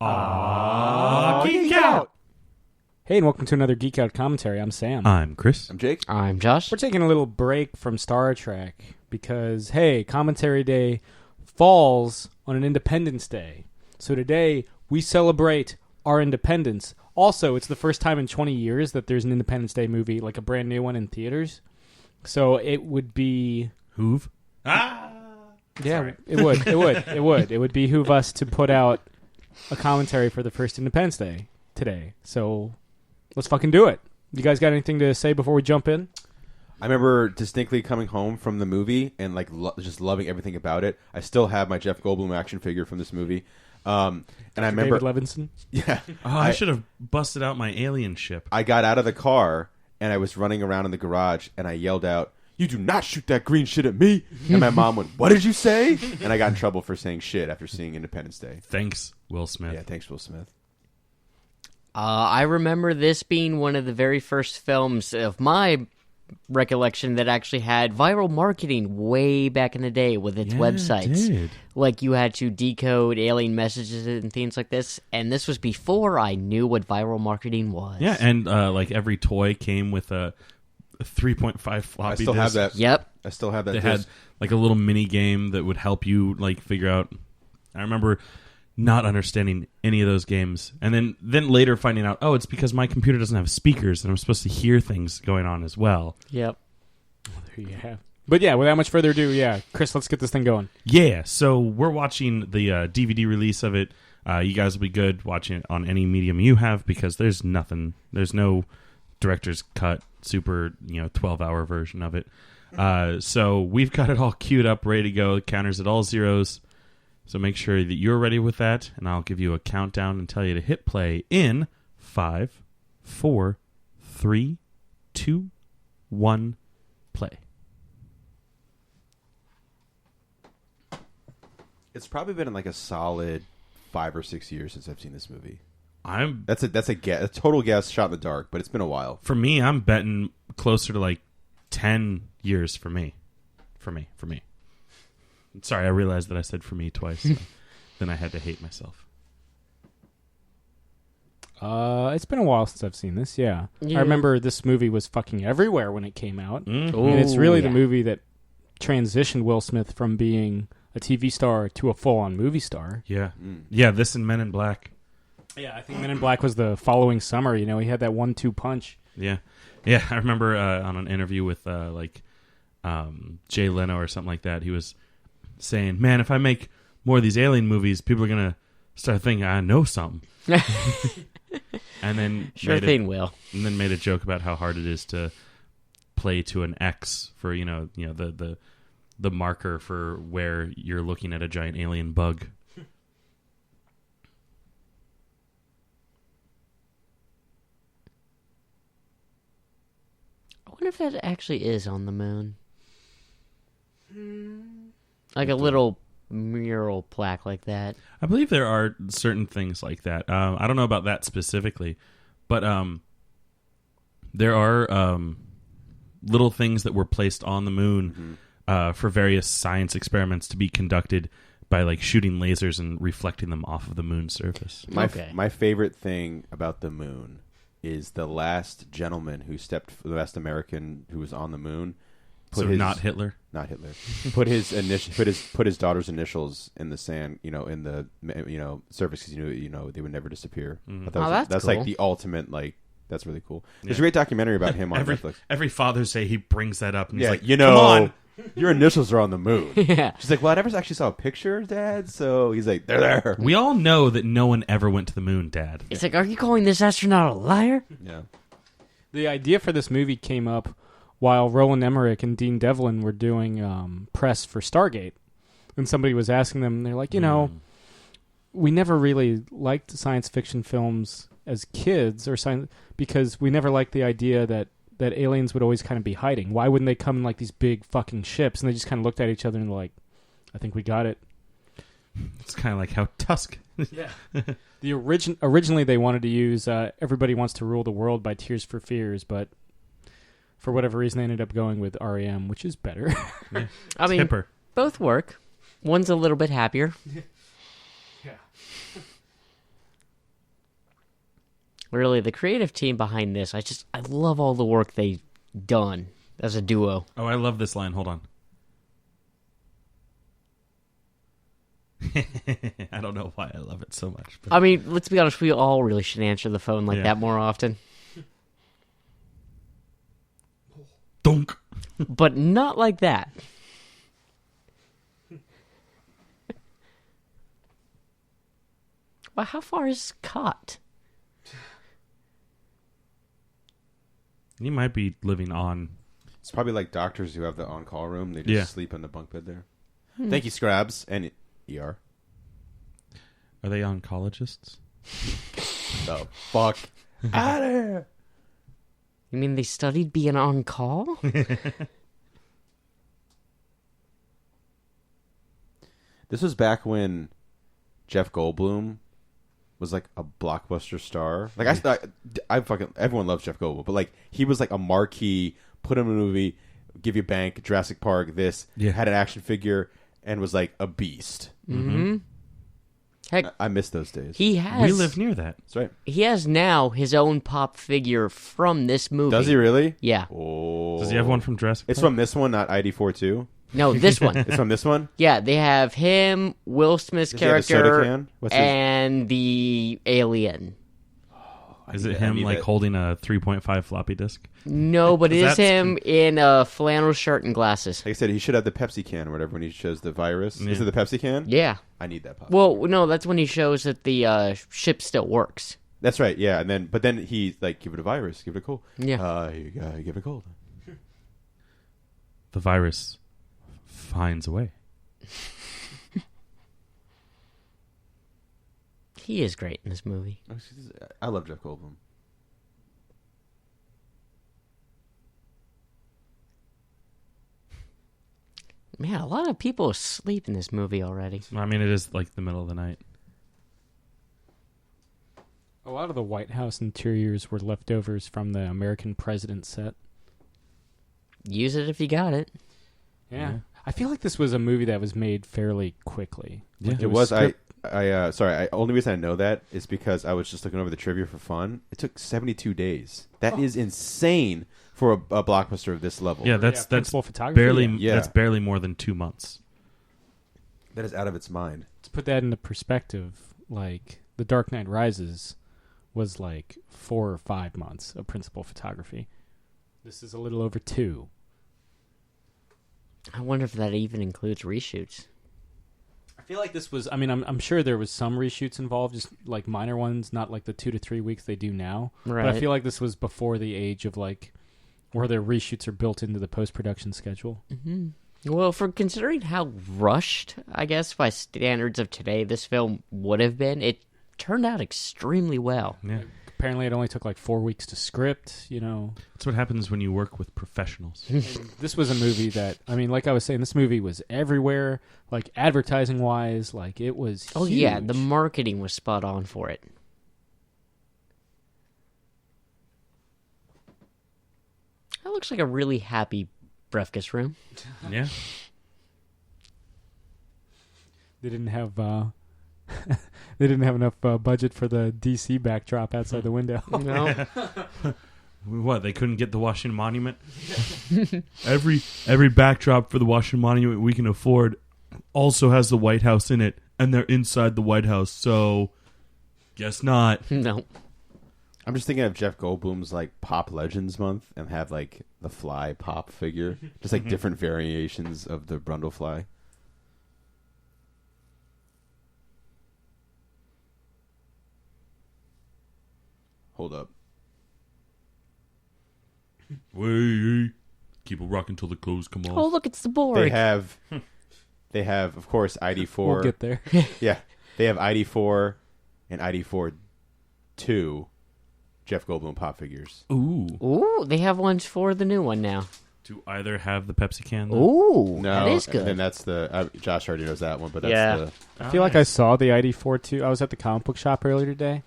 Geek Out! Hey, and welcome to another Geek Out commentary. I'm Sam. I'm Chris. I'm Jake. I'm Josh. We're taking a little break from Star Trek because, hey, commentary day falls on an Independence Day. So today, we celebrate our independence. Also, it's the first time in 20 years that there's an Independence Day movie, like a brand new one in theaters. So it would be... Hoove? Yeah, Sorry. It would behoove us to put out a commentary for the first Independence Day today. So let's fucking do it. You guys got anything to say before we jump in? I remember distinctly coming home from the movie and like just loving everything about it. I still have my Jeff Goldblum action figure from this movie. And I remember David Levinson. Yeah. I should have busted out my alien ship. I got out of the car and I was running around in the garage and I yelled out, "You do not shoot that green shit at me!" And my mom went, "What did you say?" And I got in trouble for saying shit after seeing Independence Day. Thanks, Will Smith. Yeah, thanks, Will Smith. I remember this being one of the very first films of my recollection that actually had viral marketing way back in the day with its websites. It did. Like you had to decode alien messages and things like this. And this was before I knew what viral marketing was. Yeah, and like every toy came with a 3.5 floppy I still disk. have that. Yep. I still have that. They disc. had like a little mini game that would help you like figure out. I remember not understanding any of those games, and then later finding out, oh, it's because my computer doesn't have speakers, and I'm supposed to hear things going on as well. Yep. There you have. But yeah, without much further ado, Chris, let's get this thing going. Yeah, so we're watching the DVD release of it. You guys will be good watching it on any medium you have because there's no director's cut, super 12-hour version of it. So we've got it all queued up, ready to go. It counters at all zeros. So make sure that you're ready with that, and I'll give you a countdown and tell you to hit play in 5, 4, 3, 2, 1, play. It's probably been like a solid 5 or 6 years since I've seen this movie. I'm That's a guess, a total guess, shot in the dark, but it's been a while. For me, I'm betting closer to like 10 years for me. For me. Sorry, I realized that I said for me twice. So then I had to hate myself. It's been a while since I've seen this, yeah. Yeah. I remember this movie was fucking everywhere when it came out. Mm-hmm. Ooh, And it's really the yeah. movie that transitioned Will Smith from being a TV star to a full-on movie star. Yeah. Yeah, this and Men in Black. Yeah, I think Men in Black was the following summer. He had that 1-2 punch. Yeah. Yeah, I remember on an interview with Jay Leno or something like that, he was saying, "Man, if I make more of these alien movies, people are going to start thinking I know something." And then Sure thing, Will. And then made a joke about how hard it is to play to an X for the marker for where you're looking at a giant alien bug. I wonder if that actually is on the moon. Like a little mural plaque like that. I believe there are certain things like that. I don't know about that specifically, but there are little things that were placed on the moon for various science experiments to be conducted by like shooting lasers and reflecting them off of the moon's surface. My favorite thing about the moon is the last gentleman who the last American who was on the moon. Not Hitler. Not Hitler. Put his daughter's initials in the sand, in the surface, because they would never disappear. Mm-hmm. I thought that's that's cool. like the ultimate, like, that's really cool. There's Yeah. a great documentary about him on Netflix. Every Father's Day he brings that up and he's Yeah, like, come come on. your initials are on the moon. Yeah. She's like, well, I never actually saw a picture, Dad. So he's like, they're there. We all know that no one ever went to the moon, Dad. It's like, are you calling this astronaut a liar? Yeah. The idea for this movie came up while Roland Emmerich and Dean Devlin were doing press for Stargate. And somebody was asking them, they're like, we never really liked science fiction films as kids because we never liked the idea that aliens would always kind of be hiding. Why wouldn't they come in like these big fucking ships? And they just kind of looked at each other and were like, I think we got it. It's kind of like how Tusk. Yeah. Originally they wanted to use Everybody Wants to Rule the World by Tears for Fears, but for whatever reason they ended up going with REM, which is better. Yeah. I mean, Hipper. both work. One's a little bit happier. Yeah. Really, the creative team behind this, I love all the work they've done as a duo. Oh, I love this line. Hold on. I don't know why I love it so much. But... I mean, let's be honest, we all really should answer the phone like that more often. Donk. But not like that. Well, how far is Scott? He might be living on. It's probably like doctors who have the on-call room. They just sleep in the bunk bed there. Thank you, Scrabs and ER. Are they oncologists? The fuck out of here. You mean they studied being on call? This was back when Jeff Goldblum was like a blockbuster star. Like I fucking everyone loves Jeff Goldblum, but like he was like a marquee. Put him in a movie, give you bank, Jurassic Park. This had an action figure and was like a beast. Mm-hmm. Heck, I miss those days. he has. We live near that. That's right. He has now his own pop figure from this movie. Does he really? Yeah. Oh. Does he have one from Jurassic It's Park? from this one, not ID4 too. No, this one. It's from this one. Yeah, they have him, Will Smith's Does he have a soda character, can? What's his- and the alien. Is it him like holding a 3.5 floppy disk? No, but it is That's- him in a flannel shirt and glasses. Like I said, he should have the Pepsi can or whatever when he shows the virus. Yeah. Is it the Pepsi can? Yeah. I need that pop. Well, no, that's when he shows that the ship still works. That's right. Yeah, and then he like give it a virus, give it a cold. Yeah. You gotta give it a cold. The virus finds a way. He is great in this movie. I love Jeff Goldblum. Man, a lot of people asleep in this movie already. I mean, it is like the middle of the night. A lot of the White House interiors were leftovers from the American President set. Use it if you got it. Yeah. I feel like this was a movie that was made fairly quickly. Like, It was. Sorry. Only reason I know that is because I was just looking over the trivia for fun. It took 72 days. That is insane for a blockbuster of this level. Yeah, that's principal photography. barely Yeah. that's barely more than 2 months. That is out of its mind. To put that into perspective, like The Dark Knight Rises was like 4 or 5 months of principal photography. This is a little over 2. I wonder if that even includes reshoots. I feel like this was. I mean, I'm sure there was some reshoots involved, just like minor ones, not like the 2 to 3 weeks they do now. Right. But I feel like this was before the age of like where their reshoots are built into the post production schedule. Mm-hmm. Well, for considering how rushed, I guess, by standards of today, this film would have been, it turned out extremely well. Yeah. Apparently, it only took like 4 weeks to script. You know, That's what happens when you work with professionals. And this was a movie that, I mean, like I was saying, this movie was everywhere, like advertising wise, like it was. Oh, huge. yeah, the marketing was spot on for it. That looks like a really happy breakfast room. Yeah. They didn't have. They didn't have enough budget for the DC backdrop outside the window. No. What, they couldn't get the Washington Monument? every backdrop for the Washington Monument we can afford also has the White House in it, and they're inside the White House, so guess not. No. I'm just thinking of Jeff Goldblum's like Pop Legends month and have like the Fly Pop figure, just like different variations of the Brundlefly. Hold up. Wait, keep it rocking till the clothes come off. Oh, look, it's the board. They have, of course, ID4. We'll get there. Yeah, they have ID4 and ID4 2 Jeff Goldblum pop figures. Ooh. Ooh, they have ones for the new one now. To either have the Pepsi can. Though? Ooh, No, that is good. And that's the Josh already knows that one, but that's Yeah. the I feel like I saw the ID42. I was at the comic book shop earlier today,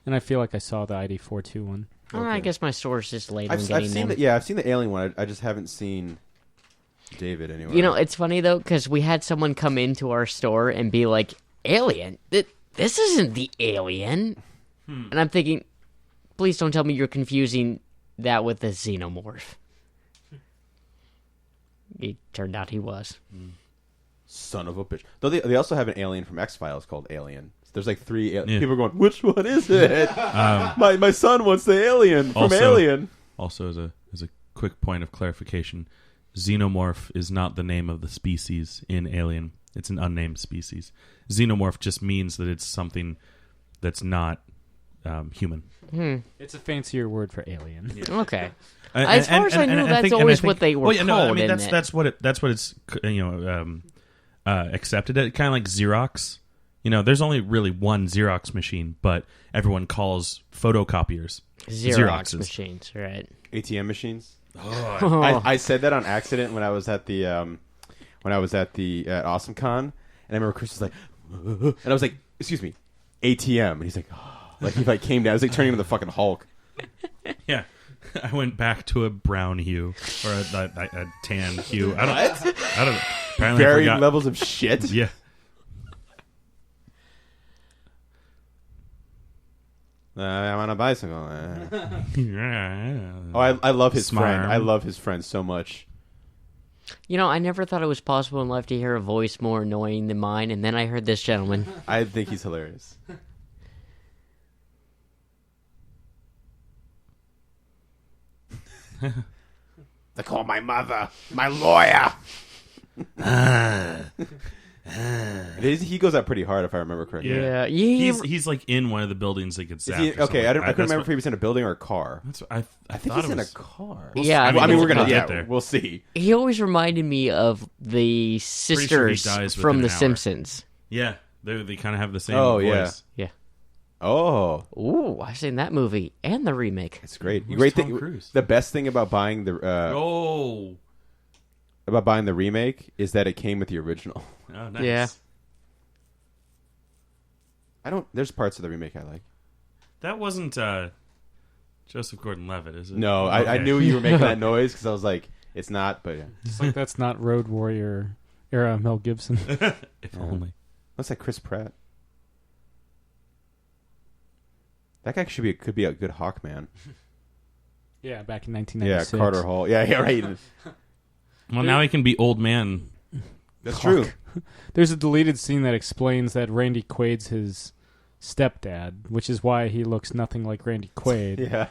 and I feel like I saw the ID42 one. Oh, I okay. guess my store's just late on I've getting seen them. I've seen the Alien one. I just haven't seen David anywhere. You know, it's funny though because we had someone come into our store and be like, "Alien? This isn't the Alien." And I'm thinking, please don't tell me you're confusing that with the xenomorph. It turned out he was. Son of a bitch. Though they also have an alien from X-Files called Alien. There's like 3 people are going, which one is it? My son wants the alien from Alien. Also, as a quick point of clarification, xenomorph is not the name of the species in Alien. It's an unnamed species. Xenomorph just means that it's something that's not human. It's a fancier word for alien. Yeah. Okay. As far as I knew, that's always what they were called. I mean, that's what it's accepted. Kind of like Xerox. There's only really one Xerox machine, but everyone calls photocopiers Xerox Xeroxes. machines, right? ATM machines. Oh, I said that on accident when I was at the at AwesomeCon, and I remember Chris was like, and I was like, "Excuse me, ATM," and he's like, he came down. I was like turning into the fucking Hulk. yeah. I went back to a brown hue or a tan hue. I don't know. Apparently, Varying levels of shit. Yeah. I'm on a bicycle. Oh, I love his Smart. friend. I love his friend so much. I never thought it was possible in life to hear a voice more annoying than mine, and then I heard this gentleman. I think he's hilarious. They call my mother my lawyer. He goes out pretty hard, if I remember correctly. Yeah. He's like in one of the buildings that gets zapped. Okay, I couldn't remember if he was in a building or a car. I think thought he's it in a was- car. Yeah, I I mean, we're gonna get get there. We'll see. He always reminded me of the sure he sisters dies within from an The hour. Simpsons. Yeah, they kind of have the same Oh, voice. yeah. Yeah. Oh, Ooh, I've seen that movie and the remake. it's great. Who's Great Tom thing. Cruise? The best thing about buying the remake is that it came with the original. Oh, nice. Yeah. There's parts of the remake I like. That wasn't Joseph Gordon-Levitt, is it? No, I Okay. knew you were making that noise because I was like, it's not. But yeah, It's like that's not Road Warrior era Mel Gibson. If only. looks like Chris Pratt. That guy could be a good Hawkman. Yeah, back in Yeah, 1996. Carter Hall. Yeah, right. Well, now he can be old man. That's true. There's a deleted scene that explains that Randy Quaid's his stepdad, which is why he looks nothing like Randy Quaid. Yeah.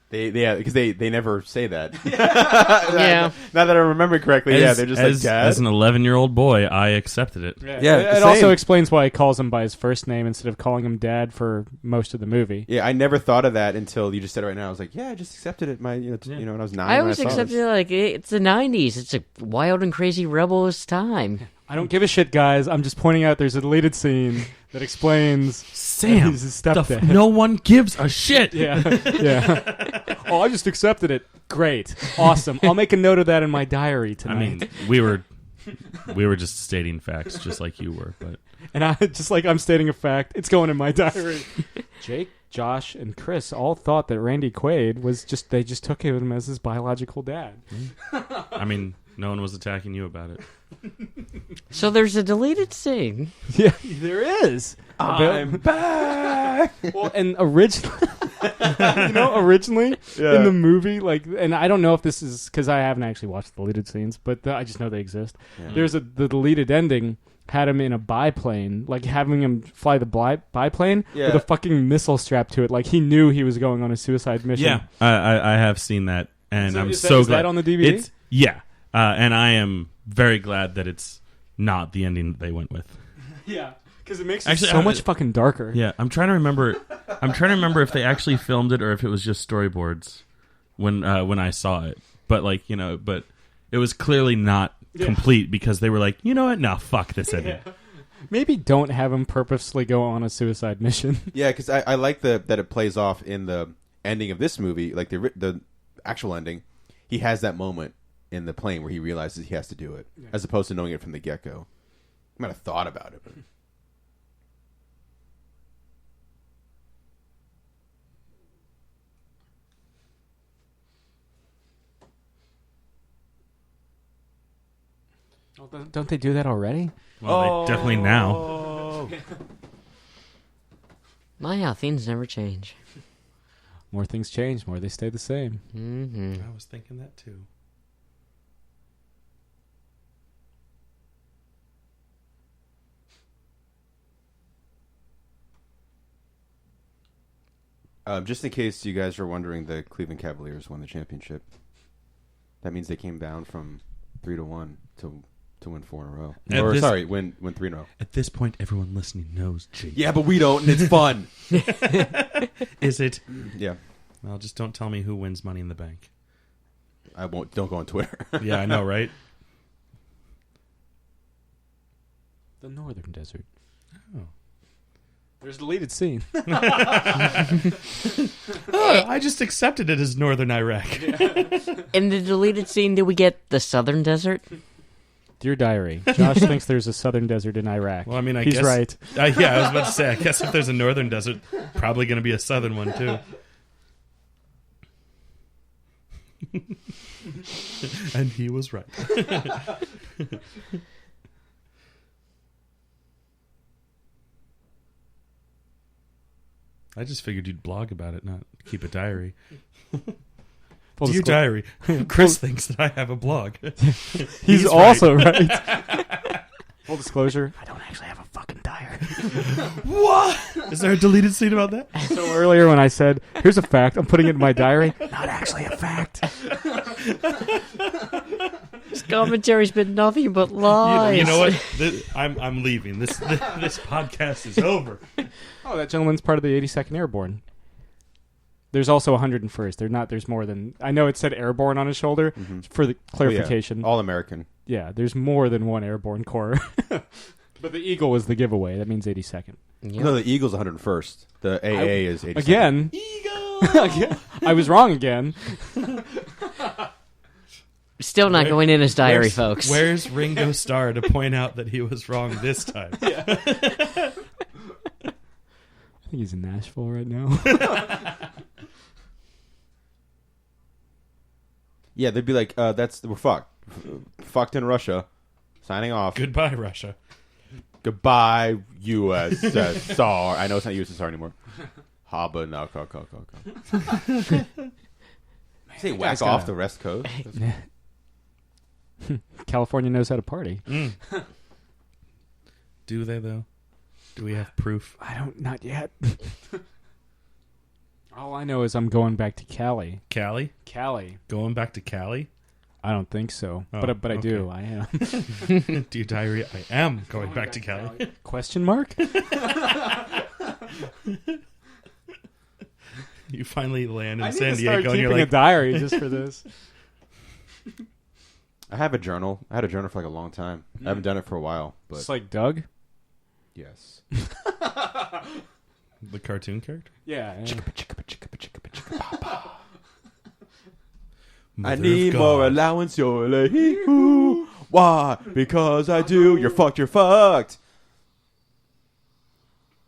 Because they never say that. Yeah. Now that I remember correctly, they're just like, Dad? As an 11-year-old boy, I accepted it. Yeah, It same. also explains why he calls him by his first name instead of calling him Dad for most of the movie. Yeah, I never thought of that until you just said it right now. I was like, yeah, I just accepted it. When I was 9. I always when I saw accepted this. it like it's the 90s. It's a wild and crazy rebellious time. I don't give a shit, guys. I'm just pointing out there's a deleted scene that explains Sam, he's his stepdad. no one gives a shit. Yeah, yeah. Oh, I just accepted it. Great, awesome. I'll make a note of that in my diary I tonight. mean, we were just stating facts, just like you were. But And I just like I'm stating a fact. It's going in my diary. Jake, Josh, and Chris all thought that Randy Quaid was they just took him as his biological dad. I mean, no one was attacking you about it. So there's a deleted scene. Yeah, there is. I'm back. Well, and originally, originally in the movie, and I don't know if this is because I haven't actually watched the deleted scenes, but I just know they exist. Yeah. There's the deleted ending had him in a biplane, like having him fly the biplane Yeah. with a fucking missile strapped to it, like he knew he was going on a suicide mission. Yeah, I have seen that, and So I'm is so is glad that on the DVD? And I am very glad that it's not the ending that they went with. Yeah, because it makes Actually, it so much fucking darker. Yeah, I'm trying to remember. If they actually filmed it or if it was just storyboards when I saw it. But but it was clearly not complete because they were like, you know what? No, fuck this ending. Yeah. Maybe don't have him purposely go on a suicide mission. Yeah, because I like that it plays off in the ending of this movie, like the actual ending. He has that moment in the plane where he realizes he has to do it, as opposed to knowing it from the get-go. I might have thought about it, but... Well, don't they do that already? Well, they definitely now. My how things never change. More things change, more they stay the same. Mm-hmm. I was thinking that too. Just in case you guys are wondering, the Cleveland Cavaliers won the championship. That means they came down from 3-1 to win 4 in a row. Win 3 in a row. At this point, everyone listening knows Jake. Yeah, but we don't, and it's fun. Is it? Yeah. Well, just don't tell me who wins Money in the Bank. I won't. Don't go on Twitter. Yeah, I know, right? The Northern Desert. Oh. There's a deleted scene. I just accepted it as Northern Iraq. In the deleted scene, did we get the Southern Desert? Dear Diary, Josh thinks there's a Southern Desert in Iraq. Well, I mean, I He's guess... right. Yeah, I was about to say, I guess if there's a Northern Desert, probably going to be a Southern one, too. And he was right. I just figured you'd blog about it, not keep a diary. Full Dear disclosure. diary, Chris thinks that I have a blog. He's also right. Full disclosure, I don't actually have a fucking diary. What? Is there a deleted scene about that? So earlier when I said, here's a fact, I'm putting it in my diary, not actually a fact. This commentary's been nothing but lies. You know what? I'm leaving. This podcast is over. Oh, that gentleman's part of the 82nd Airborne. There's also 101st. There's more than... I know it said Airborne on his shoulder. Mm-hmm. For the clarification. All American. Yeah, there's more than one Airborne Corps. But the Eagle was the giveaway. That means 82nd. Yep. No, the Eagle's 101st. The AA is 82nd. Again. Eagle! Again. I was wrong again. Still not going in his diary, folks. Where's Ringo Starr to point out that he was wrong this time? I think he's in Nashville right now. Yeah, they'd be like, we're fucked. Fucked in Russia. Signing off. Goodbye, Russia. Goodbye, USSR. I know it's not USSR anymore. Haba no ko. Say whack off the West Coast. California knows how to party. Mm. Do they, though? Do we have proof? Not yet. All I know is I'm going back to Cali. Cali? Cali. Going back to Cali? I don't think so. Oh, but I do. I am. Dear diary, I am going back to Cali. Question mark? You finally land I in need San to start Diego and you're keeping like, a diary just for this. I have a journal. I had a journal for like a long time. I haven't done it for a while, but Just like Doug? yes. the cartoon character? Yeah. I Mother need of more God. allowance, yo. Why? Because I do. You're fucked. You're fucked.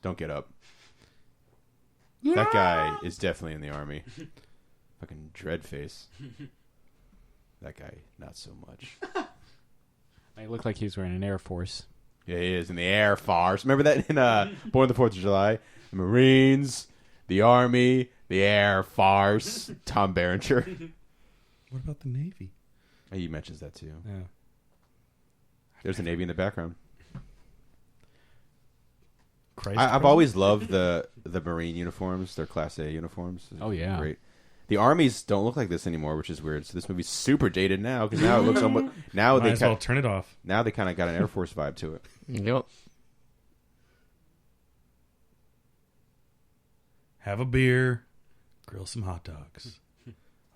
Don't get up. That guy is definitely in the army. Fucking Dreadface. That guy, not so much. He looked like he was wearing an Air Force. Yeah, he is in the Air Force. Remember that in Born on the 4th of July? The Marines, the Army, the Air Force. Tom Berenger. What about the Navy? He mentions that too. Yeah. There's a Navy in the background. Christ I've Christ. always loved the Marine uniforms. Their Class A uniforms. Oh, yeah. Great. The armies don't look like this anymore, which is weird. So this movie's super dated now because now it looks almost now Might they as well turn it off. now they kind of got an Air Force vibe to it. Yep. Have a beer, grill some hot dogs.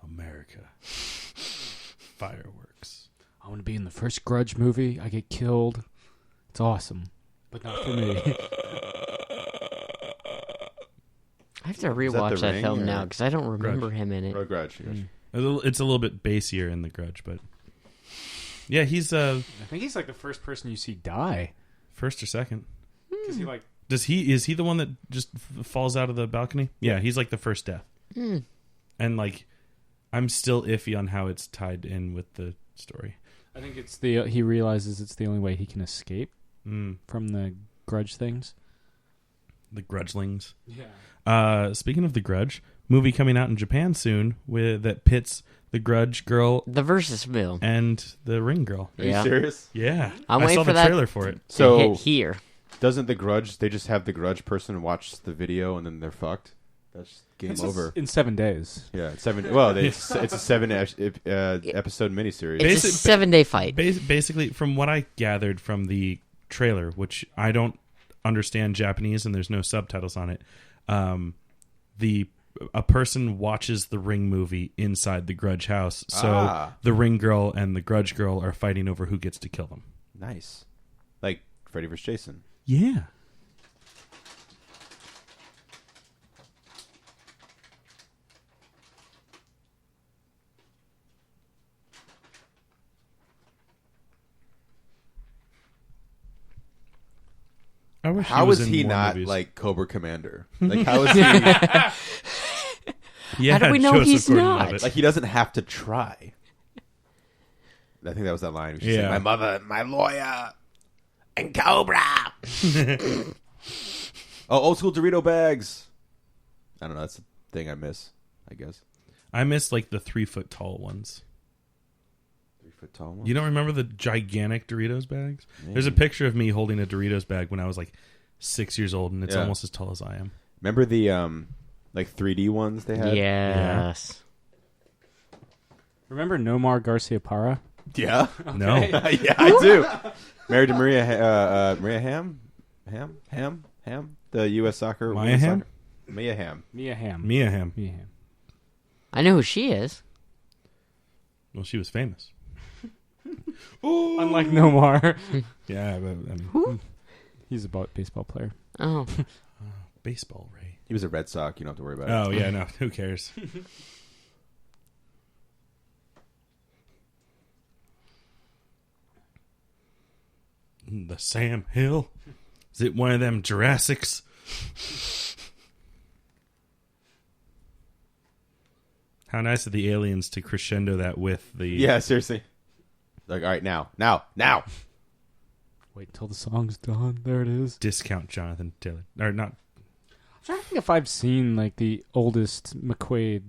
America. Fireworks. I want to be in the first Grudge movie. I get killed. It's awesome. But not for me. I have to that rewatch The that Ring, film or- now because I don't remember Grudge. him in it. Oh, Grudge. It's a little bit bassier in The Grudge, but yeah, he's I think he's like the first person you see die. first or second. Because he like... Is he the one that just falls out of the balcony? Yeah, he's like the first death. Mm. And like, I'm still iffy on how it's tied in with the story. I think it's he realizes it's the only way he can escape Mm. from the Grudge things. The Grudgelings. Yeah. Speaking of The Grudge, movie coming out in Japan soon that pits the Grudge girl The Versus film. and the Ring girl. Are you serious? Yeah, I'm I waiting saw for the that trailer for it. To So hit here. doesn't the Grudge? They just have the Grudge person watch the video and then they're fucked. That's game over. In 7 days. Yeah, it's 7. Well, it's a 7 episode miniseries. It's a 7-day fight. Basically, from what I gathered from the trailer, which I don't understand Japanese and there's no subtitles on it, a person watches the Ring movie inside the Grudge house, so the Ring girl and the Grudge girl are fighting over who gets to kill them. Nice, like Freddy vs. Jason. Yeah. I wish How was is in he more not movies. like Cobra Commander? Like how is he? Yeah, How do we know Joseph he's Gordon-Levitt. not? Like he doesn't have to try. I think that was that line. She said, Yeah. my mother, my lawyer, and Cobra. Oh, old school Dorito bags. I don't know. That's the thing I miss. I guess I miss like the 3-foot tall ones. 3-foot tall one. You don't remember the gigantic Doritos bags? There's a picture of me holding a Doritos bag when I was like 6 years old, and it's Yeah. almost as tall as I am. Remember the like 3D ones they had? Yes. Remember Nomar Garcia Parra? Yeah. No. Yeah, I do. Married to Maria Ham, the U.S. soccer. Maya women's Hamm? soccer- Mia Hamm. Mia Hamm. Mia Hamm. Mia Hamm. I know who she is. Well, she was famous. Unlike Nomar. Yeah, but I mean, He's a baseball player. Oh. baseball, Ray. He was a Red Sox. You don't have to worry about Oh, yeah, no. Who cares? The Sam Hill? Is it one of them Jurassics? How nice of the aliens to crescendo that with the... it. Yeah, seriously. Like, all right, now. Wait until the song's done. There it is. Discount Jonathan Taylor. Or not... I'm trying to think if I've seen like the oldest Quaid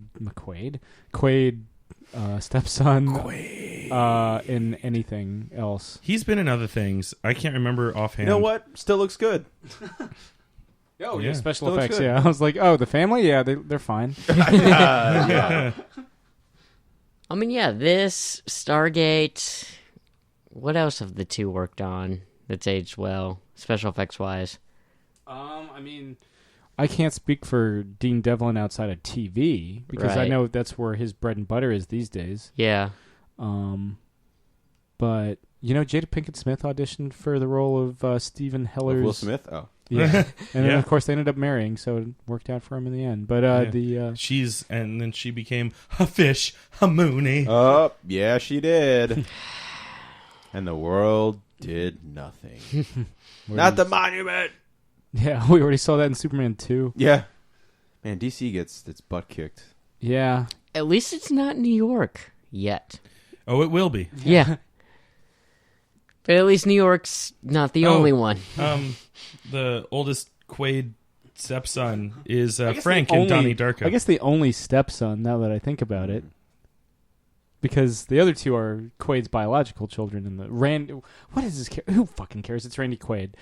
stepson in anything else. He's been in other things. I can't remember offhand. You know what? Still looks good. Oh yeah. special Still looks effects. good. Yeah, I was like, oh, the family. Yeah, they're fine. Yeah. I mean, yeah, this, Stargate. What else have the two worked on that's aged well, special effects wise? I mean, I can't speak for Dean Devlin outside of TV because I Right. know that's where his bread and butter is these days. Yeah. But you know, Jada Pinkett Smith auditioned for the role of Stephen Heller's Will Smith? Oh. Yeah, and then Yeah. of course they ended up marrying, so it worked out for him in the end. But And then she became a fish, a Mooney. Oh, yeah, she did. And the world did nothing. Not the monument. yeah, we already saw that in Superman 2. Yeah. Man, DC gets its butt kicked. Yeah, At least it's not New York yet. Oh, it will be. Yeah. But at least New York's not the only one. The oldest Quaid stepson is I guess Frank the and only- Donnie Darko. I guess the only stepson. Now that I think about it, because the other two are Quaid's biological children. And what is this? Who fucking cares? It's Randy Quaid.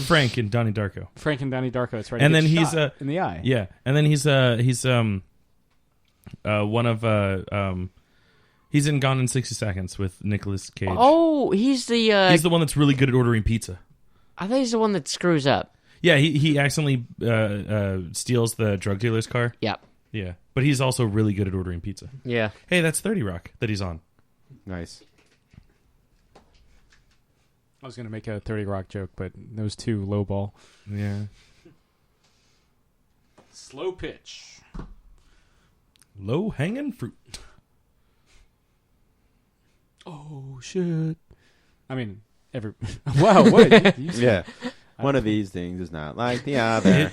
Frank and Donnie Darko. Frank and Donnie Darko. That's right. And He then gets he's shot in the eye. Yeah, and then he's one of he's in Gone in 60 Seconds with Nicolas Cage. Oh, he's the... He's the one that's really good at ordering pizza. I thought he's the one that screws up. Yeah, he accidentally steals the drug dealer's car. Yep. Yeah, but he's also really good at ordering pizza. Yeah. Hey, that's 30 Rock that he's on. Nice. I was gonna make a 30 Rock joke, but those two lowball. Yeah. Slow pitch. Low hanging fruit. Oh shit! I mean, wow. What? Yeah. One of these things is not like the other.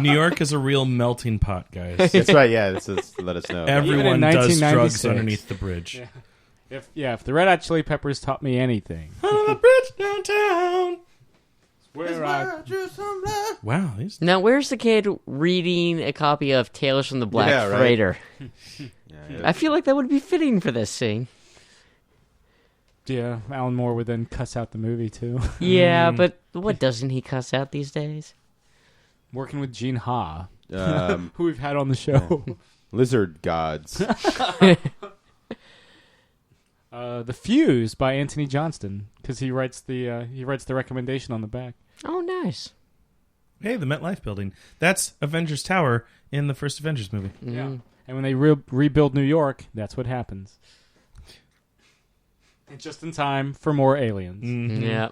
New York is a real melting pot, guys. That's right, yeah. This is to let us know. Everyone does 1996. drugs underneath the bridge. Yeah. If the Red Hot Chili Peppers taught me anything, On the bridge downtown. Wow, these Now, where's the kid reading a copy of Tales from the Black Yeah, right. Freighter? Yeah. I feel like that would be fitting for this scene. Yeah, Alan Moore would then cuss out the movie too. Yeah, but what doesn't he cuss out these days? Working with Gene Ha, Um, who we've had on the show. Lizard gods. The Fuse by Anthony Johnston, because he writes the recommendation on the back. Oh, nice. hey, the MetLife building. That's Avengers Tower in the first Avengers movie. Yeah, and when they rebuild New York, that's what happens. And just in time for more aliens. Mhm. Yeah.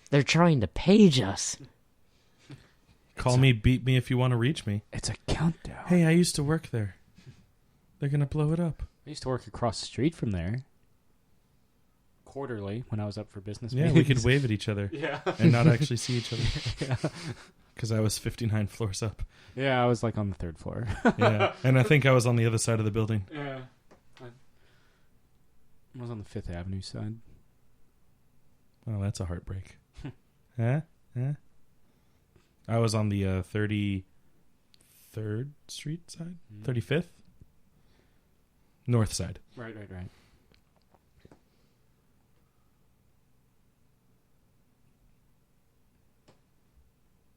They're trying to page us. Call me, beat me if you want to reach me. It's a countdown. Hey, I used to work there. They're going to blow it up. I used to work across the street from there. Quarterly, when I was up for business Yeah, we meetings. could wave at each other Yeah. and not actually see each other. Yeah. Because I was 59 floors up. Yeah, I was like on the third floor. Yeah, and I think I was on the other side of the building. Yeah. I was on the Fifth Avenue side. Oh, that's a heartbreak. Huh? I was on the 33rd Street side? 35th? North side. Right.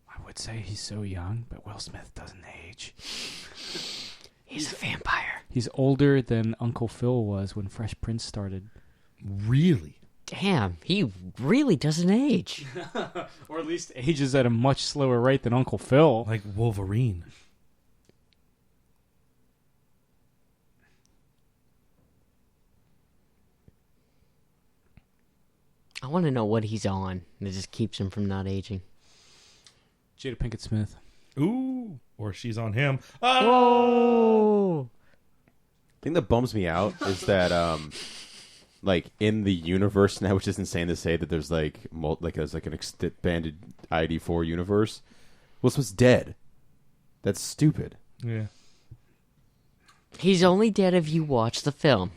I would say he's so young, but Will Smith doesn't age. He's a vampire. He's older than Uncle Phil was when Fresh Prince started. Really? Damn, he really doesn't age. Or at least ages at a much slower rate than Uncle Phil. Like Wolverine. I want to know what he's on that just keeps him from not aging. Jada Pinkett Smith. Ooh. Or she's on him. Oh! thing that bums me out is that like in the universe now, which is insane to say that there's like there's like an expanded ID4 universe. Will Smith's dead. That's stupid. Yeah. He's only dead if you watch the film.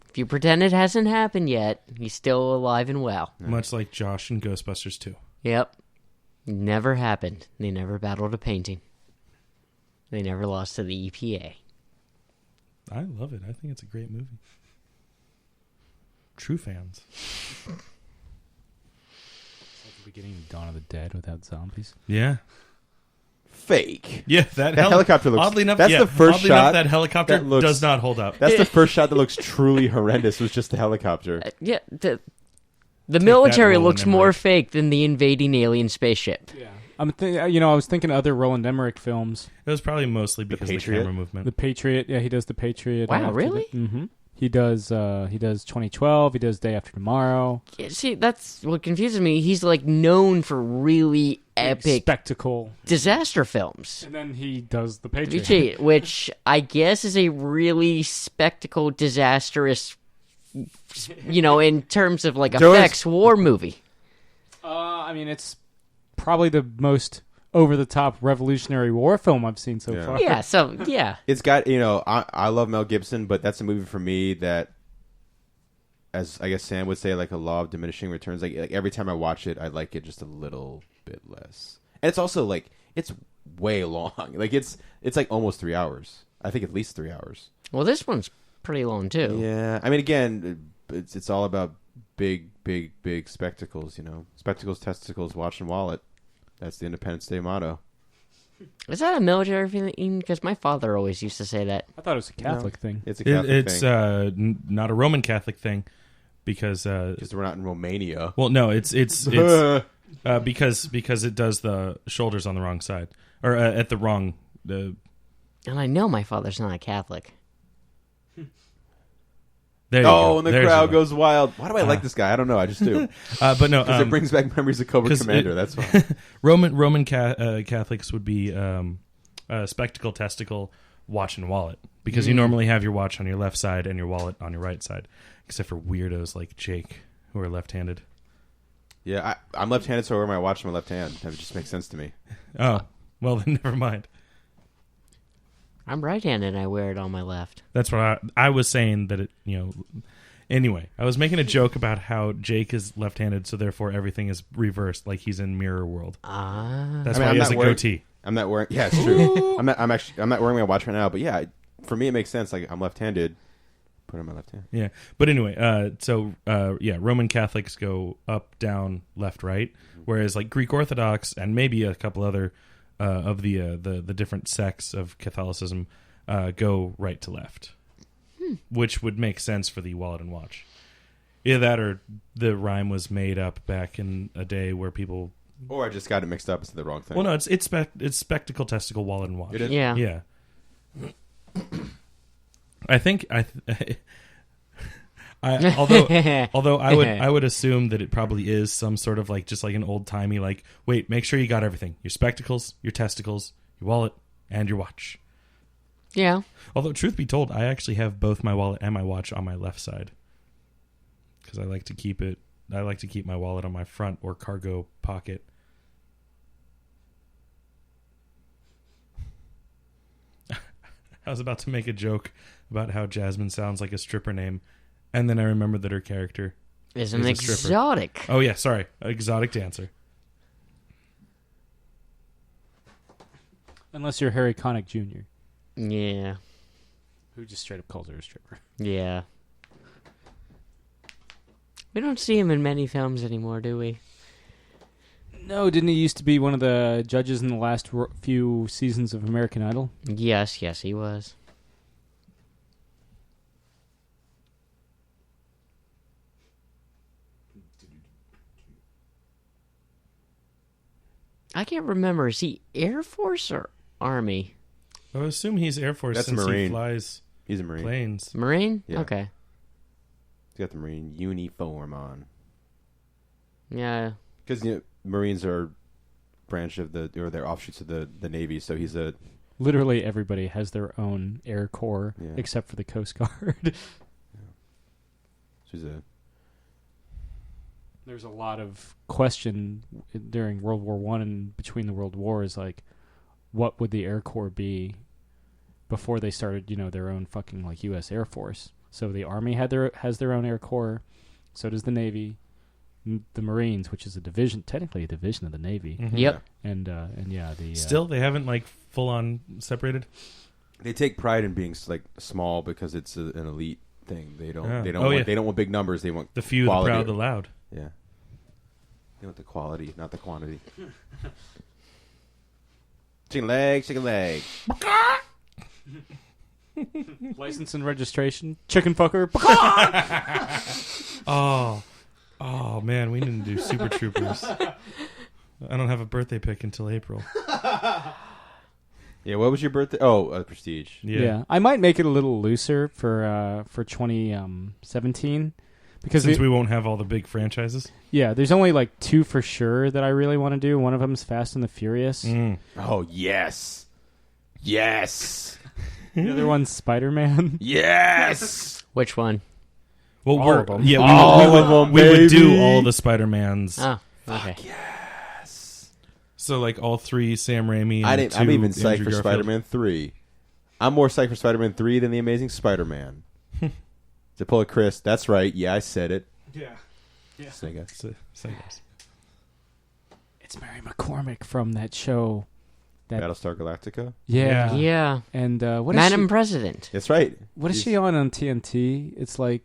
If you pretend it hasn't happened yet, he's still alive and well. Much like Josh in Ghostbusters 2. Yep. Never happened. They never battled a painting. They never lost to the EPA. I love it. I think it's a great movie. True fans. It's like the beginning of Dawn of the Dead without zombies. Yeah. Fake. Yeah, That helicopter looks... Oddly enough, that's yeah, the first oddly shot enough, that helicopter that looks- does not hold up. That's the first shot that looks truly horrendous. Was just the helicopter. Yeah, the military Roland looks more Emmerich. fake than the invading alien spaceship. Yeah. I was thinking other Roland Emmerich films. It was probably mostly because of the Patriot? camera movement. The Patriot. Yeah, he does The Patriot. Wow, really? Mm-hmm. He does 2012. He does Day After Tomorrow. Yeah, see, that's what confuses me. He's like known for really epic Spectacle. disaster films. And then he does The Patriot. Which I guess is a really spectacle disastrous, in terms of like There was- effects war movie. It's probably the most over-the-top Revolutionary War film I've seen so Yeah. far. Yeah, so yeah. It's got, I love Mel Gibson, but that's a movie for me that, as I guess Sam would say, like a law of diminishing returns. Like every time I watch it, I like it just a little bit less. And it's also like, it's way long. Like it's like almost 3 hours. I think at least 3 hours. Well, this one's pretty long too. Yeah. I mean, again, it's all about big spectacles, Spectacles, testicles, watch and wallet. That's the Independence Day motto. Is that a military thing? Because my father always used to say that. I thought it was a Catholic thing. It's a Catholic It's thing. not a Roman Catholic thing because Because we're not in Romania. well, no, it's because it does the shoulders on the wrong side or at the wrong. And I know my father's not a Catholic. There you Oh, go. and the There's crowd your- goes wild. Why do I like this guy? I don't know. I just do. But no, Because it brings back memories of Cobra 'cause Commander. it- That's why. Roman Catholics would be spectacle, testicle, watch, and wallet because you normally have your watch on your left side and your wallet on your right side, except for weirdos like Jake who are left-handed. Yeah, I'm left-handed, so I wear my watch in my left hand. That just makes sense to me. Oh, well then never mind. I'm right-handed and I wear it on my left. That's what I was saying that it, Anyway, I was making a joke about how Jake is left-handed, so therefore everything is reversed, like he's in Mirror World. Ah. That's why he has a goatee. I'm not wearing. Yeah, it's true. I'm not wearing my watch right now, but yeah, for me it makes sense. Like I'm left-handed. Put it on my left hand. Yeah, but anyway, Roman Catholics go up, down, left, right, whereas like Greek Orthodox and maybe a couple other of the different sects of Catholicism go right to left, which would make sense for the wallet and watch. Either that or the rhyme was made up back in a day where people. Or I just got it mixed up. It's the wrong thing. Well, no, it's spectacle, testicle, wallet, and watch. It is? Yeah. Yeah. I think although I would assume that it probably is some sort of like just like an old timey like wait, make sure you got everything: your spectacles, your testicles, your wallet, and your watch. Yeah. Although truth be told, I actually have both my wallet and my watch on my left side because I like to keep my wallet on my front or cargo pocket. I was about to make a joke about how Jasmine sounds like a stripper name, and then I remembered that her character is an a stripper. exotic. Oh yeah, sorry, exotic dancer. Unless you're Harry Connick Jr., Yeah. who just straight up calls her a stripper. Yeah. We don't see him in many films anymore, do we? No, didn't he used to be one of the judges in the last few seasons of American Idol? Yes, he was. I can't remember. Is he Air Force or Army? I would assume he's Air Force That's since Marine. he flies He's a Marine. planes. Marine? Yeah. Okay. He's got the Marine uniform on. Yeah. Because Marines are branch of they're offshoots of the Navy, so he's a. Literally everybody has their own Air Corps, Yeah. except for the Coast Guard. She's a. There's a lot of question during World War I and between the World Wars, like, what would the Air Corps be before they started, their own fucking, like, U.S. Air Force? So the Army has their own Air Corps, so does the Navy, the Marines, which is technically a division of the Navy, Mhm. Yep. and the... Still, they haven't like full on separated. They take pride in being like small because it's an elite thing. They don't. Yeah. They don't. Oh, want, yeah. They don't want big numbers. They want The few, quality. the proud, the loud. Yeah. They want the quality, not the quantity. Chicken leg. License and registration, chicken fucker. Oh man, we didn't do Super Troopers. I don't have a birthday pick until April. Yeah, what was your birthday? Oh, Prestige. Yeah. I might make it a little looser for 2017 because Since we won't have all the big franchises. there's only like 2 for sure that I really want to do. One of them's Fast and the Furious. Oh, yes. Yes. The other one's Spider-Man. Yes. Which one? Well, All of them. Yeah, All of them, we would do baby. all the Spider-Mans. Oh, okay. Yes. So like all 3 Sam Raimi and I'm 2 even psyched Andrew for Garfield. Spider-Man 3. I'm more psyched for Spider-Man 3 than The Amazing Spider-Man. To pull a Chris, that's right. Yeah, I said it. Yeah. Snake Eyes. So yes. It's Mary McCormick from that show. Battlestar Galactica. Yeah. Yeah. And what is Madam she? President. That's right. What is she on TNT? It's like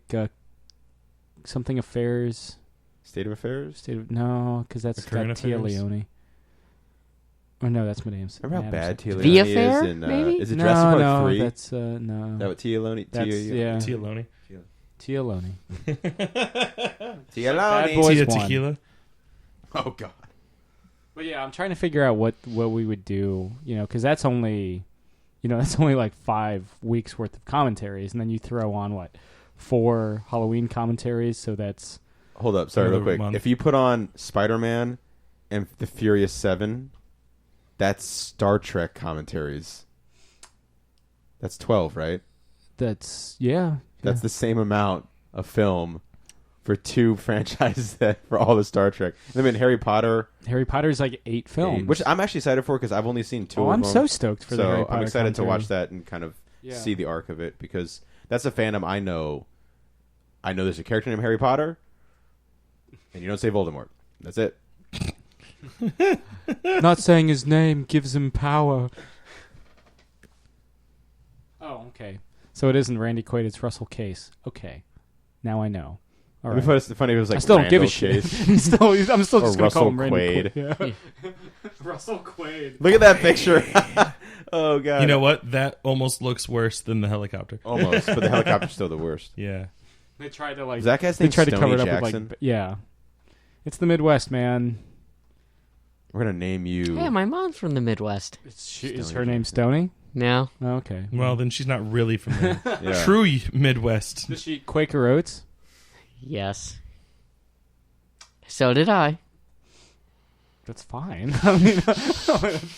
something affairs. State of Affairs. No, because that's Current got Tia Affairs? Leone. Oh no, that's Madame. Remember how bad Tia Leone The is? Affair, in, maybe? Is it Jurassic Park no, 3? that's no. Is that what Tia Leone? That's yeah. Tia Loney. Tia Leone. Tia Bad Leone. Boys Tia one. Tequila. Oh God. But yeah, I'm trying to figure out what we would do, because that's only like 5 weeks worth of commentaries, and then you throw on 4 Halloween commentaries, so that's Hold up, sorry, real Another quick. month. If you put on Spider-Man and the Furious 7, that's Star Trek commentaries. That's 12, right? That's That's the same amount of film for 2 franchises for all the Star Trek. And then Harry Potter. Harry Potter's like 8 films. Which I'm actually excited for because I've only seen 2 of them. I'm so stoked for the Harry Potter I'm excited to commentary. watch that and kind of see the arc of it because that's a fandom I know. I know there's a character named Harry Potter, and you don't say Voldemort. That's it. Not saying his name gives him power. Oh, okay. So it isn't Randy Quaid, it's Russell Case. Okay. Now I know. All right. It's funny. It was like I still don't give a Randall shit. Case. I'm still Or just going to call Russell him Randy Quaid. Quaid. Yeah. Russell Quaid. Look at that picture. Oh god. You know what? That almost looks worse than the helicopter. Almost, but the helicopter's still the worst. Yeah. They tried to like. Is that guy's They name tried to Stoney cover it up Jackson? with like. Yeah. It's the Midwest, man. We're gonna name you. Yeah, my mom's from the Midwest. Is her name Stoney? No. Oh, okay. Well, then she's not really from the Yeah. true Midwest. Does she eat Quaker Oats? Yes. So did I. That's fine. I mean,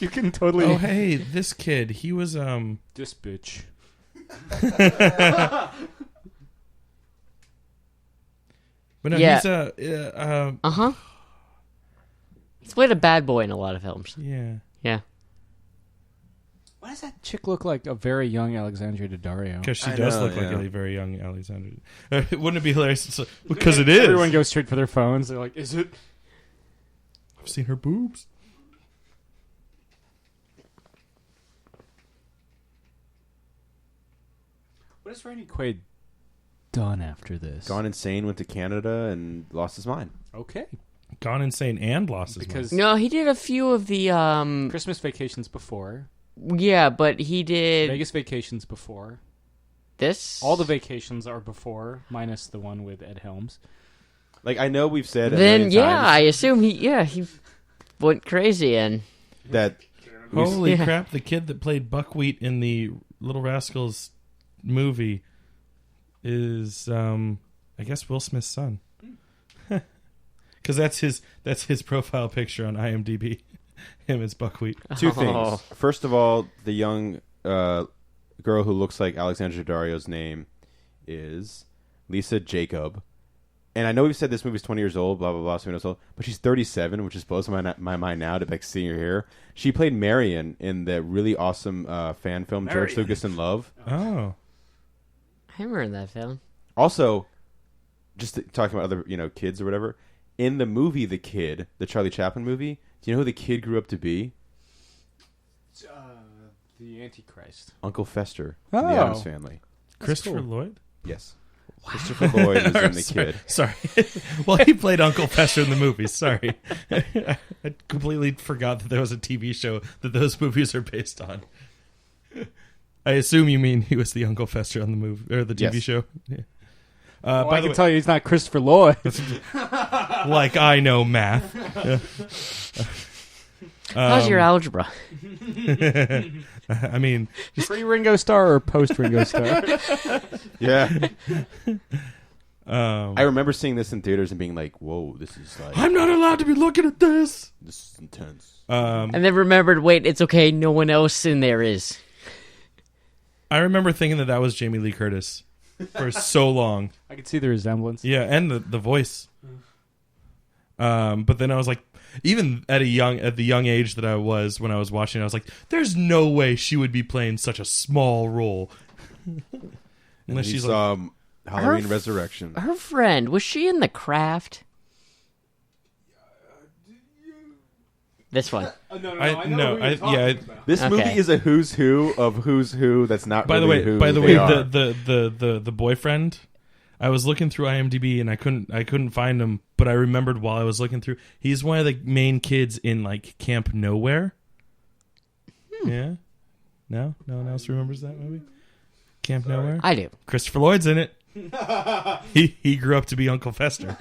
you can totally. Oh, hey, this kid. He was This bitch. But no, Yeah. he's a Uh-huh. He's played a bad boy in a lot of films. yeah. Yeah. Why does that chick look like a very young Alexandria Daddario? Because she I does know, look like yeah. a very young Alexander. Wouldn't it be hilarious? Because it is. Everyone goes straight for their phones. They're like, "Is it?" I've seen her boobs. What has Randy Quaid done after this? Gone insane, went to Canada and lost his mind. Okay. Gone insane and lost his Because No, he did a few of the Christmas Vacations before, yeah, but he did Vegas Vacations before. this. All the vacations are before, minus the one with Ed Helms. Like I know we've said a Then million yeah, I times assume he went crazy and that Holy Yeah. crap! The kid that played Buckwheat in the Little Rascals movie is, I guess, Will Smith's son. Because that's his profile picture on IMDb. Him as Buckwheat. two Oh. things. First of all, the young girl who looks like Alexandra Daddario's name is Lisa Jacob. And I know we've said this movie's 20 years old, blah, blah, blah, so years old, but she's 37, which just blows my mind now to be seeing her here. She played Marion in the really awesome fan film George Marion. Lucas in Love. Oh. I remember that film. Also, talking about other kids or whatever, in the movie The Kid, the Charlie Chaplin movie, do you know who the kid grew up to be? The Antichrist. Uncle Fester in Oh. the Addams Family. Christopher cool. Lloyd? Yes. Christopher Lloyd was in The Sorry. Kid. Sorry. Well, he played Uncle Fester in the movie. Sorry. I completely forgot that there was a TV show that those movies are based on. I assume you mean he was the Uncle Fester on the movie or the TV Yes. show. Yeah. Well, By I the can way, tell you he's not Christopher Lloyd. like I know math. How's your algebra? I mean, Pre Ringo Starr or post Ringo Starr? Yeah. I remember seeing this in theaters and being like, whoa, this is like, I'm not allowed to be looking at this. this is intense. And then remembered, wait, it's okay, no one else in there is. I remember thinking that was Jamie Lee Curtis for so long. I can see the resemblance. Yeah, and the voice. But then I was like, even at the young age that I was when I was watching it, I was like, there's no way she would be playing such a small role. Unless she's like, Halloween Her- Resurrection. Her friend, was she in The Craft? This one. This Okay. movie is a who's who of who's who that's not By really the who way, they are. the boyfriend, I was looking through IMDb and I couldn't find him, but I remembered while I was looking through, he's one of the main kids in like Camp Nowhere. Yeah, no one else remembers that movie. Camp Nowhere. I do. Christopher Lloyd's in it. he grew up to be Uncle Fester.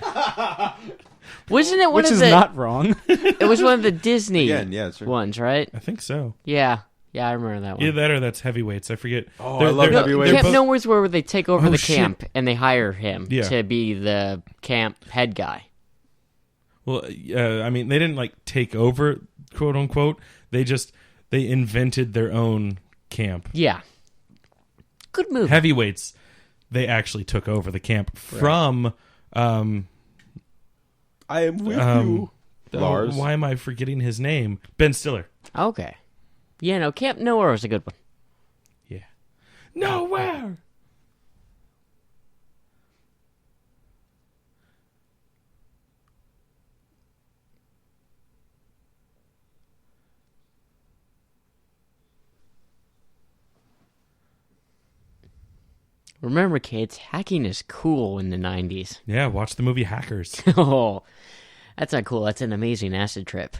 Wasn't it one Which of is the... not wrong. It was one of the Disney Again, yeah, that's right. ones, right? I think so. Yeah. Yeah, I remember that one. Either that or that's Heavyweights. I forget. Oh, I love No, Heavyweights. Camp both- Nowhere's where they take over Oh, the shit. camp and they hire him Yeah. to be the camp head guy. Well, I mean, they didn't like take over, quote unquote. They invented their own camp. Yeah. Good movie. Heavyweights, they actually took over the camp from I am with you. Lars. Why am I forgetting his name? Ben Stiller. Okay. Yeah, no, Camp Nowhere was a good one. Yeah. Nowhere. Remember, kids, hacking is cool in the 90s. Yeah, watch the movie Hackers. Oh, that's not cool. That's an amazing acid trip.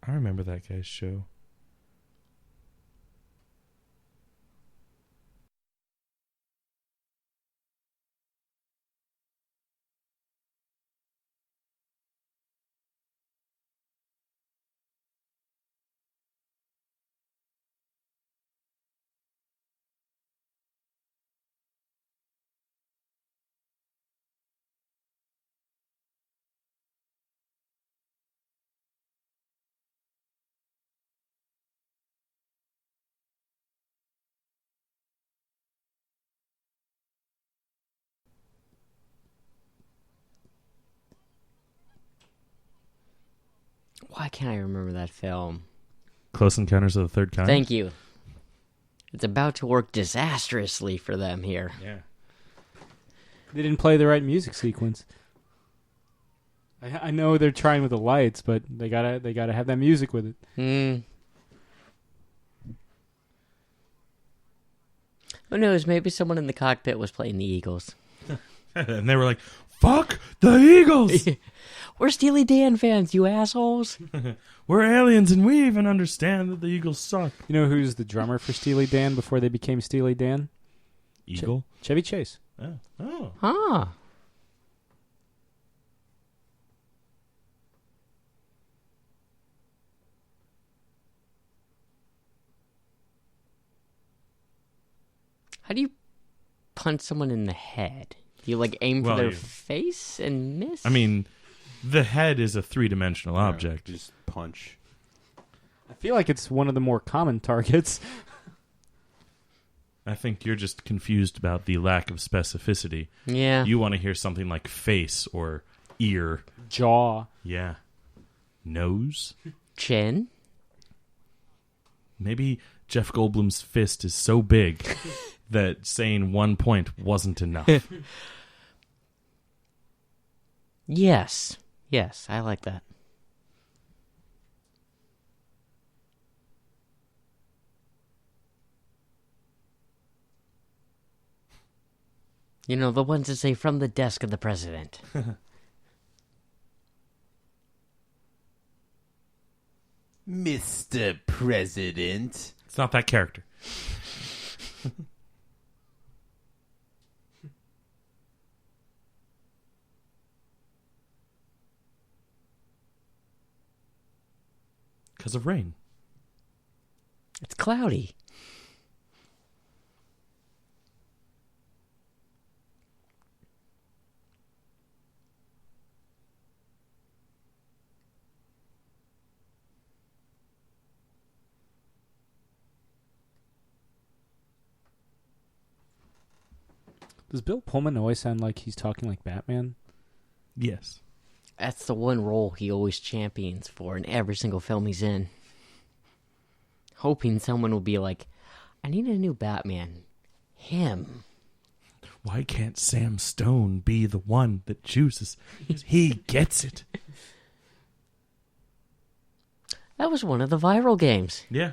I remember that guy's show. Why can't I remember that film? Close Encounters of the Third Kind. Thank you. It's about to work disastrously for them here. Yeah. They didn't play the right music sequence. I know they're trying with the lights, but they gotta have that music with it. Who knows? Maybe someone in the cockpit was playing the Eagles. And they were like, "Fuck the Eagles! We're Steely Dan fans, you assholes." We're aliens, and we even understand that the Eagles suck." You know who's the drummer for Steely Dan before they became Steely Dan? Eagle. Chevy Chase. Oh. Huh. How do you punch someone in the head? Do you like aim for their face and miss? I mean, the head is a three-dimensional object. Just punch. I feel like it's one of the more common targets. I think you're just confused about the lack of specificity. Yeah. You want to hear something like face or ear. Jaw. Yeah. Nose? Chin? Maybe Jeff Goldblum's fist is so big that saying 1 point wasn't enough. Yes. Yes, I like that. You know, the ones that say from the desk of the president. Mr. President. It's not that character. Because of rain. It's cloudy. Does Bill Pullman always sound like he's talking like Batman? Yes. That's the one role he always champions for in every single film he's in. Hoping someone will be like, I need a new Batman. Him. Why can't Sam Stone be the one that chooses? He gets it. That was one of the viral games. Yeah.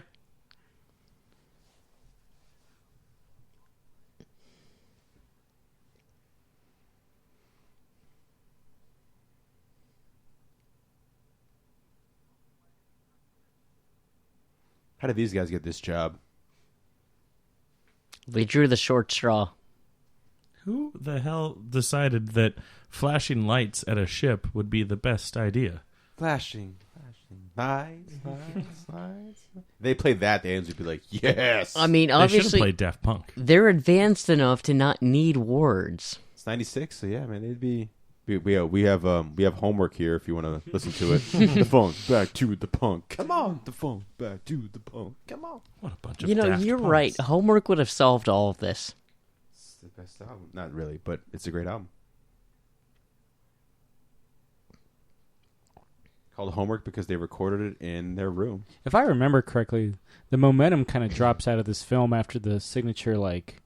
How did these guys get this job? We drew the short straw. Who the hell decided that flashing lights at a ship would be the best idea? Flashing lights. They played that, the aliens would be like, yes. I mean, They should have obviously, played Daft Punk. they're advanced enough to not need words. It's 96, so yeah, man, it'd be. We have homework here if you want to listen to it. The phone back to the punk. Come on, the phone back to the punk. Come on. What a bunch of You know, Daft you're Punks. right. Homework would have solved all of this. the best album. Not really, but it's a great album. Called Homework because they recorded it in their room. If I remember correctly, the momentum kind of drops out of this film after the signature, like,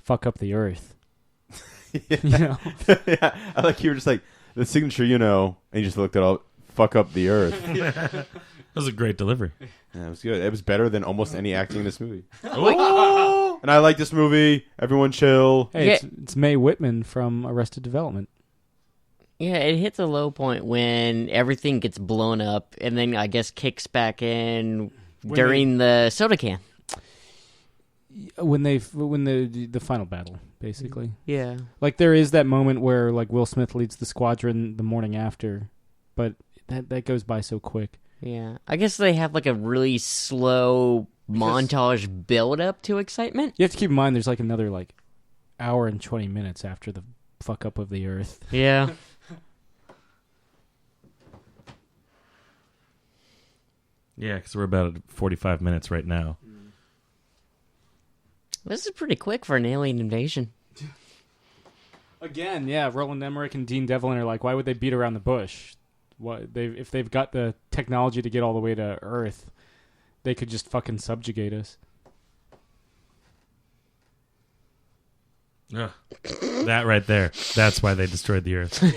fuck up the earth. Yeah. You know? Yeah, I like you were just like, the signature, and you just looked at all, fuck up the earth. That was a great delivery. Yeah, it was good. It was better than almost any acting in this movie. Oh! And I like this movie. Everyone chill. Hey, Yeah. it's Mae Whitman from Arrested Development. Yeah, it hits a low point when everything gets blown up, and then I guess kicks back in during the soda can. When the final battle, basically. Yeah. Like, there is that moment where, like, Will Smith leads the squadron the morning after, but that goes by so quick. Yeah. I guess they have like a really slow montage build up to excitement. You have to keep in mind there's, like, another, like, hour and 20 minutes after the fuck up of the earth. Yeah. Yeah, because we're about at 45 minutes right now. This is pretty quick for an alien invasion. Again, yeah, Roland Emmerich and Dean Devlin are like, why would they beat around the bush? If they've got the technology to get all the way to Earth, they could just fucking subjugate us. Ugh. That right there. That's why they destroyed the Earth. Here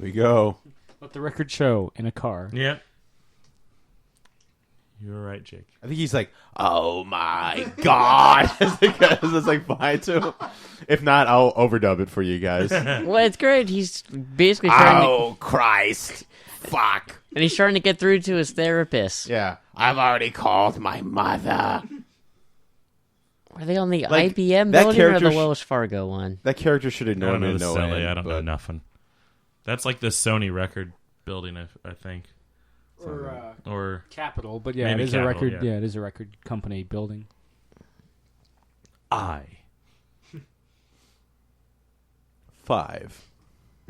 we go. Let the record show in a car. Yeah. You're right, Jake. I think he's like, oh my God. It's like fine too. If not, I'll overdub it for you guys. Well, it's great. He's basically trying Oh, Christ. Fuck. and he's trying to get through to his therapist. Yeah. I've already called my mother. Are they on the Like, IBM that building or character the Wells Fargo one? That character should have I don't known know to the no Sally. end. I don't know but- nothing. That's like the Sony record building, I think. Or Capital, but yeah, Maybe it is Capitol, a record. yeah. Yeah, it is a record company building. I. 5.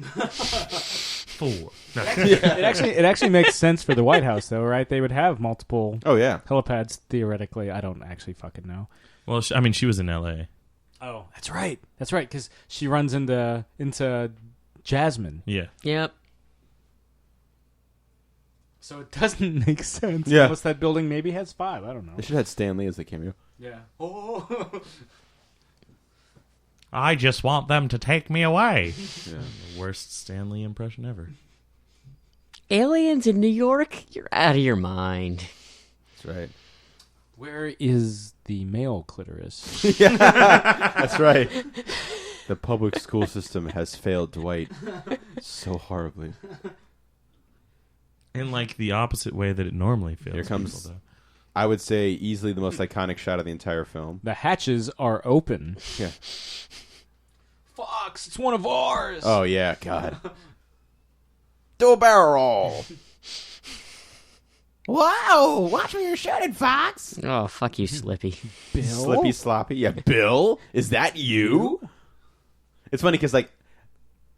4. No. It actually makes sense for the White House, though, right? They would have multiple Oh, yeah. helipads theoretically. I don't actually fucking know. Well, she was in L.A. Oh, that's right. That's right, because she runs into Jasmine. Yeah. Yep. So it doesn't make sense. Yeah. Unless that building maybe has 5. I don't know. They should have had Stan Lee as the cameo. Yeah. Oh. I just want them to take me away. Yeah. The worst Stanley impression ever. Aliens in New York? You're out of your mind. That's right. Where is the male clitoris? Yeah. That's right. The public school system has failed Dwight so horribly. In like the opposite way that it normally feels. Here comes- people, though. I would say easily the most iconic shot of the entire film. The hatches are open. Yeah. Fox, it's one of ours. Oh, yeah. God. Do a barrel roll. Wow. Watch where you're shooting, Fox. Oh, fuck you, Slippy. Bill? Slippy sloppy. Yeah. Bill? Is that you? It's funny because, like,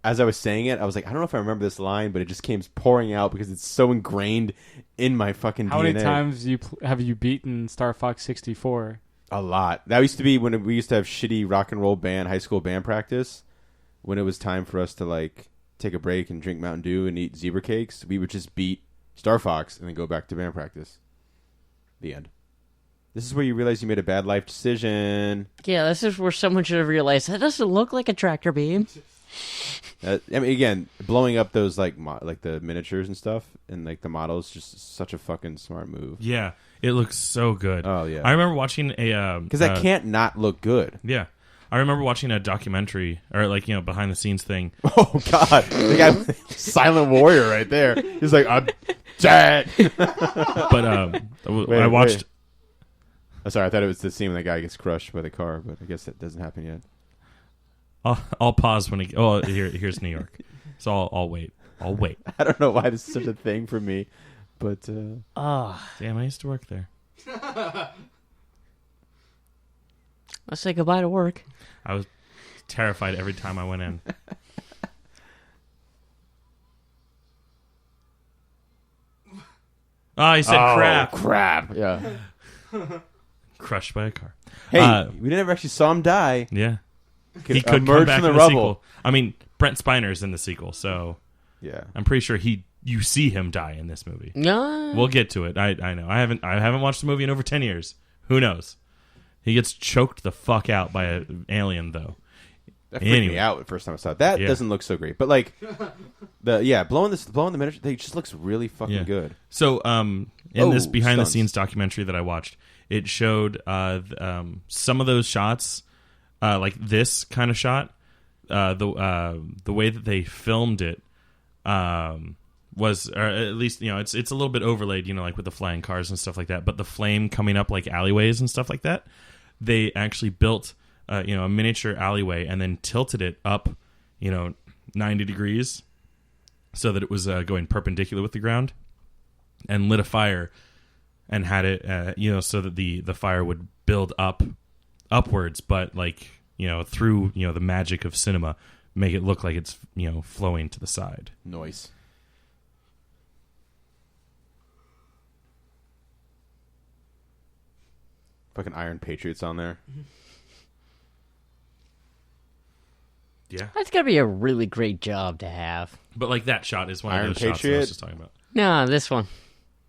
as I was saying it, I was like, I don't know if I remember this line, but it just came pouring out because it's so ingrained in my fucking How DNA. many times have you beaten Star Fox 64? A lot. That used to be when we used to have shitty rock and roll band, high school band practice. When it was time for us to, like, take a break and drink Mountain Dew and eat zebra cakes, we would just beat Star Fox and then go back to band practice. The end. This is where you realize you made a bad life decision. Yeah, this is where someone should have realized that doesn't look like a tractor beam. I mean, again, blowing up those like the miniatures and stuff and like the models, just such a fucking smart move. Yeah, it looks so good. Oh yeah, I remember watching a because that can't not look good. Yeah, I remember watching a documentary or like behind the scenes thing. Oh god, the guy, Silent Warrior, right there. He's like, I'm dead. But I watched. Wait. Oh, sorry, I thought it was the scene when the guy gets crushed by the car, but I guess that doesn't happen yet. I'll pause when he. Oh, here's New York. So I'll wait. I'll wait. I don't know why this is such a thing for me, but Damn, I used to work there. Let's say goodbye to work. I was terrified every time I went in. Oh, he said crap. crap. Yeah. crushed by a car. Hey, we never actually saw him die. Yeah. Could He could come emerge back from the in the rubble. sequel. I mean, Brent Spiner's in the sequel, so Yeah. I'm pretty sure you see him die in this movie. No. We'll get to it. I know. I haven't watched the movie in over 10 years. Who knows? He gets choked the fuck out by an alien, though. That freaked me out the first time I saw it. That doesn't look so great. But like blowing the miniature thing just looks really fucking good. So in this behind the stunts. scenes documentary that I watched, it showed some of those shots, like this kind of shot, the way that they filmed it was, or at least it's a little bit overlaid, like with the flying cars and stuff like that. But the flame coming up like alleyways and stuff like that, they actually built a miniature alleyway and then tilted it up 90 degrees so that it was going perpendicular with the ground, and lit a fire and had it so that the fire would build upwards, but like through the magic of cinema, make it look like it's flowing to the side. Noise. Fucking Iron Patriots on there. Yeah, That's gotta be a really great job to have. but like that shot is one Iron of those shots that I Patriot? was just talking about. No, this one.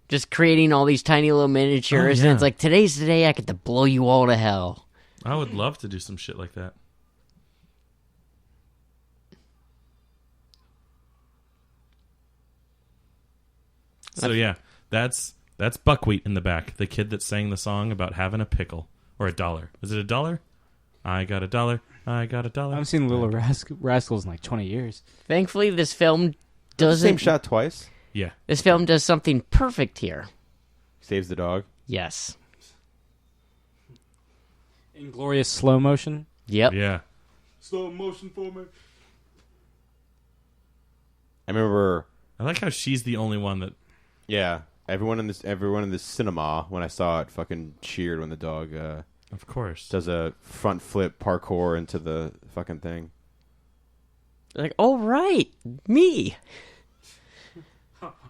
Just creating all these tiny little miniatures, Oh, yeah. and it's like, today's the day I get to blow you all to hell. I would love to do some shit like that. So yeah, that's Buckwheat in the back, the kid that sang the song about having a pickle or $1. Is it $1? I got $1. I got $1. I haven't seen Little Rascals in like 20 years. Thankfully, this film Same doesn't. shot twice. Yeah. This film does something perfect here. Saves the dog. Yes. Inglorious slow motion. Yep. Yeah. Slow motion for me. I remember. I like how she's the only one that. Yeah, everyone in this cinema when I saw it fucking cheered when the dog Of course. does a front flip parkour into the fucking thing. Like, oh, right. Me.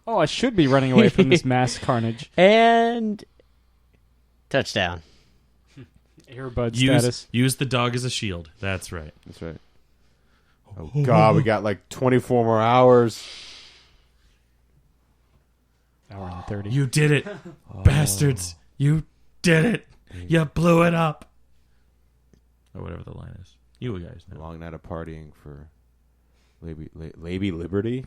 Oh, I should be running away from this mass carnage. And. Touchdown. Airbud status. Use the dog as a shield. That's right. That's right. Oh God, we got like 24 more hours. Hour and 30. You did it, bastards! You did it! You blew it up, or whatever the line is. You guys know. Long night of partying for Lady Liberty.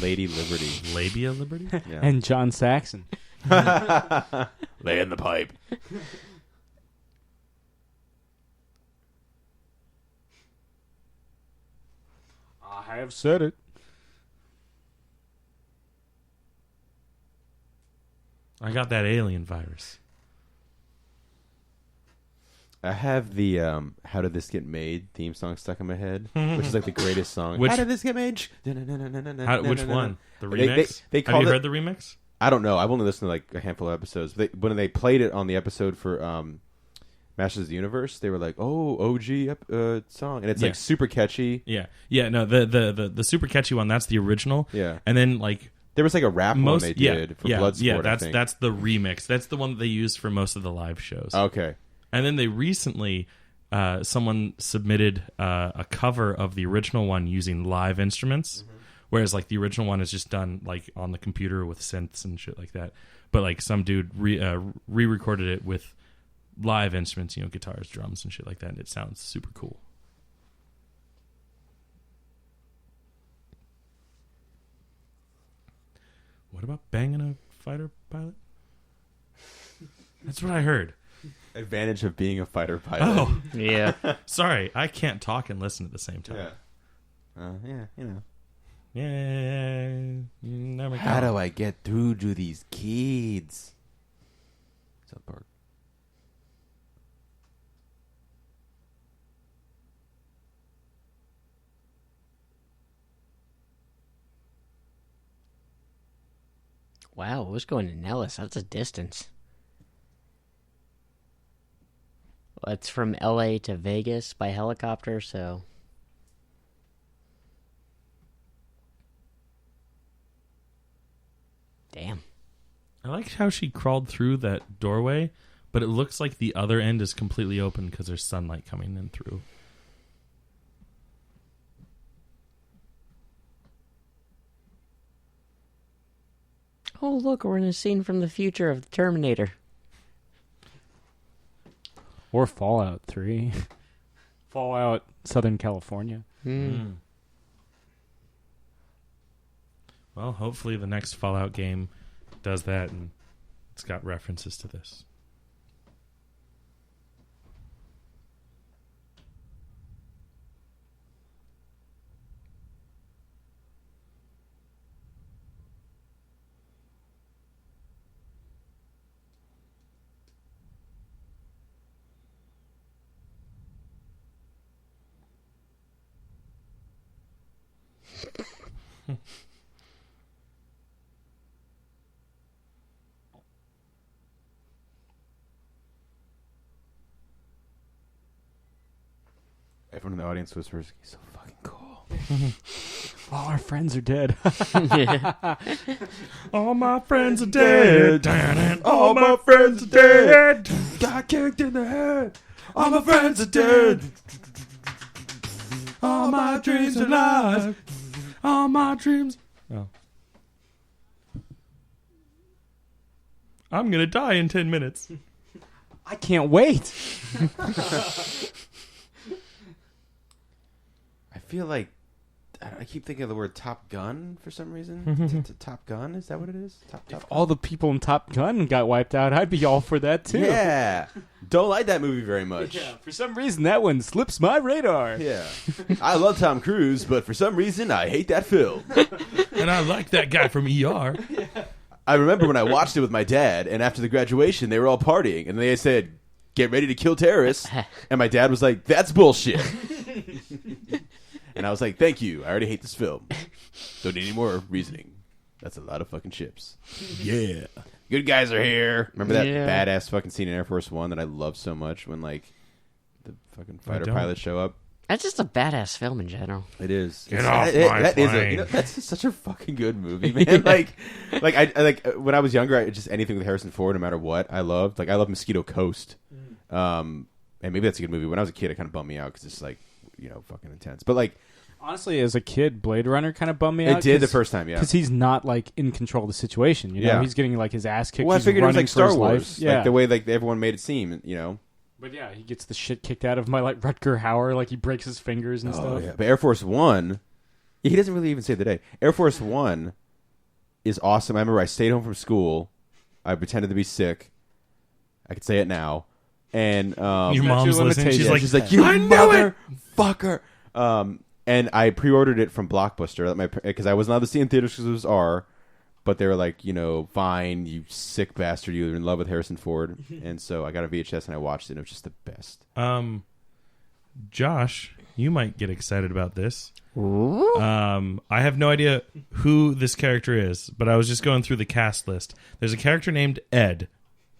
Lady Liberty. Labia Liberty. Yeah. And John Saxon. Lay in the pipe. I have said it. I got that alien virus. I have the "How Did This Get Made" theme song stuck in my head, which is like the greatest song. Which- How did this get made? Which one? The They- remix? they Have called you it- heard the remix? I don't know. I've only listened to like a handful of episodes. When they played it on the episode for Masters of the Universe, they were like, "Oh, OG song," and it's Yeah. like super catchy. Yeah, yeah. No, the super catchy one. That's the original. Yeah. And then like There was like a rap most, one they did for Bloodsport. yeah. I think. That's the remix. That's the one that they used for most of the live shows. Okay. And then they recently, someone submitted a cover of the original one using live instruments, whereas like the original one is just done like on the computer with synths and shit like that. But like some dude re-recorded it with live instruments, guitars, drums, and shit like that, and it sounds super cool. What about banging a fighter pilot? That's what I heard. Advantage of being a fighter pilot. Oh, Yeah. sorry. I can't talk and listen at the same time. Yeah, you know. Yeah. You never How know. do I get through to these kids? South Park. Wow, it was going to Nellis. That's a distance. Well, it's from LA to Vegas by helicopter, so. Damn. I like how she crawled through that doorway, but it looks like the other end is completely open because there's sunlight coming in through. Oh, look, we're in a scene from the future of the Terminator. Or Fallout 3. Fallout Southern California. Well, hopefully the next Fallout game does that, and it's got references to this. Everyone in the audience whispers, "He's so fucking cool." All our friends are dead. All my friends are dead. All my friends are dead. Got kicked in the head. All my friends are dead. All my dreams are lies. All my dreams. Oh. I'm gonna die in 10 minutes. I can't wait. I feel like I keep thinking of the word Top Gun for some reason. Top Gun, is that what it is? Top All the people in Top Gun got wiped out. I'd be all for that too. Yeah. Don't like that movie very much. Yeah, for some reason that one slips my radar. Yeah. I love Tom Cruise, but for some reason I hate that film. And I like that guy from ER. I remember when I watched it with my dad, and after the graduation, they were all partying, and they said, "Get ready to kill terrorists." And my dad was like, "That's bullshit." And I was like, "Thank you. I already hate this film. Don't need any more reasoning. That's a lot of fucking chips." Yeah. Good guys are here. Remember that Yeah. badass fucking scene in Air Force One that I love so much when, like, the fucking fighter don't. pilots show up? That's just a badass film in general. It is. Get off my plane. That's such a fucking good movie, man. I when I was younger, just anything with Harrison Ford, no matter what, I loved. Like, I love Mosquito Coast. And maybe that's a good movie. When I was a kid, it kind of bummed me out because it's like, fucking intense. But like, Honestly, as a kid, Blade Runner kind of bummed me out. it did the first time, yeah. Because he's not like in control of the situation. You know, Yeah. he's getting like his ass kicked. Well, I He's figured it was running like for Star his Wars, life. Yeah, like the way like everyone made it seem. but yeah, he gets the shit kicked out of him by like Rutger Hauer. Like he breaks his fingers and stuff. Yeah. But Air Force One, he doesn't really even say the day. Air Force One is awesome. I remember I stayed home from school. I pretended to be sick. I could say it now. And Your mom's listening. She's she's like, like, "You I knew it!" motherfucker. And I pre-ordered it from Blockbuster because I wasn't allowed to see it in theaters because it was R. But they were like, fine, you sick bastard, you're in love with Harrison Ford. And so I got a VHS and I watched it, and it was just the best. Josh, you might get excited about this. Ooh. I have no idea who this character is, but I was just going through the cast list. There's a character named Ed.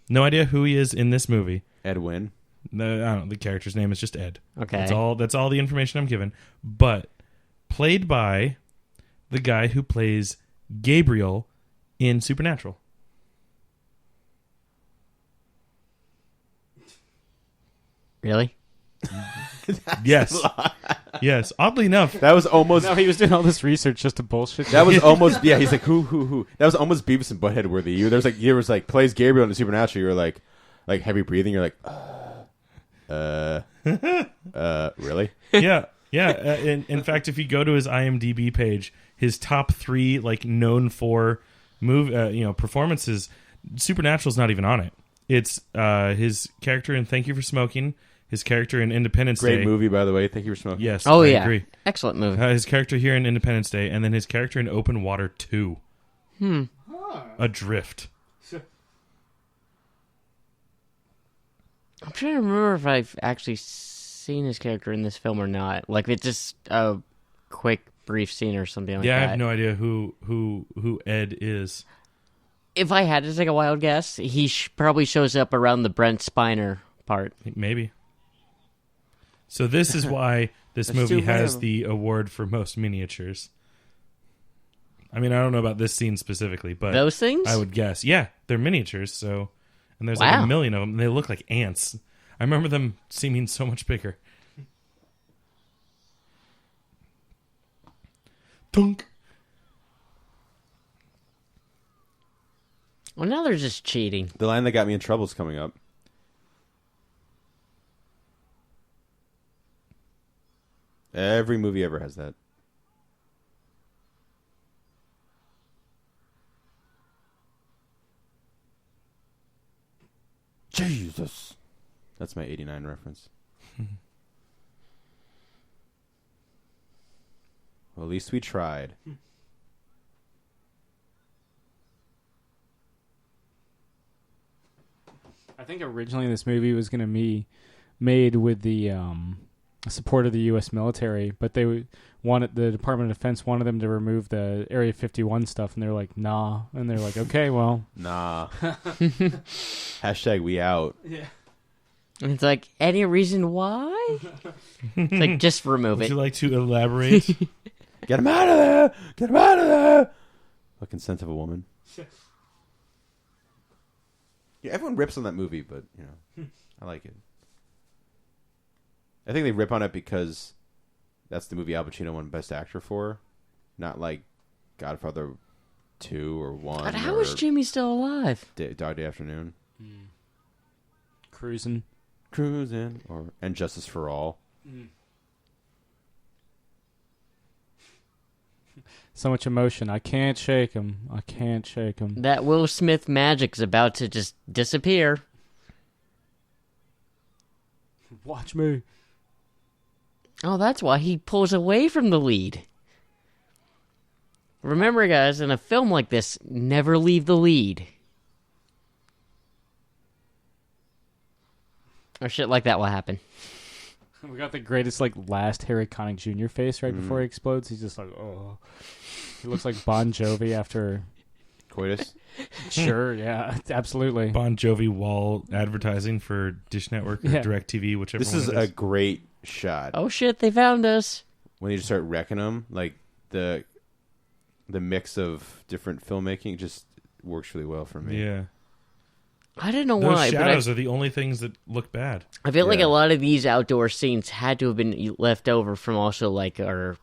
No idea who he is in this movie. Edwin. No, I don't know. The character's name is just Ed. Okay. That's all the information I'm given. But played by the guy who plays Gabriel in Supernatural. Really? Yes. Yes. Oddly enough, That was almost... No, he was doing all this research just to bullshit. That was almost... Yeah, he's like, who? That was almost Beavis and Butthead worthy. You was like, plays Gabriel in the Supernatural. You were like heavy breathing. You're like, really? yeah. In fact, if you go to his IMDb page, his top 3 known for performances, Supernatural's not even on it. It's his character in Thank You for Smoking, his character in Independence Day. Great movie, by the way. Thank you for smoking. Yes, Oh, I yeah. agree. Excellent movie. His character here in Independence Day, and then his character in Open Water 2. Adrift. I'm trying to remember if I've actually seen his character in this film or not. Like, it's just a quick, brief scene or something like that. Yeah, I have no idea who Ed is. If I had to take a wild guess, he probably shows up around the Brent Spiner part. Maybe. So this is why this There's movie too has many. the award for most miniatures. I mean, I don't know about this scene specifically, but Those things? I would guess. Yeah, they're miniatures, so And there's like Wow. a million of them. And they look like ants. I remember them seeming so much bigger. Dunk. Well, now they're just cheating. The line that got me in trouble is coming up. Every movie ever has that. Jesus. That's my 89 reference. Well, at least we tried. I think originally this movie was going to be made with the support of the U.S. military, but the Department of Defense wanted them to remove the Area 51 stuff, and they're like, nah. And they're like, okay, well. Nah. Hashtag we out. Yeah. And it's like, any reason why? It's like, just remove Would it. you like to elaborate? Get him out of there! Get him out of there! The consent of a woman. Yeah, everyone rips on that movie, but, you know, I like it. I think they rip on it because that's the movie Al Pacino won Best Actor for. Not like Godfather 2 or 1. But how or is Jimmy still alive? Dog Day Afternoon. Cruising. And Justice for All. So much emotion. I can't shake him. That Will Smith magic's about to just disappear. Watch me. Oh, that's why he pulls away from the lead. Remember, guys, in a film like this, never leave the lead. Or shit like that will happen. We got the greatest, like, last Harry Connick Jr. face right before he explodes. He's just like, oh. He looks like Bon Jovi after... Coitus? Sure, yeah, absolutely. Bon Jovi wall advertising for Dish Network or Yeah. DirecTV, whichever This one is it a great shot. Oh shit, they found us. When you just start wrecking them, like the mix of different filmmaking just works really well for me. Yeah. I don't know Those why, but shadows are the only things that look bad. I feel like Yeah. a lot of these outdoor scenes had to have been left over from also like our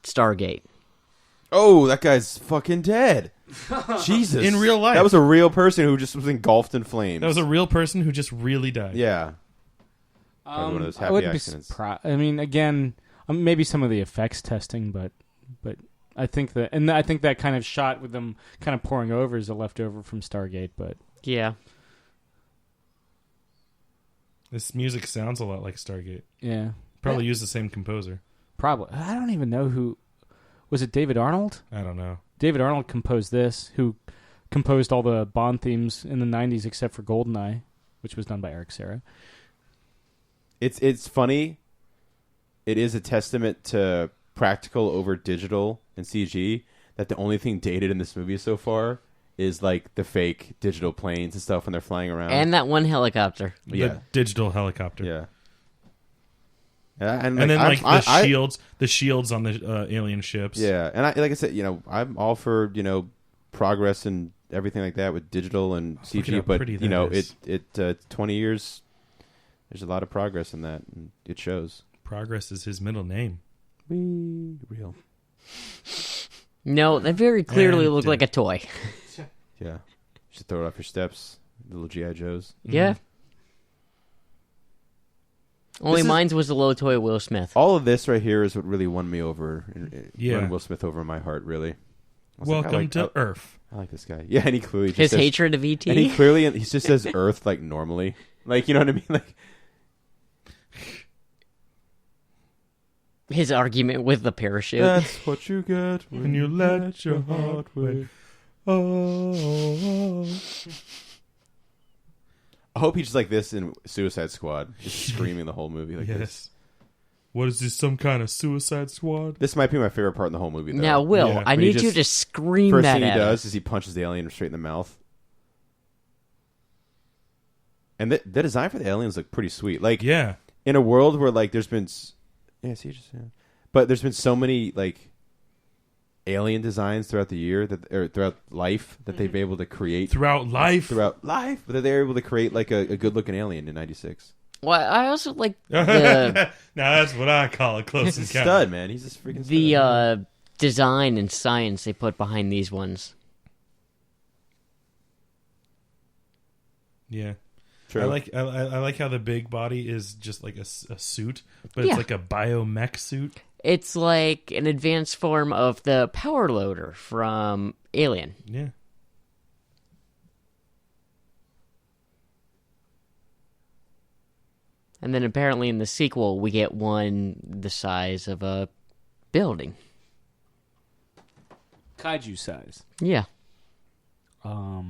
Stargate. Oh, that guy's fucking dead. Jesus. In real life. That was a real person who just was engulfed in flames. That was a real person who just really died. Yeah. Probably one of those I happy wouldn't accidents. I mean, again, maybe some of the effects testing, but I think that kind of shot with them kind of pouring over is a leftover from Stargate, but Yeah. This music sounds a lot like Stargate. yeah, Probably used the same composer. probably. I don't even know who was it. David Arnold. I don't know. David Arnold composed this. Who composed all the Bond themes in the '90s except for GoldenEye, which was done by Eric Serra. It's funny. It is a testament to practical over digital and CG that the only thing dated in this movie so far is like the fake digital planes and stuff when they're flying around. And that one helicopter. Yeah. The digital helicopter. Yeah. And then like the shields on the alien ships. Yeah, and like I said, I'm all for progress and everything like that with digital and Look at CG, how but pretty that is. it 20 years. There's a lot of progress in that, and it shows. Progress is his middle name. Real. No, they very clearly And look like a toy. Yeah, should throw it off your steps, little GI Joes. Yeah. Only This is- mine's was the low toy Will Smith. All of this right here is what really won me over. Yeah. Won Will Smith over in my heart, really. I was like, Welcome to I Earth. like this guy. Yeah, and he clearly just His says, hatred of ET. and he clearly he just says Earth like normally, like you know what I mean, like. His argument with the parachute. That's what you get when you let your heart wait. Oh. I hope he's just like this in Suicide Squad, just screaming the whole movie like this. Yes. What is this? Some kind of Suicide Squad? This might be my favorite part in the whole movie. Though. Now, Will, Yeah. I When he need you just- to scream First that thing he at him. does is he punches the alien straight in the mouth. And the design for the aliens look pretty sweet. Like Yeah. in a world where like there's been, but there's been so many like alien designs throughout the year throughout life that they've been able to create Throughout life, but that they're able to create like a good looking alien in '96. Well, I also like the now that's what I call a close He's a encounter. stud, man. He's just freaking stud. the design and science they put behind these ones. Yeah. True. I like how the big body is just like a suit, but Yeah. it's like a biomech suit. It's like an advanced form of the power loader from Alien. Yeah. And then apparently in the sequel, we get one the size of a building. Kaiju size. Yeah. I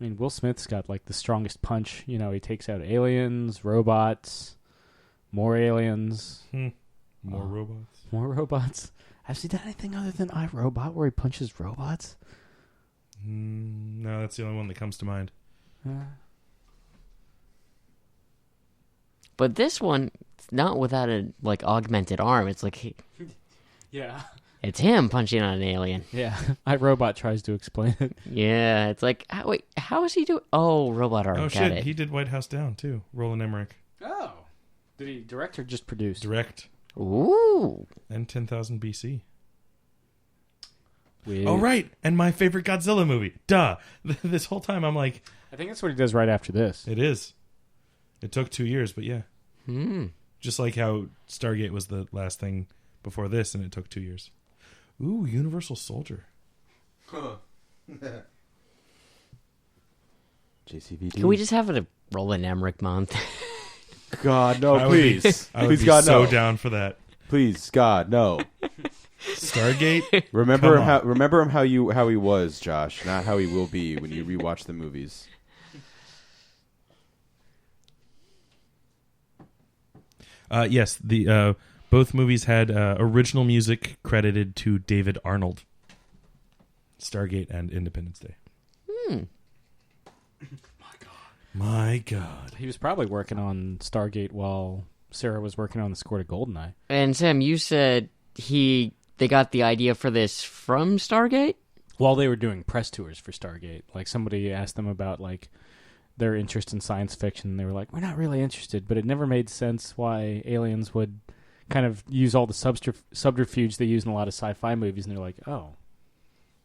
mean, Will Smith's got like the strongest punch. You know, he takes out aliens, robots, more aliens, More robots. more robots. Has he done anything other than iRobot where he punches robots? No, that's the only one that comes to mind. But this one, not without a like augmented arm. It's like Yeah. it's him punching on an alien. Yeah. iRobot tries to explain it. Yeah, it's like wait, how is he doing? Oh, robot arm. Oh Got shit, it. he did White House Down too. Roland Emmerich, Oh. Did he direct or just produce? direct, Ooh. and 10,000 BC. With- Oh right, and my favorite Godzilla movie. Duh. This whole time I'm like, I think that's what he does right after this. it is. It took 2 years, but yeah, just like how Stargate was the last thing before this, and it took 2 years. Ooh, Universal Soldier. JCVD. Can we just have a Roland Emmerich month? God, no, I would be- please. I would Please, be God, so no. down for that. Please, God, no. Stargate. Remember Come him on. remember him how he was, Josh, not how he will be when you rewatch the movies. Yes, the both movies had original music credited to David Arnold. Stargate and Independence Day. My God. He was probably working on Stargate while Sarah was working on the score to Goldeneye. And Sam, you said they got the idea for this from Stargate? While they were doing press tours for Stargate. Like, somebody asked them about, like, their interest in science fiction. And they were like, we're not really interested. But it never made sense why aliens would kind of use all the subterfuge they use in a lot of sci-fi movies. And they're like, oh,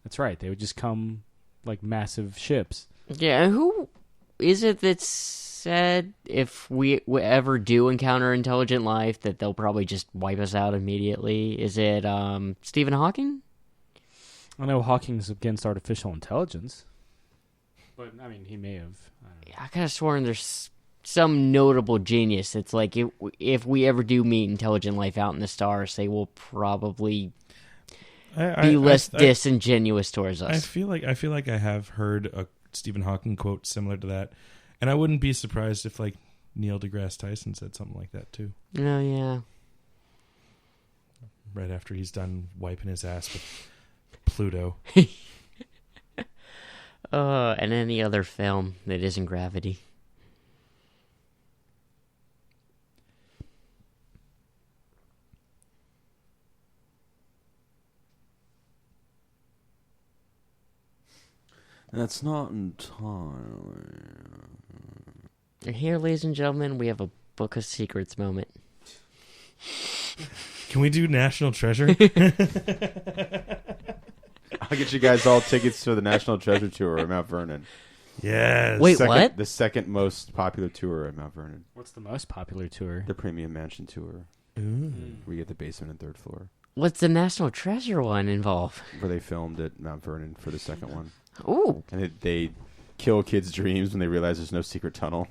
that's right. They would just come like massive ships. Yeah, and who is it that said if we ever do encounter intelligent life that they'll probably just wipe us out immediately? Is it Stephen Hawking? I know Hawking's against artificial intelligence. But, I mean, he may have. I don't know. I could have sworn there's some notable genius that's like, if we ever do meet intelligent life out in the stars, they will probably be less disingenuous towards us. I feel like I have heard a Stephen Hawking quote similar to that, and I wouldn't be surprised if like Neil deGrasse Tyson said something like that too. Oh, yeah. Right after he's done wiping his ass with Pluto. And any other film that isn't Gravity. That's not entirely. And here, ladies and gentlemen, we have a Book of Secrets moment. Can we do National Treasure? I'll get you guys all tickets to the National Treasure Tour in Mount Vernon. Yes. Wait, what? The second most popular tour in Mount Vernon. What's the most popular tour? The Premium Mansion Tour. Ooh. Where you get the basement and third floor. What's the National Treasure one involve? Where they filmed at Mount Vernon for the second one. Ooh. And they kill kids' dreams when they realize there's no secret tunnel.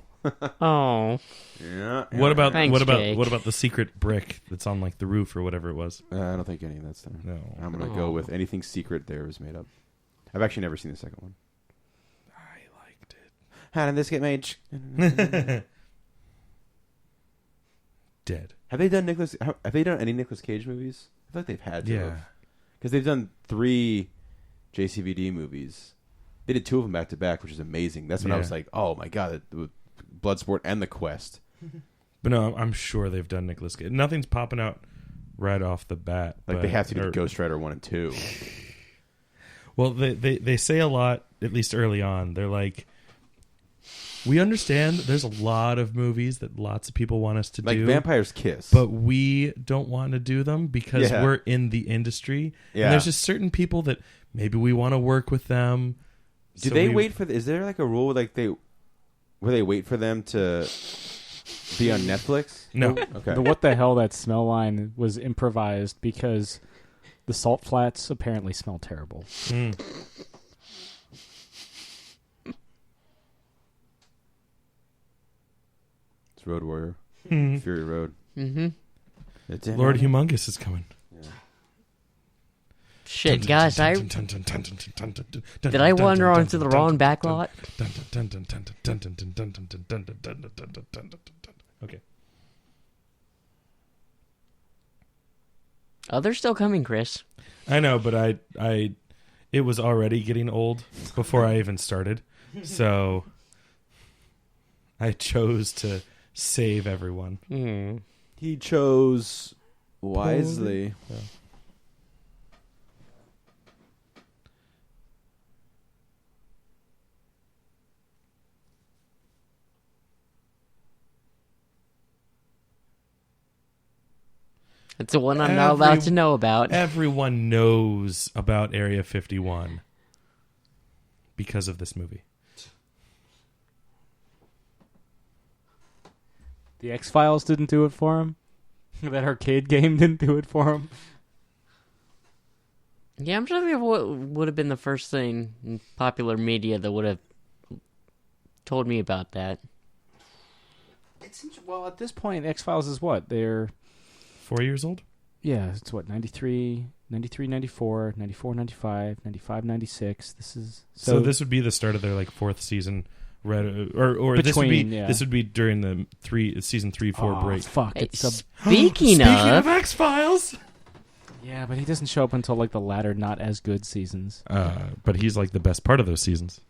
Oh. Yeah. What about Thanks, Jake. what about the secret brick that's on like the roof or whatever it was? I don't think any of that's there. No. I'm going to go with anything secret there is made up. I've actually never seen the second one. I liked it. How did this get made? Dead. Have they done any Nicolas Cage movies? I feel like they've had to. Yeah. Because they've done 3 JCVD movies. They did 2 of them back to back, which is amazing. That's when I Yeah. was like, oh my God, Bloodsport and The Quest. But no, I'm sure they've done Nicolas Cage. Nothing's popping out right off the bat. Like but, they have to do Ghost Rider 1 and 2. Well, they say a lot, at least early on. They're like, we understand there's a lot of movies that lots of people want us to Like do. Vampire's Kiss. But we don't want to do them because we're in the industry. Yeah. And there's just certain people that maybe we want to work with them. Do they wait for... Is there like a rule like where they wait for them to be on Netflix? No. Okay. The what the hell that smell line was improvised because the salt flats apparently smell terrible. Mm. It's Road Warrior. Fury Road. Mm-hmm. Lord Humongous is coming. Shit, guys, did I wander onto the wrong backlot? Okay. Oh, they're still coming, Chris. I know, but it was already getting old before I even started. So I chose to save everyone. He chose wisely. Yeah. It's the one I'm not allowed to know about. Everyone knows about Area 51 because of this movie. The X-Files didn't do it for him. That arcade game didn't do it for him. Yeah, I'm trying to think of what would have been the first thing in popular media that would have told me about that. Well, at this point, X-Files is what? They're... 4 years old? Yeah, it's what, 93, 94, 94, 95, 95, 96. This is... So this would be the start of their like fourth season. Or this would be this would be during the season 3-4 break. Fuck! Hey, It's speaking of X-Files. yeah, but he doesn't show up until like the latter, not as good seasons. But he's like the best part of those seasons.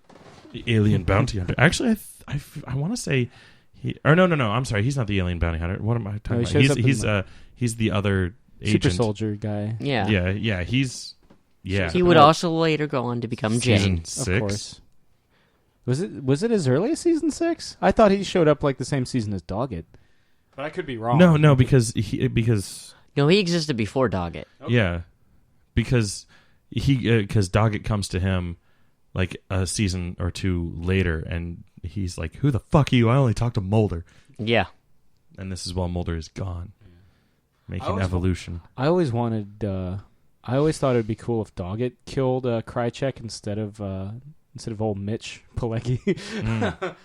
The alien bounty hunter. Actually, I want to say he. Or no. I'm sorry. He's not the alien bounty hunter. What am I talking about? He's the other agent. Super soldier guy. Yeah. Yeah. He's He would also later go on to become season Jane. 6. Of course. Was it as early as season 6? I thought he showed up like the same season as Doggett. But I could be wrong. No, because No, he existed before Doggett. Okay. yeah, because Doggett comes to him like a season or two later, and he's like, "Who the fuck are you? I only talked to Mulder." Yeah. And this is while Mulder is gone, making evolution. I always thought it'd be cool if Doggett killed Krychek instead of old Mitch Pileggi.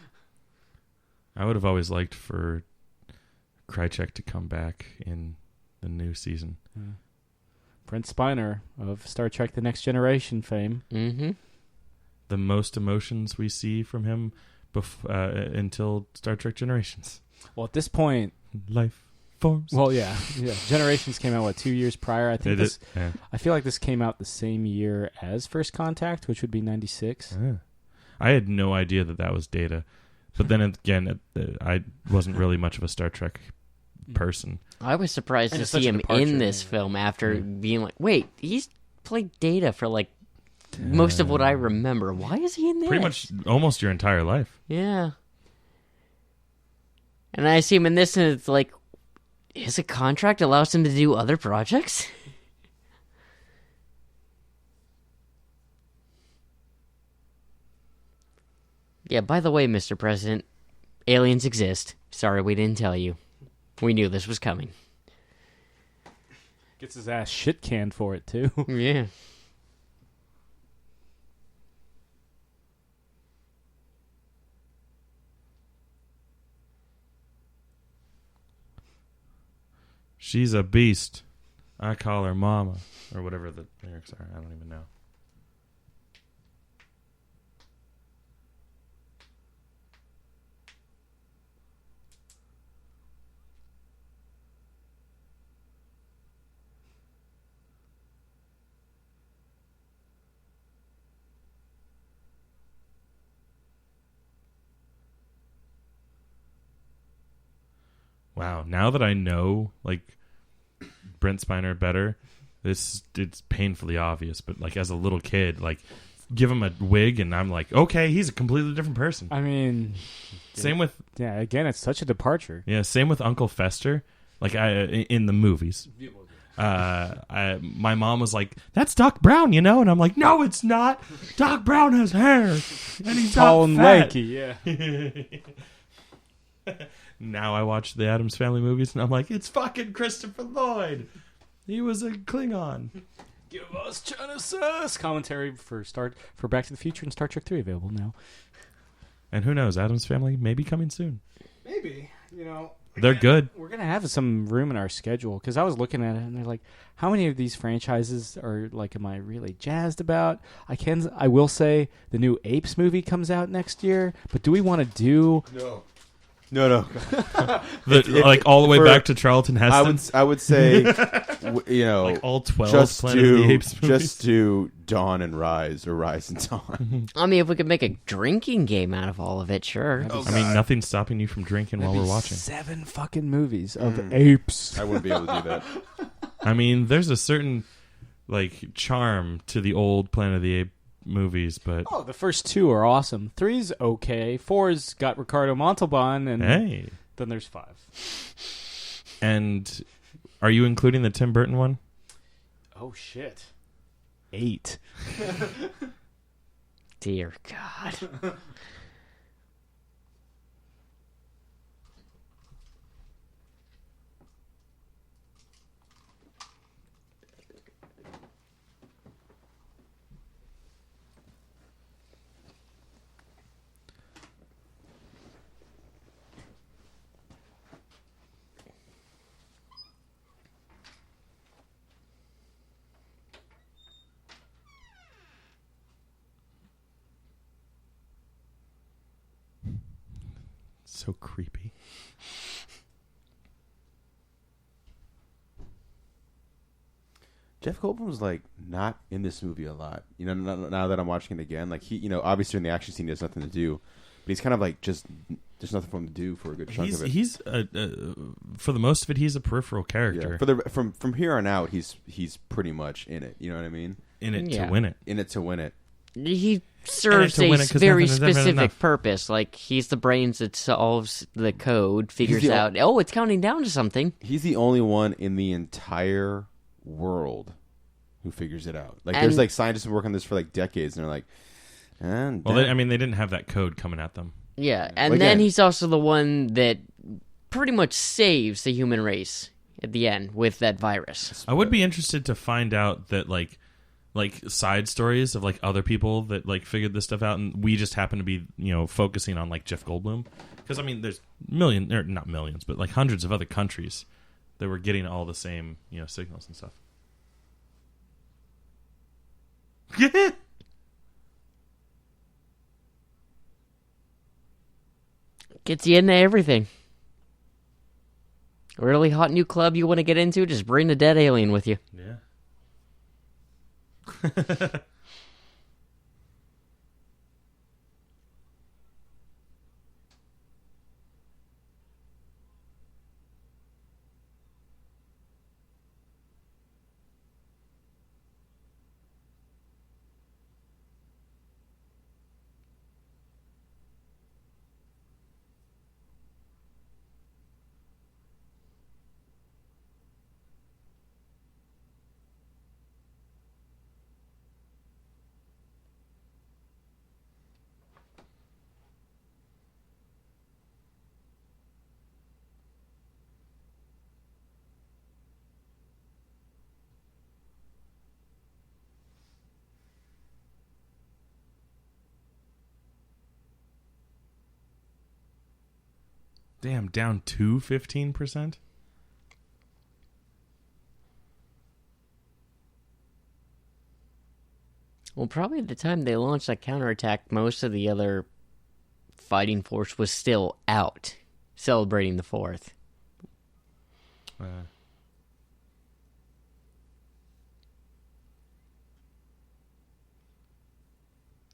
I would have always liked for Krychek to come back in the new season. Brent Spiner of Star Trek The Next Generation fame. Mm-hmm. The most emotions we see from him until Star Trek Generations. Well, at this point... Life forms. Well, yeah. Generations came out, 2 years prior? I think I feel like this came out the same year as First Contact, which would be 96. I had no idea that was Data. But then again, I wasn't really much of a Star Trek person. I was surprised to see him in this film after being like, wait, he's played Data for like most of what I remember. Why is he in this? Pretty much almost your entire life. Yeah. And I see him in this, and it's like, his contract allows him to do other projects? Yeah, by the way, Mr. President, aliens exist. Sorry we didn't tell you. We knew this was coming. Gets his ass shit canned for it, too. Yeah. She's a beast. I call her mama. Or whatever the lyrics are. I don't even know. Wow, now that I know, like, like Brent Spiner better. It's painfully obvious, but like as a little kid, like give him a wig and I'm like, okay, he's a completely different person. I mean, Same with again, it's such a departure. Yeah, same with Uncle Fester. Like in the movies, my mom was like, "That's Doc Brown," you know, and I'm like, "No, it's not. Doc Brown has hair, and he's Tall and not fat." lanky. Yeah. Now I watch the Addams Family movies, and I'm like, "It's fucking Christopher Lloyd. He was a Klingon." Give us Genesis commentary for Back to the Future and Star Trek 3 available now. And who knows? Addams Family may be coming soon. Maybe, They're good. We're gonna have some room in our schedule because I was looking at it and they're like, how many of these franchises are like, am I really jazzed about? I will say the new Apes movie comes out next year, but do we want to do? No. Like all the way back to Charlton Heston. I would say, like all 12 just Planet of the do Apes movies. just do Dawn and Rise or Rise and Dawn. I mean, if we could make a drinking game out of all of it, sure. I mean, nothing's stopping you from drinking while we're watching. 7 fucking movies of apes. I wouldn't be able to do that. I mean, there's a certain like charm to the old Planet of the Apes movies, but Oh, the first 2 are awesome. 3's okay. 4's got Ricardo Montalban, and hey. then there's 5. And are you including the Tim Burton one? Oh shit. 8. Dear God. So creepy. Jeff Goldblum's like not in this movie a lot. Now that I'm watching it again, like he, obviously in the action scene he has nothing to do, but he's kind of like just there's nothing for him to do for a good chunk of it. He's for the most of it, he's a peripheral character. Yeah. From here on out, he's pretty much in it. You know what I mean? In it Yeah. to win it. In it to win it. He serves to a win it 'cause very nothing is ever specific enough. purpose. Like, he's the brains that solves the code, figures the out, oh, it's counting down to something. He's the only one in the entire world who figures it out. Like, And- there's like scientists who work on this for like decades, and they're like, Well, they didn't have that code coming at them. Yeah, and Well, then again- he's also the one that pretty much saves the human race at the end with that virus. I would be interested to find out that like side stories of like other people that like figured this stuff out, and we just happen to be focusing on like Jeff Goldblum, because I mean there's not millions, but like hundreds of other countries that were getting all the same signals and stuff. Gets you into everything. A really hot new club you want to get into, just bring the dead alien with you. Yeah. Damn, down to 15%? Well, probably at the time they launched that counterattack, most of the other fighting force was still out, celebrating the 4th.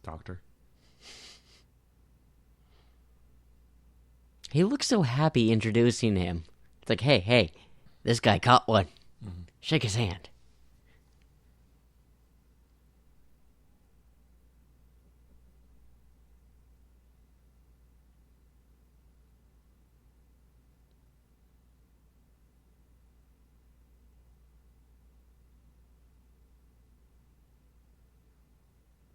Doctor. He looks so happy introducing him. It's like, hey, this guy caught one. Shake his hand.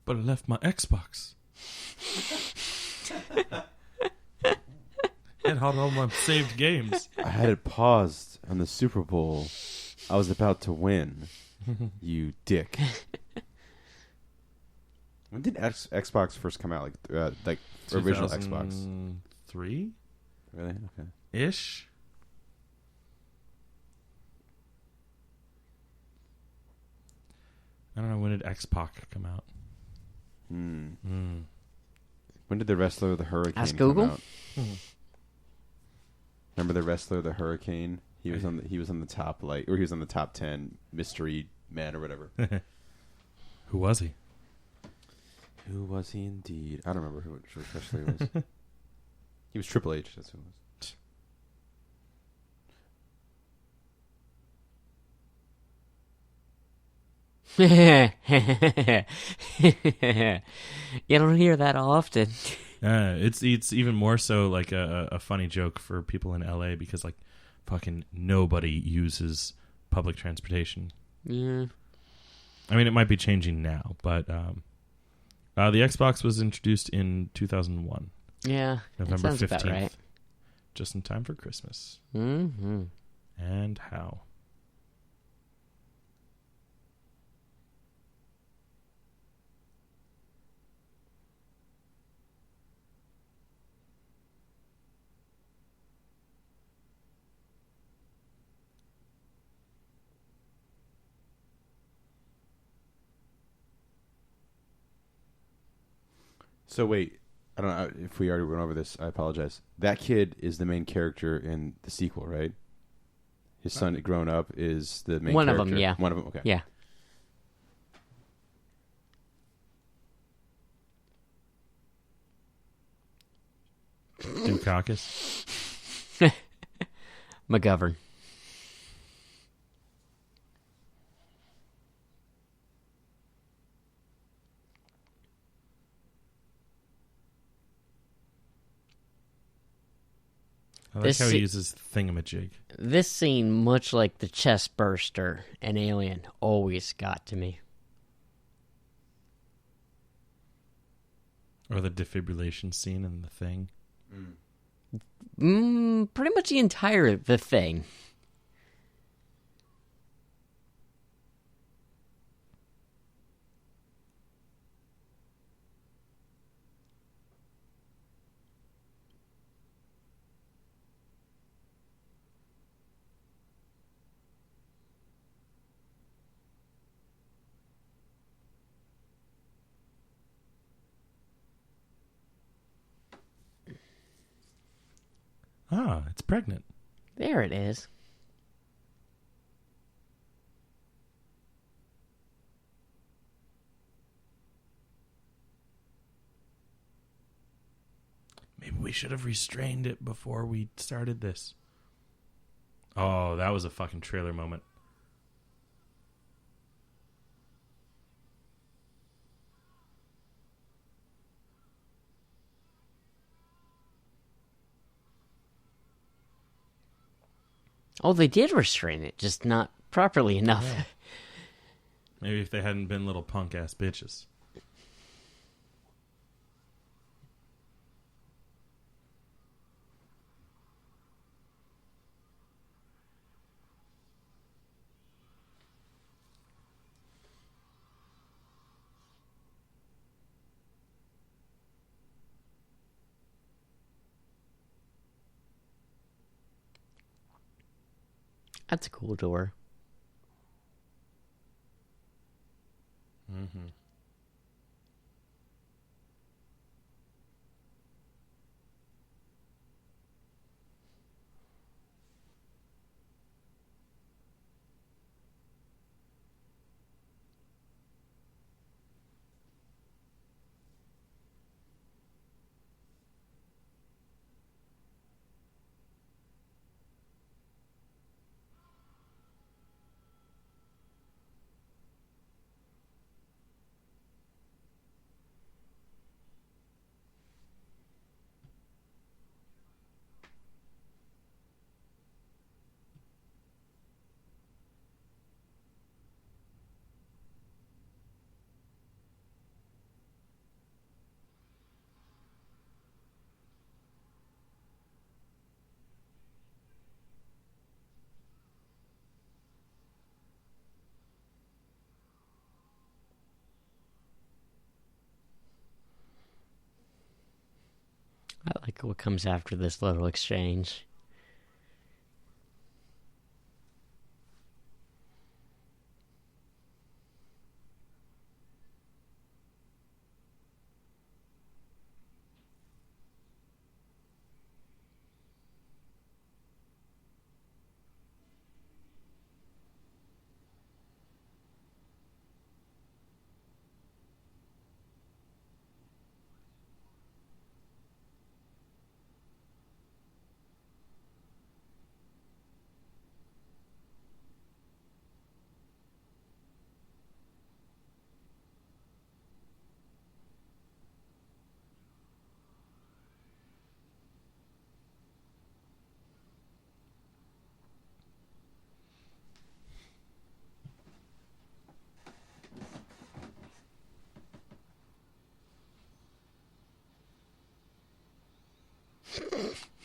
But I left my Xbox. It had all my saved games. I had it paused on the Super Bowl. I was about to win. You dick. When did Xbox first come out? Like original Xbox? 3? Really? Okay. Ish. I don't know, when did X-Pac come out? When did the wrestler the Hurricane Ask come Google? out? Remember the wrestler the Hurricane? He was on the top he was on the top 10 mystery man or whatever. Who was he? Who was he indeed? I don't remember which wrestler he was. He was Triple H. That's who it was. You don't hear that often. It's even more so like a funny joke for people in LA because like fucking nobody uses public transportation. Yeah. I mean, it might be changing now, but the Xbox was introduced in 2001, Yeah. November that sounds 15th, about right. just in time for Christmas. Mm-hmm. And how? So wait, I don't know if we already went over this. I apologize. That kid is the main character in the sequel, right? His son, grown up, is the main One character. of them, yeah. One of them, okay. Yeah. Dukakis. McGovern. I like This how he se- uses thingamajig. This scene, much like the chest burster and Alien, always got to me. Or the defibrillation scene in The Thing. Pretty much the entire The Thing. Ah, it's pregnant. There it is. Maybe we should have restrained it before we started this. Oh, that was a fucking trailer moment. Oh, they did restrain it, just not properly enough. Yeah. Maybe if they hadn't been little punk ass bitches. That's a cool door. Mm-hmm. I like what comes after this little exchange.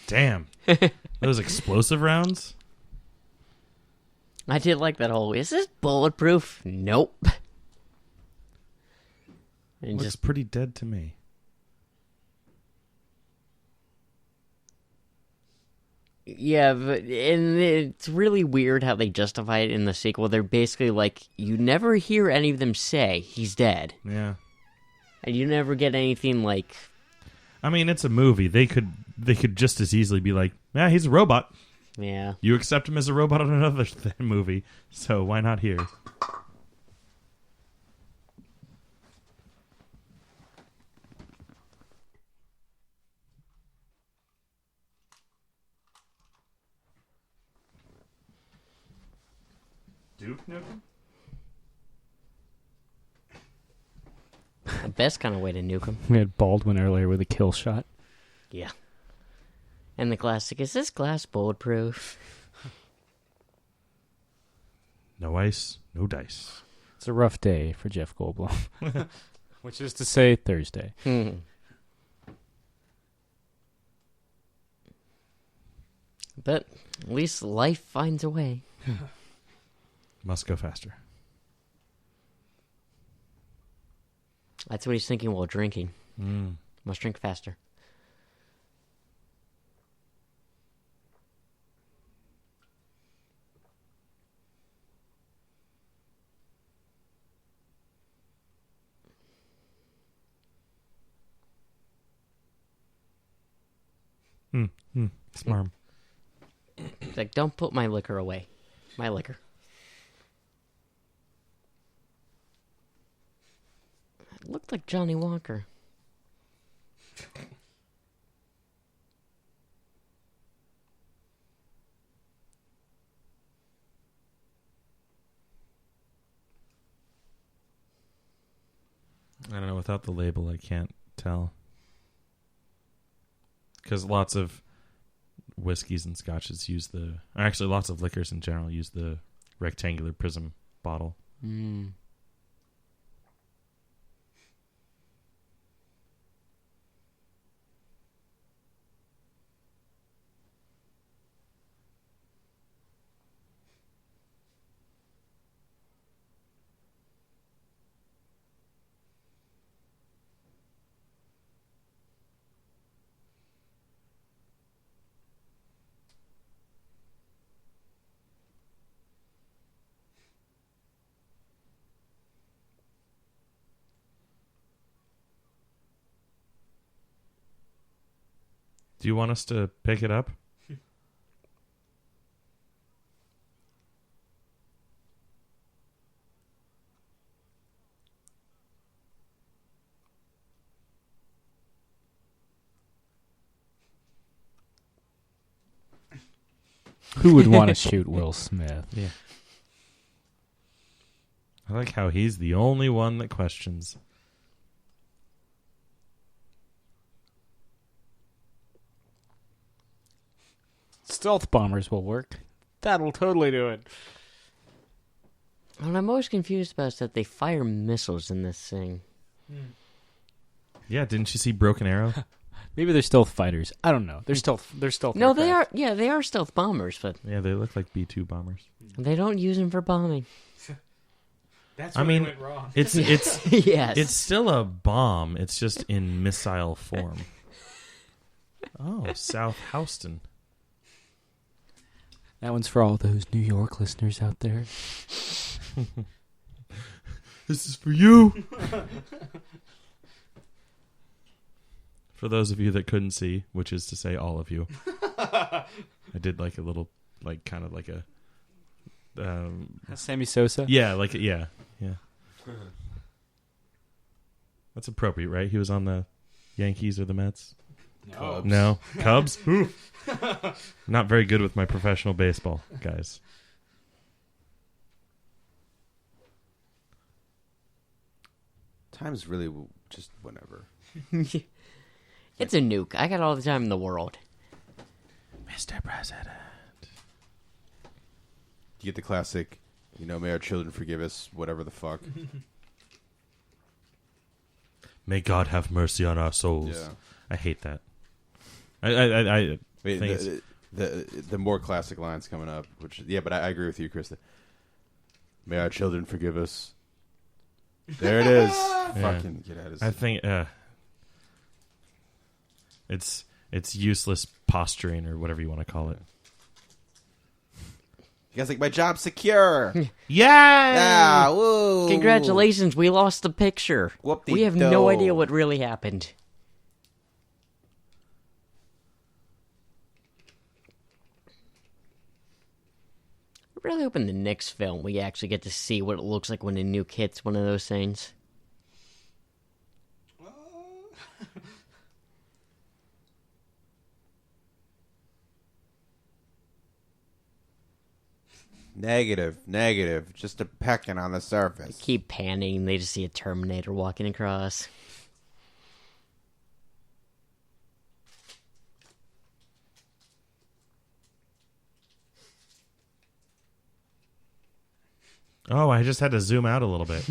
Damn. Those explosive rounds? I did like that whole, is this bulletproof? Nope. And Looks just pretty dead to me. yeah, and it's really weird how they justify it in the sequel. They're basically like, you never hear any of them say he's dead, Yeah. and you never get anything like, I mean, it's a movie. They could just as easily be like, yeah, he's a robot. yeah. You accept him as a robot on another movie, so why not here? Duke Nukem? The best kind of way to nuke him. We had Baldwin earlier with a kill shot. Yeah. And the classic, is this glass bulletproof? No ice, no dice. It's a rough day for Jeff Goldblum. Which is to say Thursday. But at least life finds a way. Must go faster. That's what he's thinking while drinking. Mm. Must drink faster. Smarm. It's like, don't put my liquor away. My liquor. It looked like Johnny Walker. I don't know. Without the label, I can't tell. Because lots of whiskeys and scotches use the... Actually, lots of liquors in general use the rectangular prism bottle. Mm. Do you want us to pick it up? Who would want to shoot Will Smith? Yeah. I like how he's the only one that questions. Stealth bombers will work. That'll totally do it. What I'm most confused about is that they fire missiles in this thing. Yeah, didn't you see Broken Arrow? Maybe they're stealth fighters. I don't know. They're stealth. No, they are. aircraft. Yeah, they are stealth bombers, but Yeah, they look like B-2 bombers. they don't use them for bombing. That's I mean, went wrong. it's Yes. it's still a bomb. It's just in missile form. Oh, South Houston. That one's for all those New York listeners out there. This is for you. For those of you that couldn't see, which is to say all of you, I did like a little, like kind of like a, Sammy Sosa? yeah, like yeah. That's appropriate, right? He was on the Yankees or the Mets. Cubs. No, Cubs. Not very good with my professional baseball, guys. Time's really just whenever. It's a nuke. I got all the time in the world. Mr. President. You get the classic, may our children forgive us, whatever the fuck. May God have mercy on our souls. Yeah. I hate that. I Wait, think the more classic lines coming up, but I agree with you, Krista. May our children forgive us. There it is. Fucking get out of I think it's useless posturing or whatever you want to call it. You guys like my job secure? Yeah. Woo! Congratulations, we lost the picture. Whoop-de-do. We have no idea what really happened. I'm really hoping the next film we actually get to see what it looks like when a nuke hits one of those things. Negative. Just a pecking on the surface. Keep panning, and they just see a Terminator walking across. Oh, I just had to zoom out a little bit.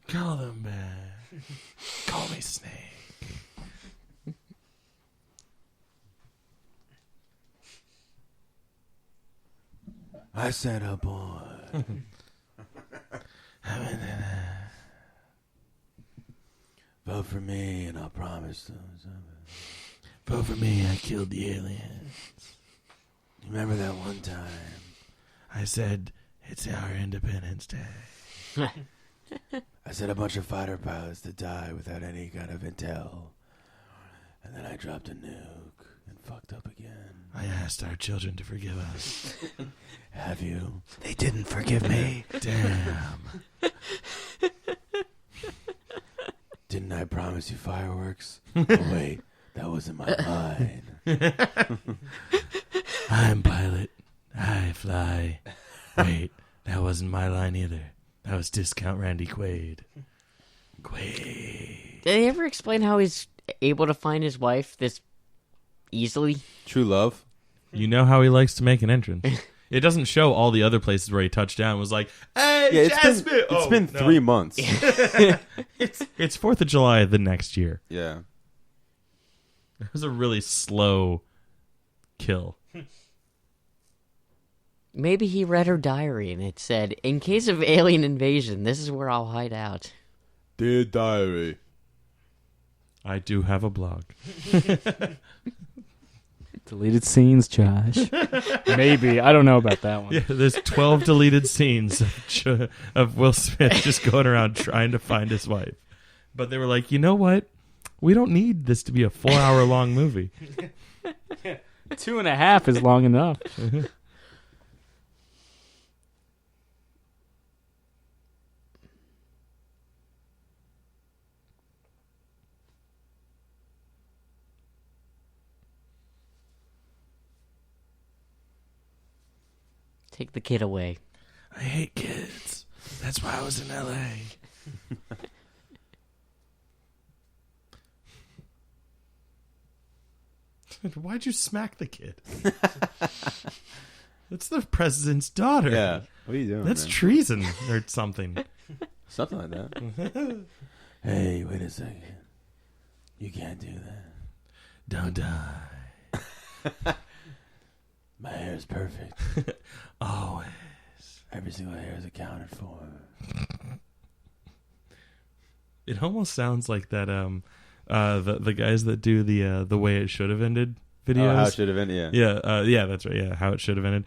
Call them back. Call me Snake. I said a boy. Vote for me and I'll promise them. Vote for me, I killed the aliens. Remember that one time? I said, it's our Independence Day. I sent a bunch of fighter pilots to die without any kind of intel. And then I dropped a nuke and fucked up again. I asked our children to forgive us. Have you? They didn't forgive me. Damn. Didn't I promise you fireworks? Oh, wait, that wasn't my line. I'm pilot. I fly. Wait, that wasn't my line either. That was Discount Randy Quaid. Did they ever explain how he's able to find his wife this easily? True love? You know how he likes to make an entrance. It doesn't show all the other places where he touched down and was like, hey, Jasmine! It's been 3 months. It's 4th of July the next year. Yeah. It was a really slow kill. Maybe he read her diary and it said, in case of alien invasion, this is where I'll hide out. Dear diary. I do have a blog. Deleted scenes, Josh. Maybe. I don't know about that one. Yeah, there's 12 deleted scenes of Will Smith just going around trying to find his wife. But they were like, you know what? We don't need this to be a 4-hour long movie. 2.5 is long enough. Take the kid away. I hate kids. That's why I was in L.A. Why'd you smack the kid? That's the president's daughter. Yeah. What are you doing? That's man? treason or something. Something like that. Hey, wait a second. You can't do that. Don't die. My hair is perfect. Always. Every single hair is accounted for. It almost sounds like that. The guys that do the way it should have ended videos. Oh, how it should have ended. Yeah. Yeah, that's right. Yeah, how it should have ended.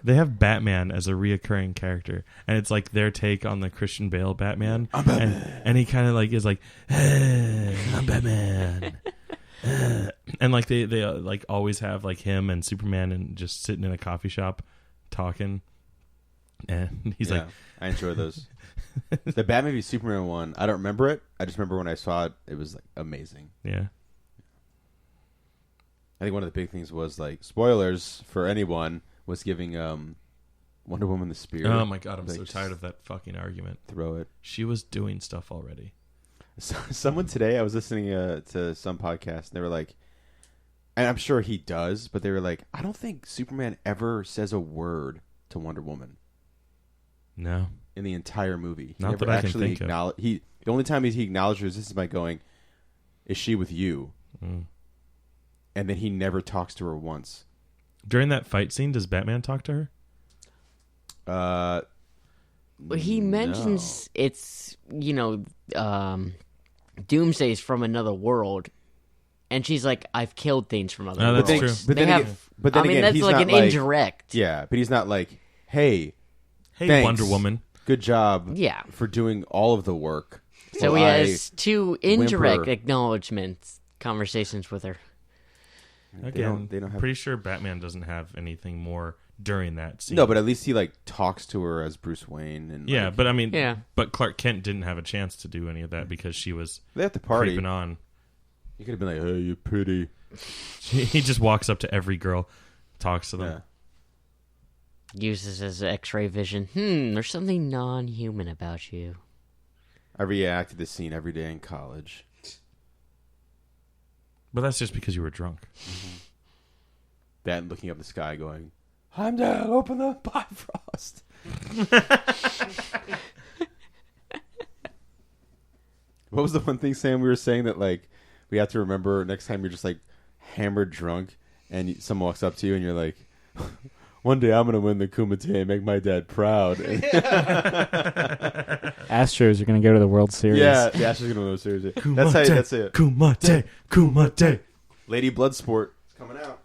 They have Batman as a reoccurring character, and it's like their take on the Christian Bale Batman. I'm Batman. And he kind of like is like, hey, I'm Batman. And like they like always have like him and Superman and just sitting in a coffee shop talking, and he's like, I enjoy those. The Batman v Superman one, I don't remember it. I just remember when I saw it, it was like amazing. yeah. I think one of the big things was like spoilers for anyone was giving Wonder Woman the spear. Oh my god, I'm Like, so tired of that fucking argument. Throw it. She was doing stuff already. So, someone today, I was listening to some podcast, and they were like, and I'm sure he does, but they were like, I don't think Superman ever says a word to Wonder Woman No. in the entire movie. He Not never that I can actually think of. The only time he acknowledged her is by going, "Is she with you?" Mm. And then he never talks to her once. During that fight scene, does Batman talk to her? Well, he mentions it's, Doomsday's from another world. And she's like, I've killed things from other Oh, that's worlds. true. But then again, that's he's like not an like, indirect. Yeah, but he's not like, hey, Hey, thanks. Wonder Woman. Good job Yeah. for doing all of the work. So while he I has two indirect whimper. acknowledgments, conversations with her. Again, They don't have. pretty sure Batman doesn't have anything more during that scene. No, but at least he like talks to her as Bruce Wayne, and yeah, like, but I mean, Yeah. but Clark Kent didn't have a chance to do any of that because she was they have to party. creeping on. You could have been like, "Hey, you're pretty." He just walks up to every girl, talks to them. Yeah. Uses his X-ray vision. There's something non-human about you. I react to this scene every day in college. But that's just because you were drunk. That and looking up the sky, going, "Heimdall, open the Bifrost." What was the one thing, Sam, we were saying that like we have to remember next time you're just like hammered drunk and someone walks up to you and you're like, "One day I'm gonna win the Kumite and make my dad proud." Astros are going to go to the World Series. Yeah, the Astros gonna win the series. Kumite, That's it. Kumite, Kumite. Lady Bloodsport is coming out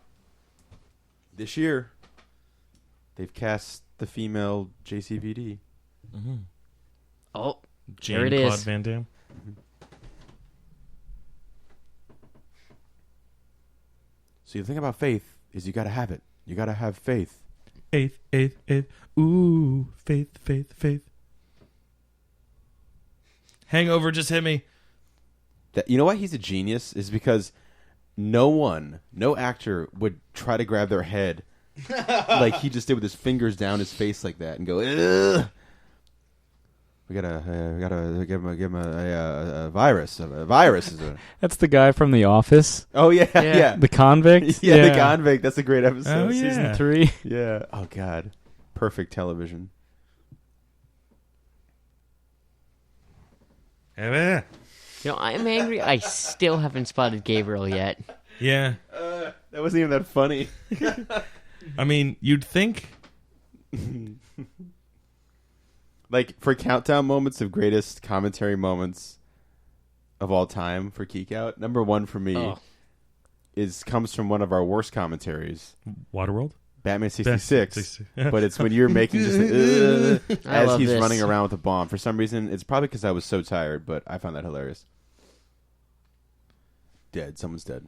this year. They've cast the female JCVD. Mm-hmm. Oh, Jane there it Claude is. Van Damme. So the thing about faith is you gotta have it. You gotta have faith. Faith, faith, faith. Ooh, faith, faith, faith. Hangover just hit me. That you know why he's a genius is because no actor would try to grab their head like he just did with his fingers down his face like that and go, "Ugh. We gotta give him a virus. A virus is a." That's the guy from The Office. Oh yeah. The convict. Yeah, the convict. That's a great episode. Oh, yeah. Season 3. Yeah. Oh god, perfect television. Yeah. I'm angry. I still haven't spotted Gabriel yet. Yeah. That wasn't even that funny. I mean, you'd think. Like for countdown moments of greatest commentary moments of all time for Geek Out, number one for me comes from one of our worst commentaries, Waterworld? Batman 66. 66. But it's when you're making just the, I as love he's this. running around with a bomb. For some reason, it's probably because I was so tired, but I found that hilarious. Dead. Someone's dead.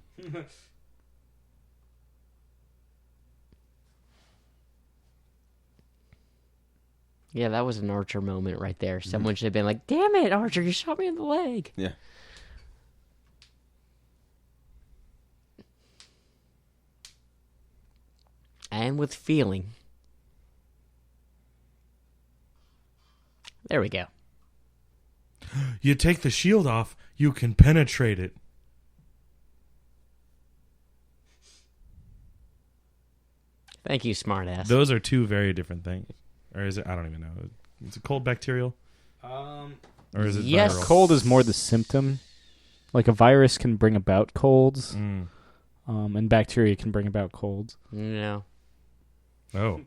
Yeah, that was an Archer moment right there. Someone should have been like, "Damn it, Archer, you shot me in the leg." Yeah. And with feeling. There we go. You take the shield off, you can penetrate it. Thank you, smartass. Those are two very different things. Or is it? I don't even know. Is it cold bacterial? Or is it yes. viral? Cold is more the symptom. Like a virus can bring about colds, and bacteria can bring about colds. No. Oh.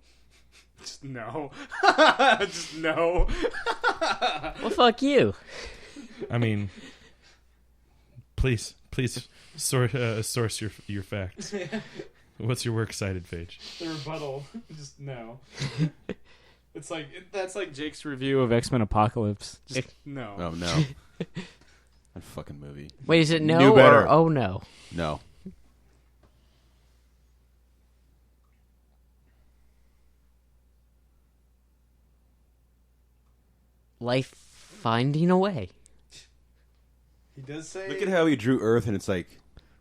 Just no. Just no. Well, fuck you. I mean, please source your facts. What's your works cited page? The rebuttal. Just no. It's like that's like Jake's review of X-Men Apocalypse. Just no. Oh no. That fucking movie. Wait, is it no Knew better. or oh no? No. Life finding a way. He does say. Look at how he drew Earth, and it's like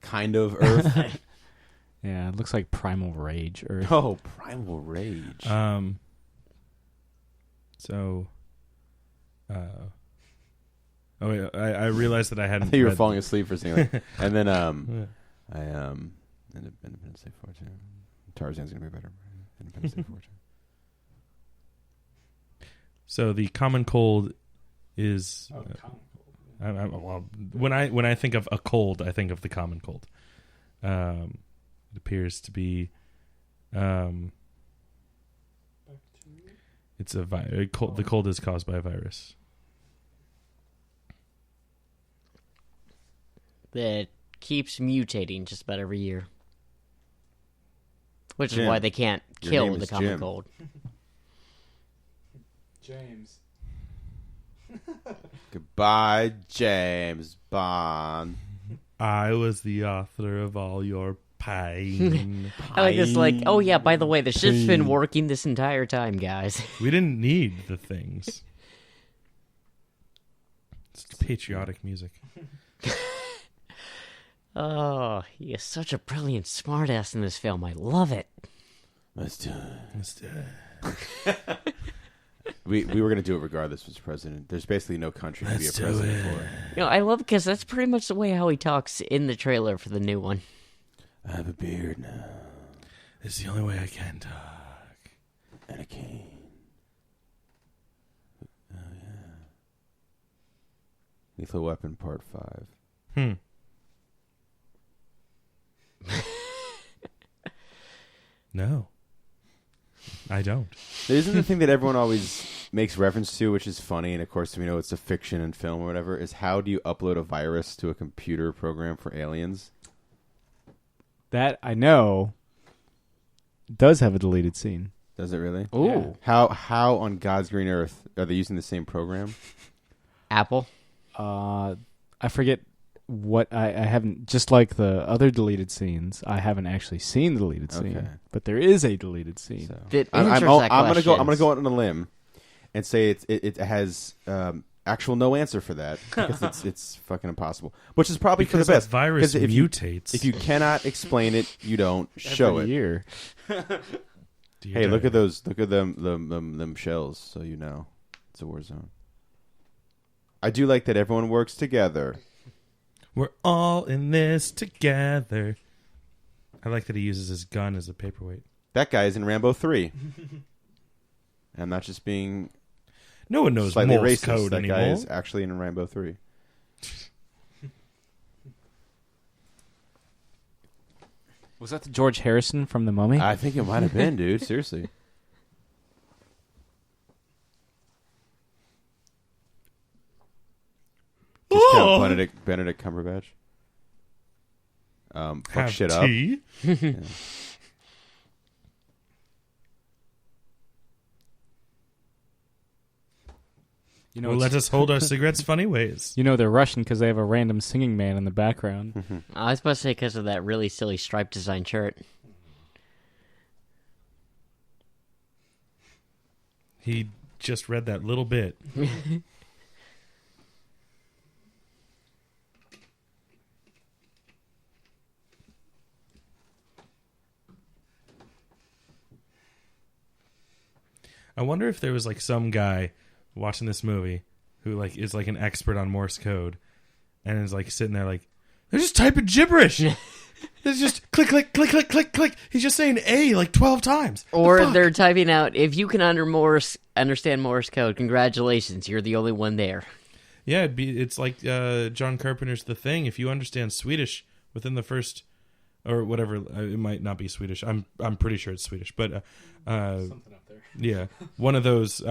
kind of Earth. Yeah, it looks like Primal Rage. Or Oh, Primal Rage. So, oh wait, I realized that I I hadn't. thought you were read- falling asleep for a second. And then Independence Day 4 too. Tarzan's gonna be better. Independence Day 4 too. So the common cold is. Well, when I think of a cold, I think of the common cold. It appears to be. It's a cold. The cold is caused by a virus. That keeps mutating just about every year. Which Jim, is why they can't your kill name the is common Jim. cold. James. Goodbye, James Bond. I was the author of all your pain. I like this, like, oh yeah, by the way, the ship's been working this entire time, guys. We didn't need the things. It's patriotic music. Oh, he is such a brilliant smartass in this film. I love it. Let's do it. Let's do it. We were gonna do it regardless, Mr. President. There's basically no country to be a Let's do president it. for. You know, I love because that's pretty much the way how he talks in the trailer for the new one. I have a beard now This is the only way I can talk. and a cane. Oh yeah. Lethal Weapon Part 5. No. I don't. Isn't the thing that everyone always makes reference to, which is funny, and of course we know it's a fiction and film or whatever, is how do you upload a virus to a computer program for aliens? That I know does have a deleted scene. Does it really? Ooh. How on God's green earth are they using the same program? Apple. I forget what I haven't, just like the other deleted scenes, I haven't actually seen the deleted scene. Okay. But there is a deleted scene. So. That I'm answers that gonna go. I'm question. gonna go out on a limb and say it has actual no answer for that because it's fucking impossible. Which is probably Because for the best. that virus 'Cause if you- mutates. If you cannot explain it, you don't show Every it. year. Hey, look at those! Look at them shells, so you know it's a war zone. I do like that everyone works together. We're all in this together. I like that he uses his gun as a paperweight. That guy is in Rambo 3. I'm not just being No one knows slightly Morse racist. code That anymore. guy is actually in Rambo 3. Was that the George Harrison from The Mummy? I think it might have been, dude. Seriously. Discount Benedict Cumberbatch. Fuck Have shit up. tea? Yeah. You know, Well, it's- let us hold our cigarettes funny ways. you know they're Russian because they have a random singing man in the background. I was about to say because of that really silly stripe design shirt. He just read that little bit. I wonder if there was like some guy watching this movie who like is like an expert on Morse code and is like sitting there like they're just typing gibberish. It's just click, click, click, click, click, click. He's just saying A like 12 times. Or they're typing out, if you can understand Morse code, congratulations, you're the only one there. Yeah, it's like John Carpenter's The Thing. If you understand Swedish within the first, or whatever, it might not be Swedish. I'm pretty sure it's Swedish, but Something up there. yeah, one of those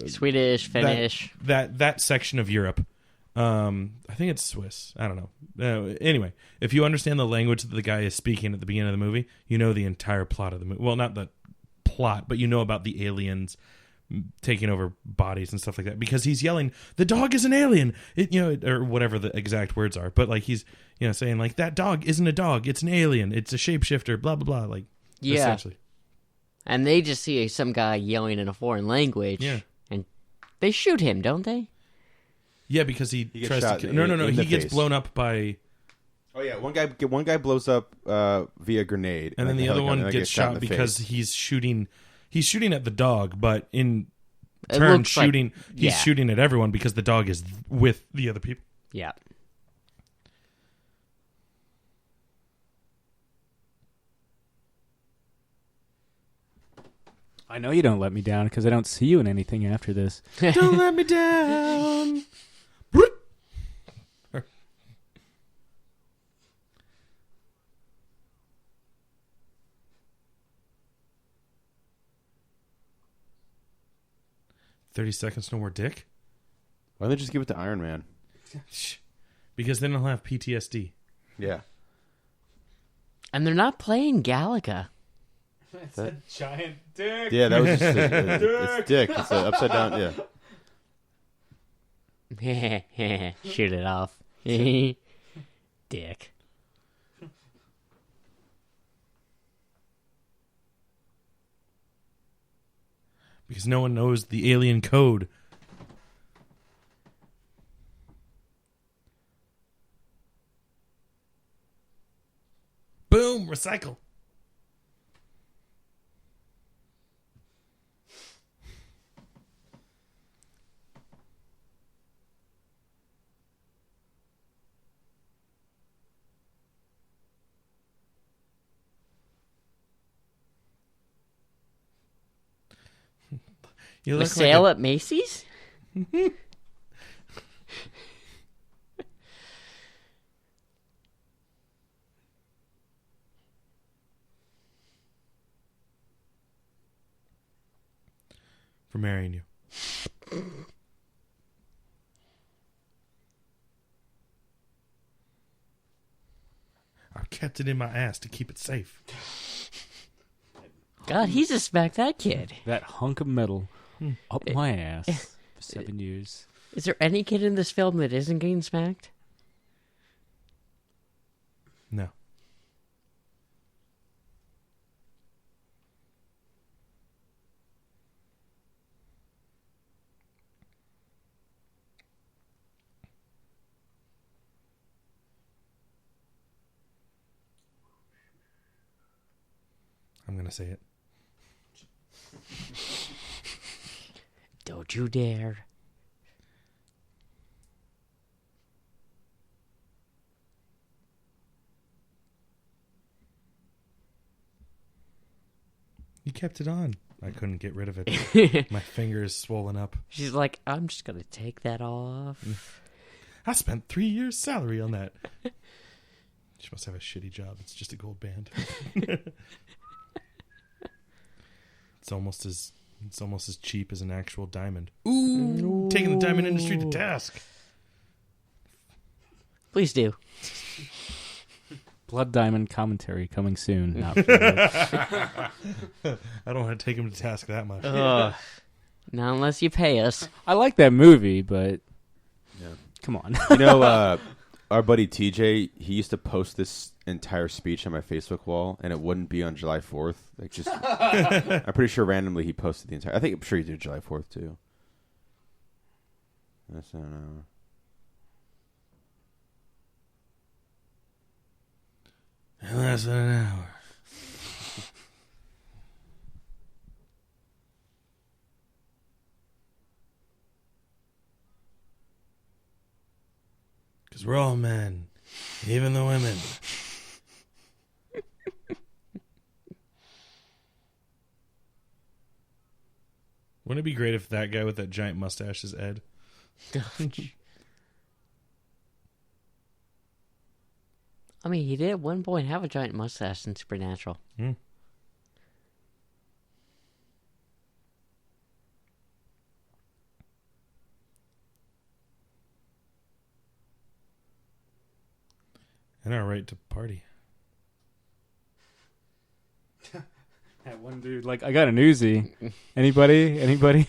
Swedish, Finnish. that section of Europe. I think it's Swiss. I don't know. Anyway, if you understand the language that the guy is speaking at the beginning of the movie, you know the entire plot of the movie. Well, not the plot, but you know about the aliens taking over bodies and stuff like that, because he's yelling, "The dog is an alien!" Or whatever the exact words are. But like he's saying like, "That dog isn't a dog; it's an alien. It's a shapeshifter." Blah blah blah. Like essentially. And they just see some guy yelling in a foreign language. Yeah. And they shoot him, don't they? Yeah, because he gets tries shot to. in No. He the gets face. blown up by. Oh yeah, one guy blows up via grenade, And then the other one gets shot in the because face. he's shooting at the dog, but in It turn looks like- shooting he's yeah. shooting at everyone because the dog is with the other people. Yeah. I know you don't let me down because I don't see you in anything after this. Don't let me down. 30 seconds, no more dick? Why don't they just give it to Iron Man? Because then he'll have PTSD. Yeah. And they're not playing Galaga. That's a giant dick. Yeah, that was just it's dick. It's an upside down. Yeah. Shoot it off. Dick. Because no one knows the alien code. Boom, recycle. You A look sale like at Macy's? for marrying you. I've kept it in my ass to keep it safe. God, he's a smack that kid. That hunk of metal up my ass for 7 years. Is there any kid in this film that isn't getting smacked? No. I'm going to say it. Don't you dare. You kept it on. I couldn't get rid of it. My finger is swollen up. She's like, I'm just going to take that off. I spent 3 years' salary on that. She must have a shitty job. It's just a gold band. It's almost as cheap as an actual diamond. Ooh, taking the diamond industry to task. Please do. Blood Diamond commentary coming soon. Not I don't want to take him to task that much. Not unless you pay us. I like that movie, but Yeah. come on. You know, our buddy TJ, he used to post this entire speech on my Facebook wall, and it wouldn't be on July 4th. Like, just, I'm pretty sure randomly he posted the entire. I'm sure he did July 4th too. That's not an hour. Less than an hour. Because we're all men, even the women. Wouldn't it be great if that guy with that giant mustache is Ed? I mean, he did at one point have a giant mustache in Supernatural. Hmm. And our right to party. That one dude, like, I got an Uzi. Anybody?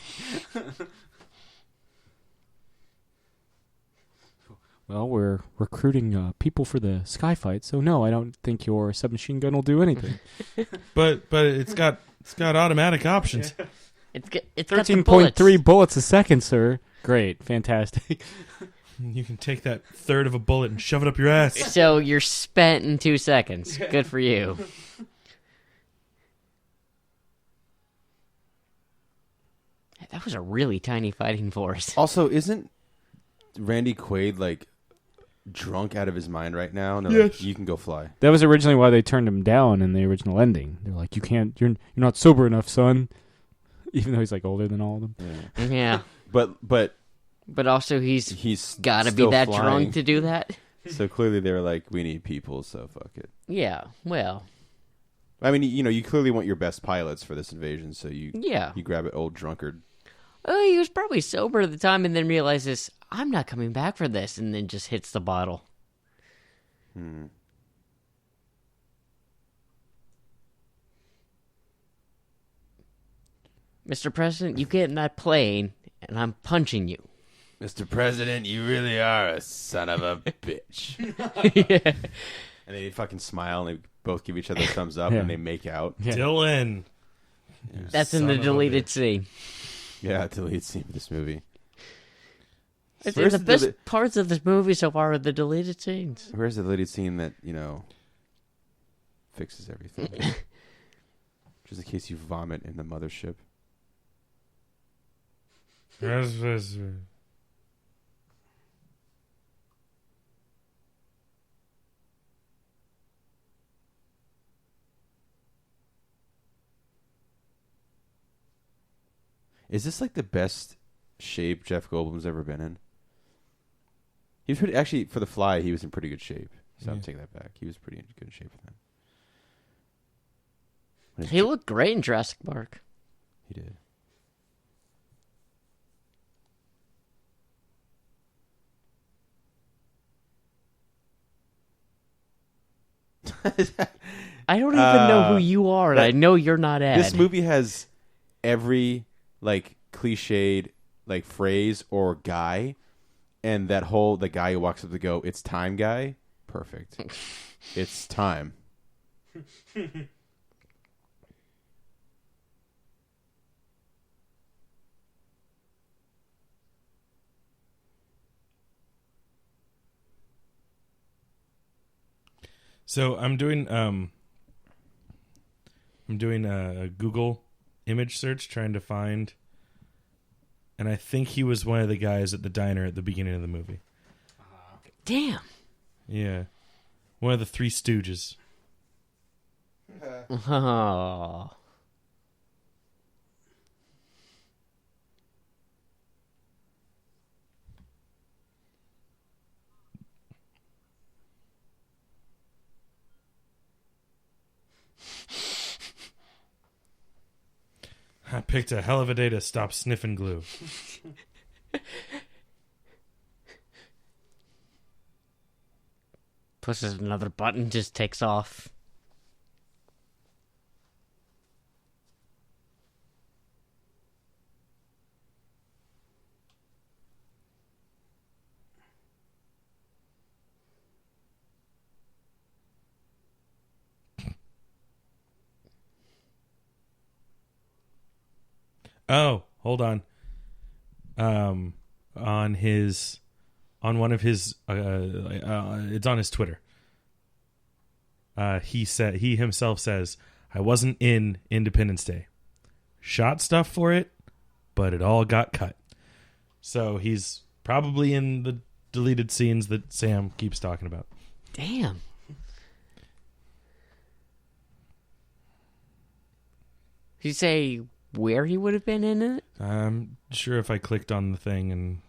Well, we're recruiting people for the sky fight, so no, I don't think your submachine gun will do anything. But it's got automatic options. It's got the 13.3 bullets a second, sir. Great, fantastic. You can take that third of a bullet and shove it up your ass. So you're spent in 2 seconds. Good for you. That was a really tiny fighting force. Also, isn't Randy Quaid like drunk out of his mind right now? And they're like, you can go fly. That was originally why they turned him down in the original ending. They're like, you're not sober enough, son. Even though he's like older than all of them. Yeah. But also he's got to be still that flying. drunk to do that. So clearly they were like, we need people, so fuck it. Yeah. Well. I mean, you clearly want your best pilots for this invasion, so you grab an old drunkard. Oh, he was probably sober at the time and then realizes, I'm not coming back for this, and then just hits the bottle. Mr. President, you get in that plane, and I'm punching you. Mr. President, you really are a son of a bitch. Yeah. And they fucking smile, and they both give each other a thumbs up, and they make out. Yeah. Dylan. That's in the Son of a deleted bitch. scene. Yeah, deleted scene of this movie. It's the best parts of this movie so far are the deleted scenes. Where's the deleted scene that, fixes everything? Just in case you vomit in the mothership. Is this like the best shape Jeff Goldblum's ever been in? He was actually, for The Fly, he was in pretty good shape. So I'm taking that back. He was pretty in good shape for that. He looked great in Jurassic Park. He did. I don't even know who you are, and I know you're not Ed. This movie has every cliched phrase or guy, and that whole the guy who walks up to go, "It's time," guy. Perfect. It's time. So I'm doing a Google image search trying to find, and I think he was one of the guys at the diner at the beginning of the movie. Damn. Yeah, one of the Three Stooges. Oh. I picked a hell of a day to stop sniffing glue. Pushes another button, just takes off. Oh, hold on. On one of his, it's on his Twitter. He himself says, "I wasn't in Independence Day. Shot stuff for it, but it all got cut." So he's probably in the deleted scenes that Sam keeps talking about. Damn. You say where he would have been in it? I'm sure if I clicked on the thing and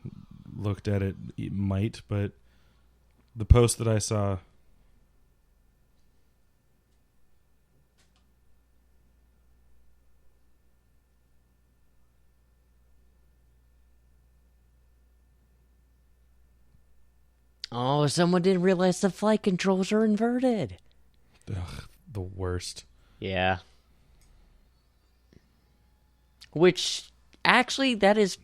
looked at it, it might, but the post that I saw... Oh, someone didn't realize the flight controls are inverted. Ugh, the worst. Yeah. Which, actually, that is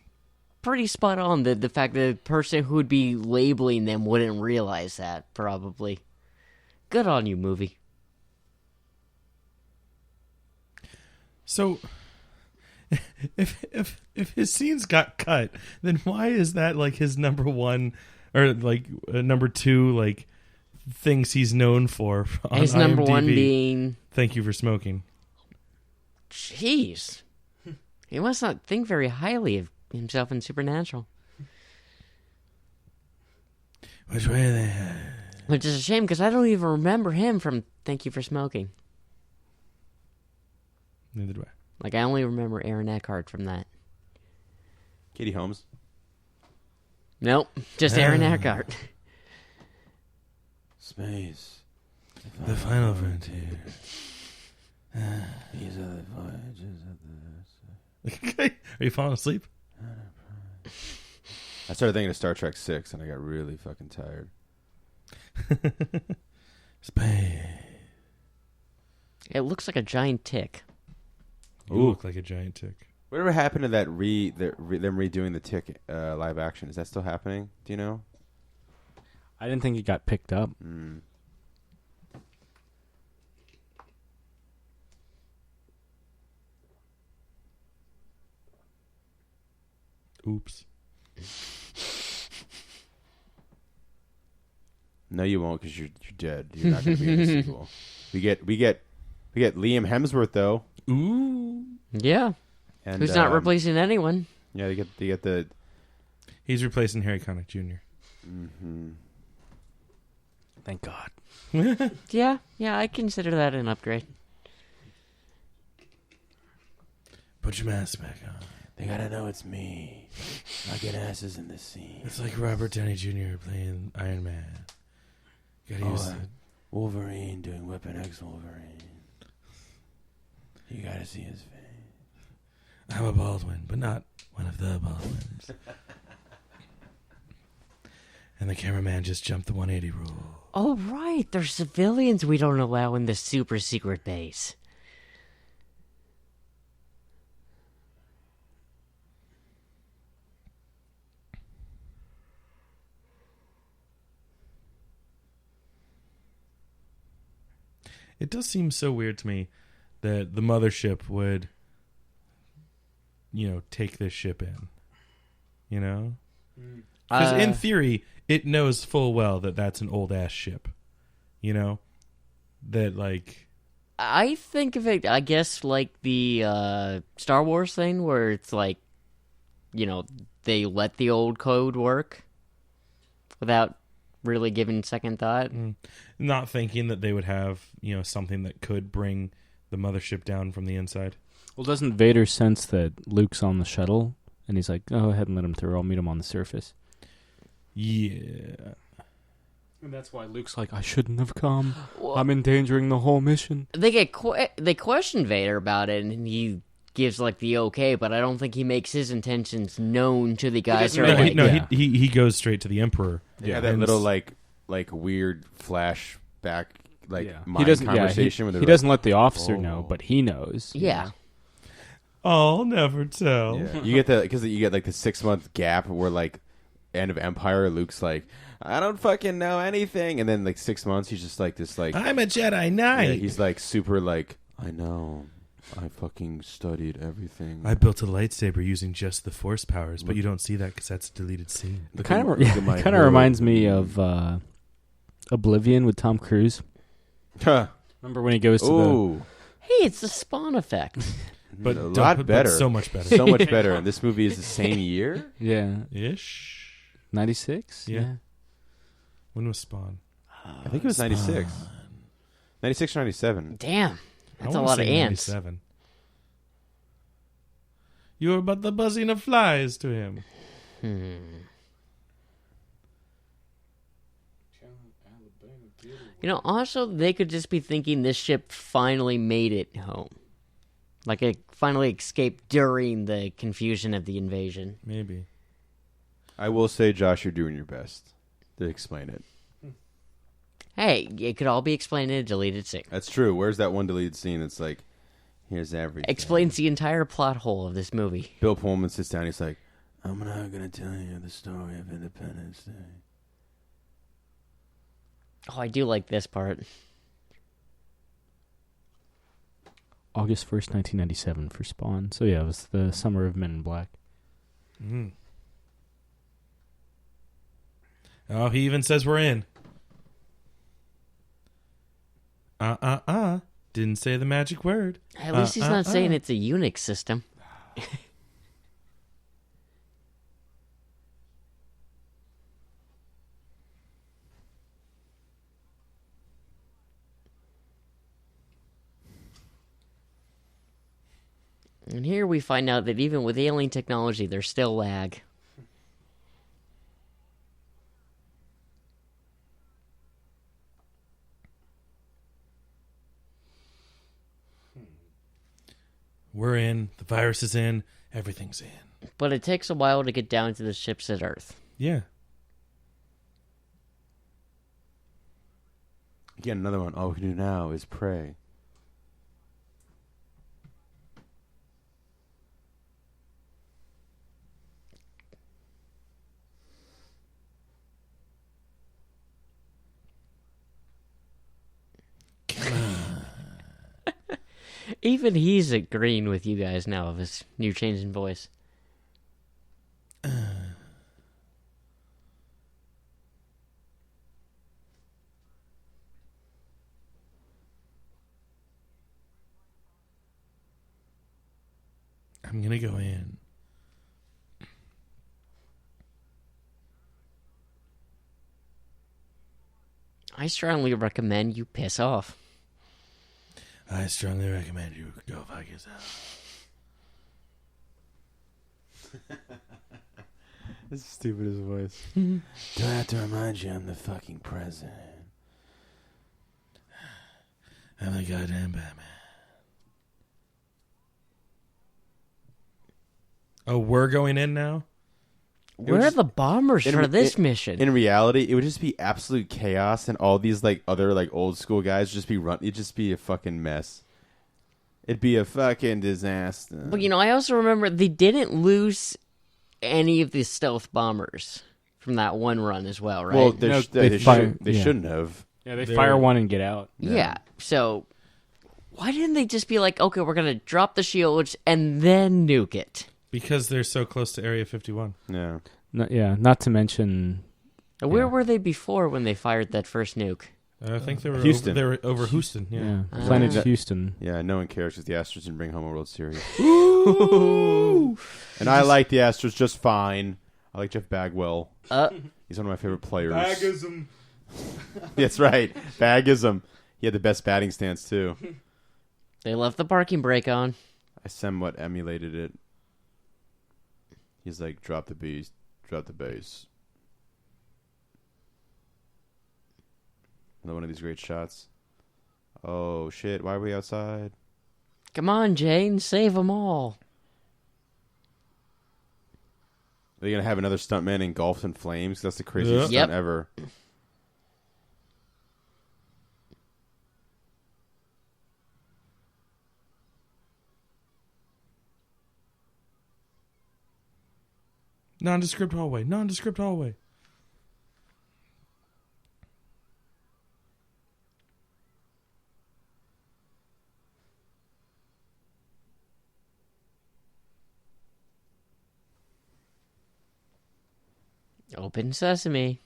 pretty spot on. The fact that the person who would be labeling them wouldn't realize that, probably. Good on you, movie. So, if his scenes got cut, then why is that like his number one or like number two like things he's known for on His number IMDb? one being... Thank You for Smoking. Jeez. He must not think very highly of himself in Supernatural. Which way they? Which is a shame, because I don't even remember him from Thank You for Smoking. Neither do I. Like, I only remember Aaron Eckhart from that. Katie Holmes. Nope, just Aaron Eckhart. Space. The Final Frontier. These are the voyages of the... Okay, are you falling asleep? I started thinking of Star Trek 6, and I got really fucking tired. Space. It looks like a giant tick. You Ooh. look like a giant tick. Whatever happened to that them redoing the Tick live action? Is that still happening? Do you know? I didn't think it got picked up. Mm. Oops. No, you won't, because you're dead. You're not going to be in the sequel. We get Liam Hemsworth though. Ooh. Yeah, And, who's not replacing anyone. Yeah, they get the. He's replacing Harry Connick Jr. Mm-hmm. Thank God. Yeah, I consider that an upgrade. Put your mask back on. They gotta know it's me. I get asses in this scene. It's like Robert Downey Jr. playing Iron Man. Gotta use the... Wolverine doing Weapon X Wolverine. You gotta see his face. I'm a Baldwin, but not one of the Baldwins. And the cameraman just jumped the 180 rule. Oh, right, there's civilians we don't allow in the super secret base. It does seem so weird to me that the mothership would, take this ship in. Because in theory, it knows full well that that's an old-ass ship. That, like... I think of it, I guess, like the Star Wars thing, where it's like, they let the old code work without really giving second thought. Not thinking that they would have, something that could bring the mothership down from the inside. Well, doesn't Vader sense that Luke's on the shuttle? And he's like, go ahead and let him through. I'll meet him on the surface. Yeah. And that's why Luke's like, I shouldn't have come. Well, I'm endangering the whole mission. they question Vader about it, and he gives like the okay, but I don't think he makes his intentions known to the guys. He goes straight to the Emperor. Yeah, that little like weird flashback mind he doesn't, conversation. he doesn't let the officer know, but he knows. Yeah. I'll never tell. Yeah. You get like the 6-month gap where like end of Empire, Luke's like, I don't fucking know anything, and then like 6 months he's just like this like I'm a Jedi Knight. Yeah, he's like super like I know. I fucking studied everything. I built a lightsaber using just the Force powers, but you don't see that because that's a deleted scene. It kind of reminds me of Oblivion with Tom Cruise. Remember when he goes to the... Hey, it's the Spawn effect. But a lot better. So much better. So much better. And this movie is the same year? Yeah. Ish. 96? Yeah. When was Spawn? I think it was 96. 96 or 97. Damn. That's I a wanna lot of say ants. 97. You are but the buzzing of flies to him. You know, also, they could just be thinking this ship finally made it home. Like, it finally escaped during the confusion of the invasion. Maybe. I will say, Josh, you're doing your best to explain it. Hey, it could all be explained in a deleted scene. That's true. Where's that one deleted scene that's like, here's everything. Explains the entire plot hole of this movie. Bill Pullman sits down. He's like, I'm not going to tell you the story of Independence Day. Oh, I do like this part. August 1st, 1997 for Spawn. So yeah, it was the summer of Men in Black. Mm. Oh, he even says we're in. Didn't say the magic word. At least he's not saying it's a Unix system. And here we find out that even with alien technology, there's still lag. We're in. The virus is in. Everything's in. But it takes a while to get down to the ships at Earth. Yeah. Again, another one. All we can do now is pray. Even he's agreeing with you guys now of his new change in voice. I'm going to go in. I strongly recommend you piss off. I strongly recommend you go fuck yourself. That's the stupidest voice. Do I have to remind you I'm the fucking president? I'm the goddamn Batman. Oh, we're going in now? Where are the bombers for this mission? In reality, it would just be absolute chaos, and all these like other like old school guys just be run. It'd just be a fucking mess. It'd be a fucking disaster. But you know, I also remember they didn't lose any of the stealth bombers from that one run as well, right? Well, No, they shouldn't have. Yeah, they fire one and get out. yeah. So why didn't they just be like, okay, we're gonna drop the shields and then nuke it? Because they're so close to Area 51. Yeah. Not to mention... Where were they before when they fired that first nuke? I think they were Houston. They were over Houston. Yeah. Planet Houston. Yeah, no one cares because the Astros didn't bring home a World Series. Ooh. And I like the Astros just fine. I like Jeff Bagwell. He's one of my favorite players. Bagism. That's right. Bagism. He had the best batting stance, too. They left the parking brake on. I somewhat emulated it. He's like, drop the beast, drop the bass. Another one of these great shots. Oh, shit. Why are we outside? Come on, Jane, save them all. Are they going to have another stuntman engulfed in flames? That's the craziest Yep. stunt ever. Nondescript hallway. Nondescript hallway. Open sesame.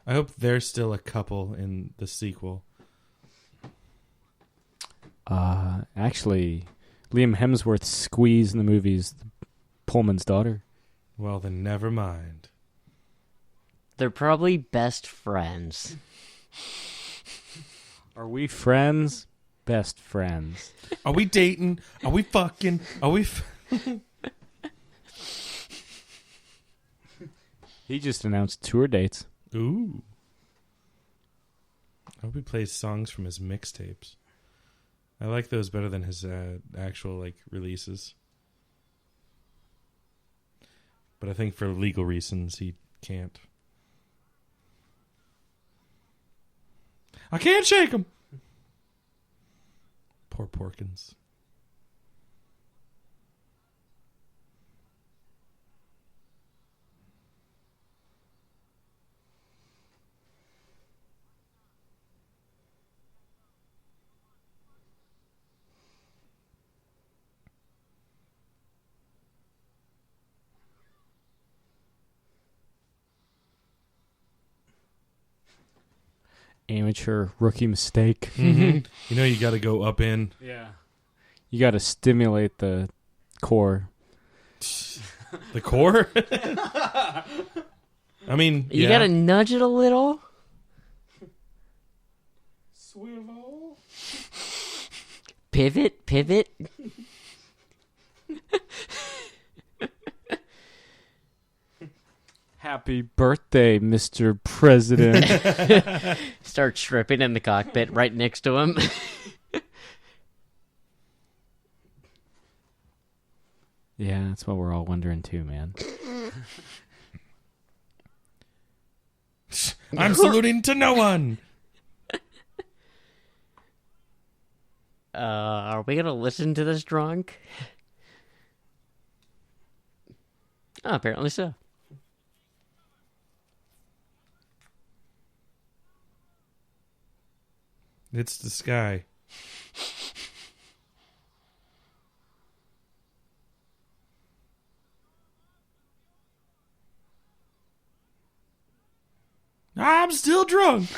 I hope they're still a couple in the sequel. Actually, Liam Hemsworth's squeeze in the movie is Pullman's daughter. Well, then never mind. They're probably best friends. Are we friends? Best friends. Are we dating? Are we fucking? Are we... He just announced tour dates. Ooh. I hope he plays songs from his mixtapes. I like those better than his actual like releases. But I think for legal reasons he can't. I can't shake him. Poor Porkins. Amateur rookie mistake. Mm-hmm. You know you got to go up in. Yeah. You got to stimulate the core. The core? I mean, You gotta nudge it a little. Swivel. Pivot. Happy birthday, Mr. President. Start stripping in the cockpit right next to him. Yeah, that's what we're all wondering too, man. I'm saluting to no one. Are we gonna listen to this drunk? Oh, apparently so. It's the sky. I'm still drunk.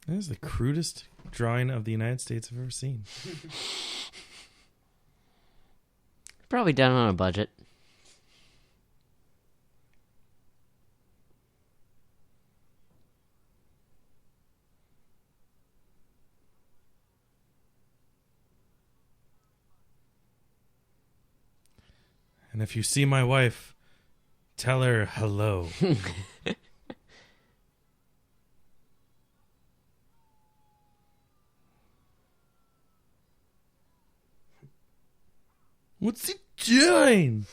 That is the crudest drawing of the United States I've ever seen. Probably done on a budget. And if you see my wife, tell her hello. What's he doing?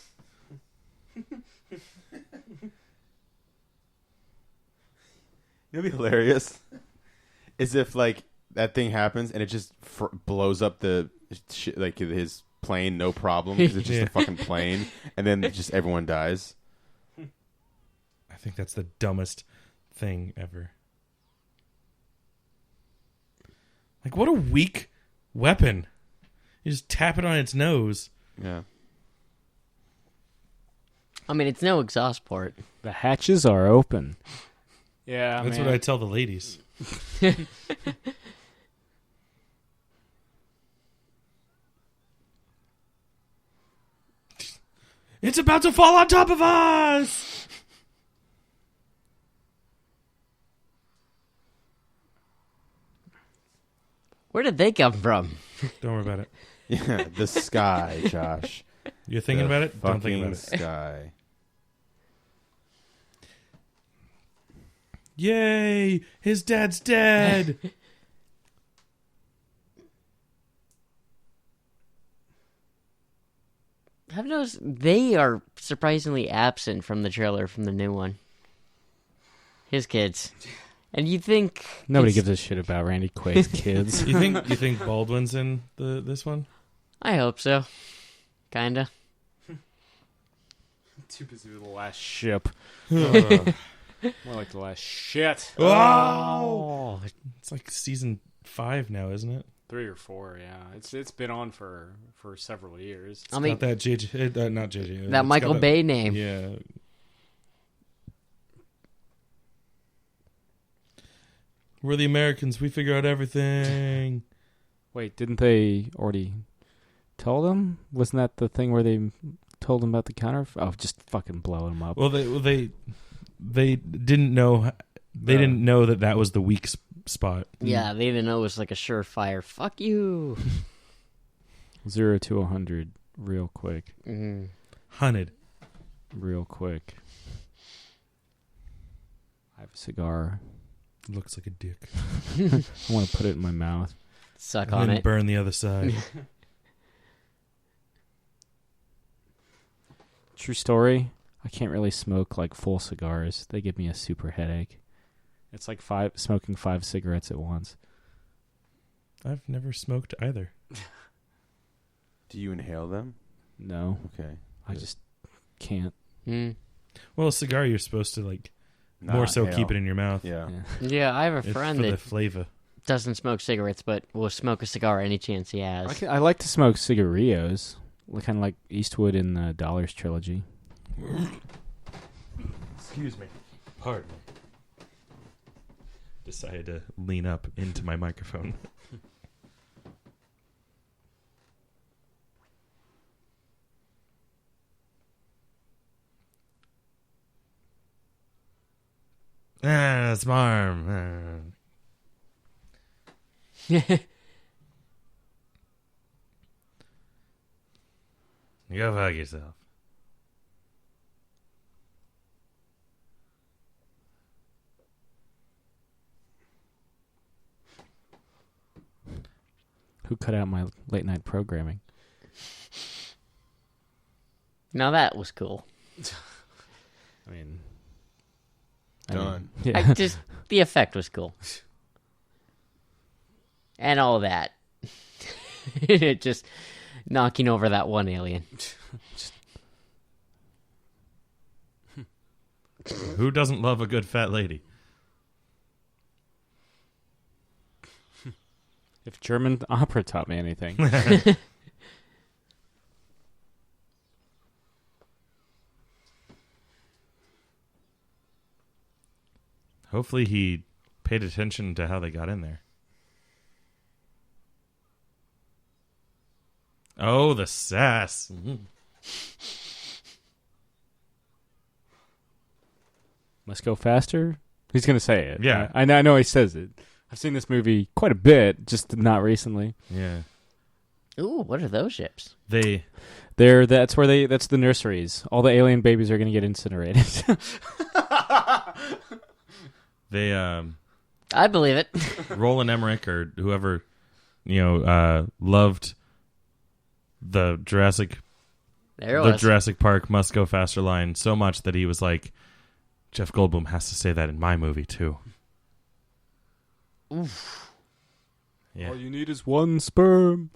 It'd be hilarious. Is if like that thing happens and it just blows up the like his plane, no problem, because it's just a fucking plane, and then just everyone dies. I think that's the dumbest thing ever. Like, what a weak weapon! You just tap it on its nose. Yeah. I mean, it's no exhaust port. The hatches are open. Yeah, That's man. what I tell the ladies. It's about to fall on top of us! Where did they come from? Don't worry about it. Yeah, the sky, Josh. You're thinking The about it? Don't think about it. Sky. Yay! His dad's dead! I've noticed they are surprisingly absent from the trailer from the new one. His kids. And you think Nobody gives a shit about Randy Quaid's kids. You think Baldwin's in this one? I hope so. Kinda. Too busy with the last ship. Oh. More like the last shit. Oh! It's like season 5 now, isn't it? 3 or 4, yeah. It's been on for several years. I mean, Got that JJ, not JJ. that it's Michael got a- Bay name. Yeah. We're the Americans. We figure out everything. Wait, didn't they already tell them? Wasn't that the thing where they told them about the counter? Oh, just fucking blowing them up. Well, they didn't know. They didn't know that was the weak spot. Yeah, they didn't know it was like a surefire. Fuck you. 0 to 100, real quick. Hunted. Real quick. I have a cigar. Looks like a dick. I want to put it in my mouth. Suck And on then it. burn the other side. True story. I can't really smoke like full cigars. They give me a super headache. It's like smoking 5 cigarettes at once. I've never smoked either. Do you inhale them? No, Okay. I just can't. Well, a cigar you're supposed to like more so inhale. keep it in your mouth. Yeah. Yeah, I have a It's friend for the that flavor. doesn't smoke cigarettes, but will smoke a cigar any chance he has. I like to smoke cigarillos, kind of like Eastwood in the Dollars trilogy. Excuse me. Pardon me. Decided to lean up into my microphone. It's my arm. Go fuck yourself. Who cut out my late night programming? Now that was cool. I mean, Done. yeah. The effect was cool. And all that. It just knocking over that one alien. Who doesn't love a good fat lady? If German opera taught me anything. Hopefully he paid attention to how they got in there. Oh, the sass. Must go faster? He's going to say it. Yeah. I know he says it. I've seen this movie quite a bit, just not recently. Yeah. Ooh, what are those ships? They That's the nurseries. All the alien babies are going to get incinerated. they I believe it. Roland Emmerich or whoever loved the Jurassic Park Must Go Faster line so much that he was like, Jeff Goldblum has to say that in my movie too. Oof. Yeah. All you need is one sperm.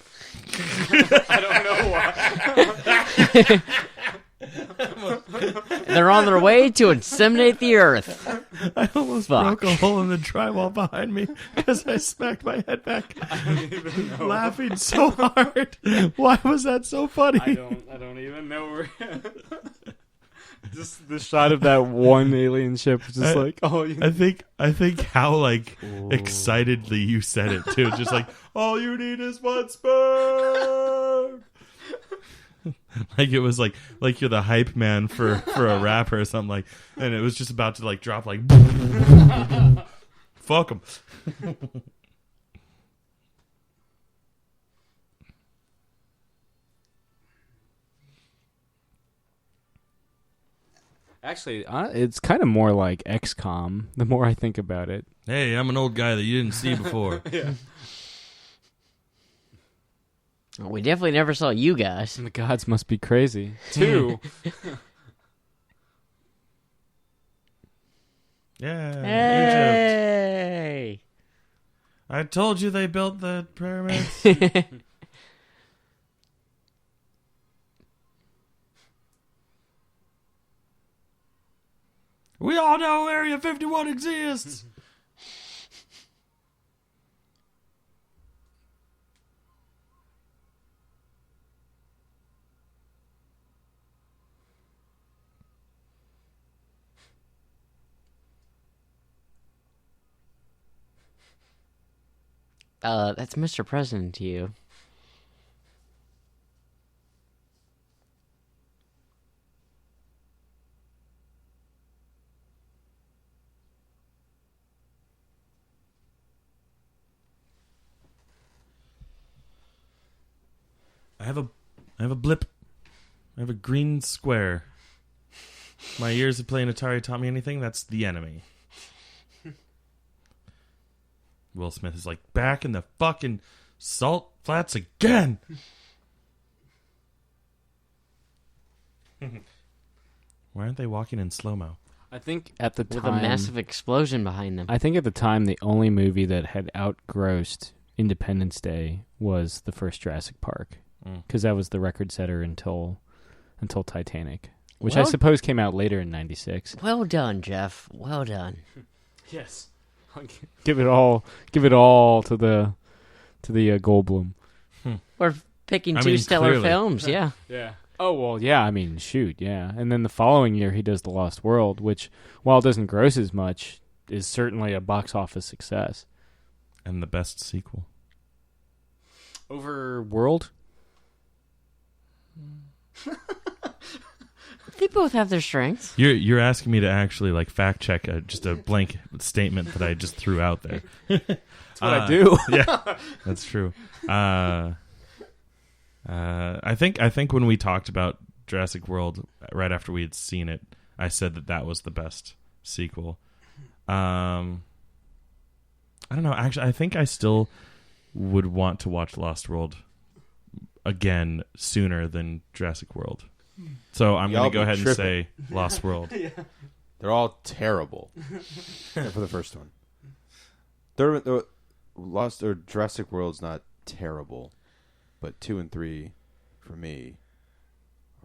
They're on their way to inseminate the Earth. I almost Fuck. broke a hole in the drywall behind me because I smacked my head back, laughing so hard. Why was that so funny? I don't even know where. Just the shot of that one alien ship, just like, oh, I think how like excitedly you said it too. Just like, all you need is one sperm. Like it was like you're the hype man for a rapper or something like, and it was just about to like drop like, fuck him. Actually, it's kind of more like XCOM. The more I think about it, Hey, I'm an old guy that you didn't see before. We definitely never saw you guys. the gods must be crazy too. Yeah, Egypt. Hey! I told you they built the pyramids. We all know Area 51 exists. That's Mr. President to you. I have a blip. I have a green square. My years of playing Atari taught me anything? That's the enemy. Will Smith is like, back in the fucking salt flats again. Why aren't they walking in slow-mo? I think at the With time, a massive explosion behind them. I think at the time the only movie that had outgrossed Independence Day was the first Jurassic Park, because that was the record setter until Titanic, which I Well- suppose came out later in '96. Well done, Jeff. Well done. Yes, give it all to the Goldblum. We're picking I two mean, stellar clearly. films, yeah. Yeah. Oh well, yeah. I mean, shoot, yeah. And then the following year he does The Lost World, which, while it doesn't gross as much, is certainly a box office success. And the best sequel. Over World. They both have their strengths. You're asking me to actually like fact check just a blank statement that I just threw out there. That's what I do. Yeah, that's true. I think when we talked about Jurassic World right after we had seen it, I said that was the best sequel. I don't know. Actually, I think I still would want to watch Lost World again sooner than Jurassic World. So I'm going Y'all to go be ahead and tripping. say Lost World. They're all terrible. Except for the first one. They're Lost or Jurassic World's not terrible, but 2 and 3 for me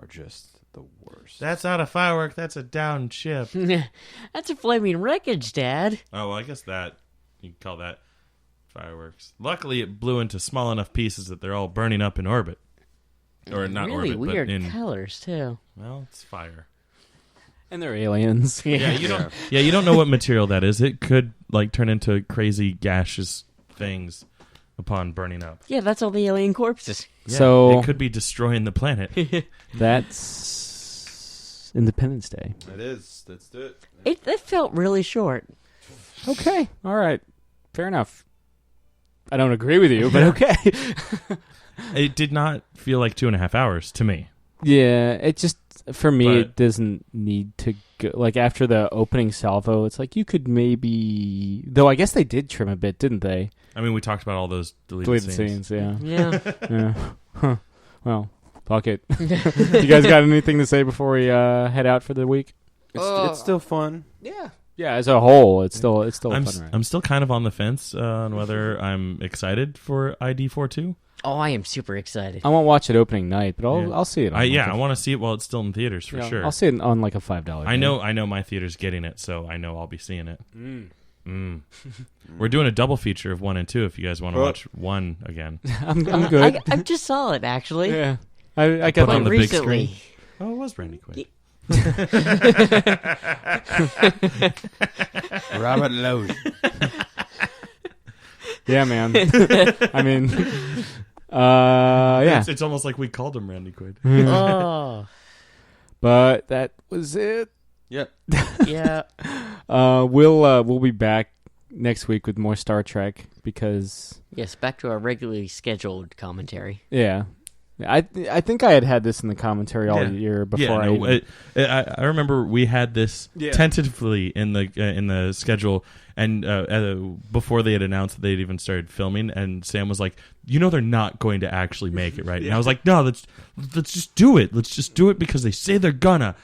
are just the worst. That's not a firework. That's a downed ship. That's a flaming wreckage, Dad. Oh, well, I guess that you can call that fireworks. Luckily, it blew into small enough pieces that they're all burning up in orbit, or not Really orbit, weird but in. colors, too. Well, it's fire. And they're aliens. Yeah, you don't. Yeah, you don't know what material that is. It could like turn into crazy gaseous things upon burning up. Yeah, that's all the alien corpses. Yeah, So- it could be destroying the planet. That's Independence Day. It is. That's it. It felt really short. Okay. All right. Fair enough. I don't agree with you, but okay. It did not feel like 2.5 hours to me. Yeah, it just, for me, But- it doesn't need to go. Like, after the opening salvo, it's like you could maybe. Though I guess they did trim a bit, didn't they? I mean, we talked about all those deleted Deleted scenes. scenes, Yeah. yeah. Huh. Well, fuck it. You guys got anything to say before we head out for the week? It's still fun. Yeah. Yeah, as a whole, it's still a fun ride. I'm still kind of on the fence on whether I'm excited for ID42. Oh, I am super excited. I won't watch it opening night, but Yeah. I'll see it. On I want to see it while it's still in theaters for yeah, sure. I'll see it on like a $5. I know my theater's getting it, so I know I'll be seeing it. We're doing a double feature of 1 and 2 if you guys want to watch 1 again. I'm good. I just saw it, actually. Yeah, I got Put on Quite the big recently. screen. Oh, it was Randy Quaid. Robert Lowe. Yeah, man. I mean, yeah. It's almost like we called him Randy Quaid. Oh, But that was it. Yep. yeah. We'll be back next week with more Star Trek because Yes, back to our regularly scheduled commentary. yeah, I think I had this in the commentary all year before I remember we had this tentatively in the schedule, and before they had announced that they'd even started filming, and Sam was like, they're not going to actually make it, right? And I was like, no, let's just do it. Let's just do it because they say they're gonna.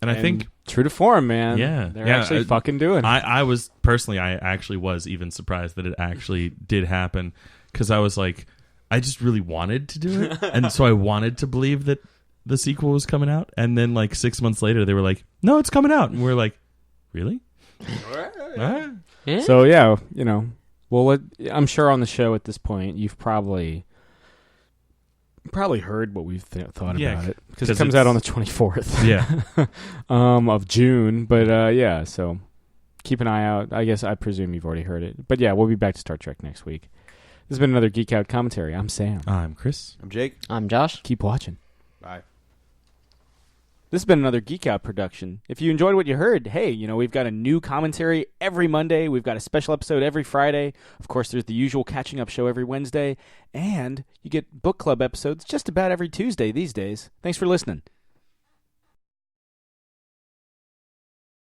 And I think True to form, man. Yeah. They're Yeah, actually fucking doing it. I was personally, I actually was even surprised that it actually did happen, because I was like, I just really wanted to do it, and so I wanted to believe that the sequel was coming out, and then like 6 months later they were like, no, it's coming out, and we're like, really? Alright. Yeah. So yeah, well, I'm sure on the show at this point you've probably heard what we've thought Yeah, about it, because it 'cause comes it's- out on the 24th Yeah. of June. But yeah, so keep an eye out. I guess I presume you've already heard it. But yeah, we'll be back to Star Trek next week. This has been another Geek Out commentary. I'm Sam. I'm Chris. I'm Jake. I'm Josh. Keep watching. Bye. This has been another Geek Out production. If you enjoyed what you heard, hey, we've got a new commentary every Monday. We've got a special episode every Friday. Of course, there's the usual catching up show every Wednesday. And you get book club episodes just about every Tuesday these days. Thanks for listening.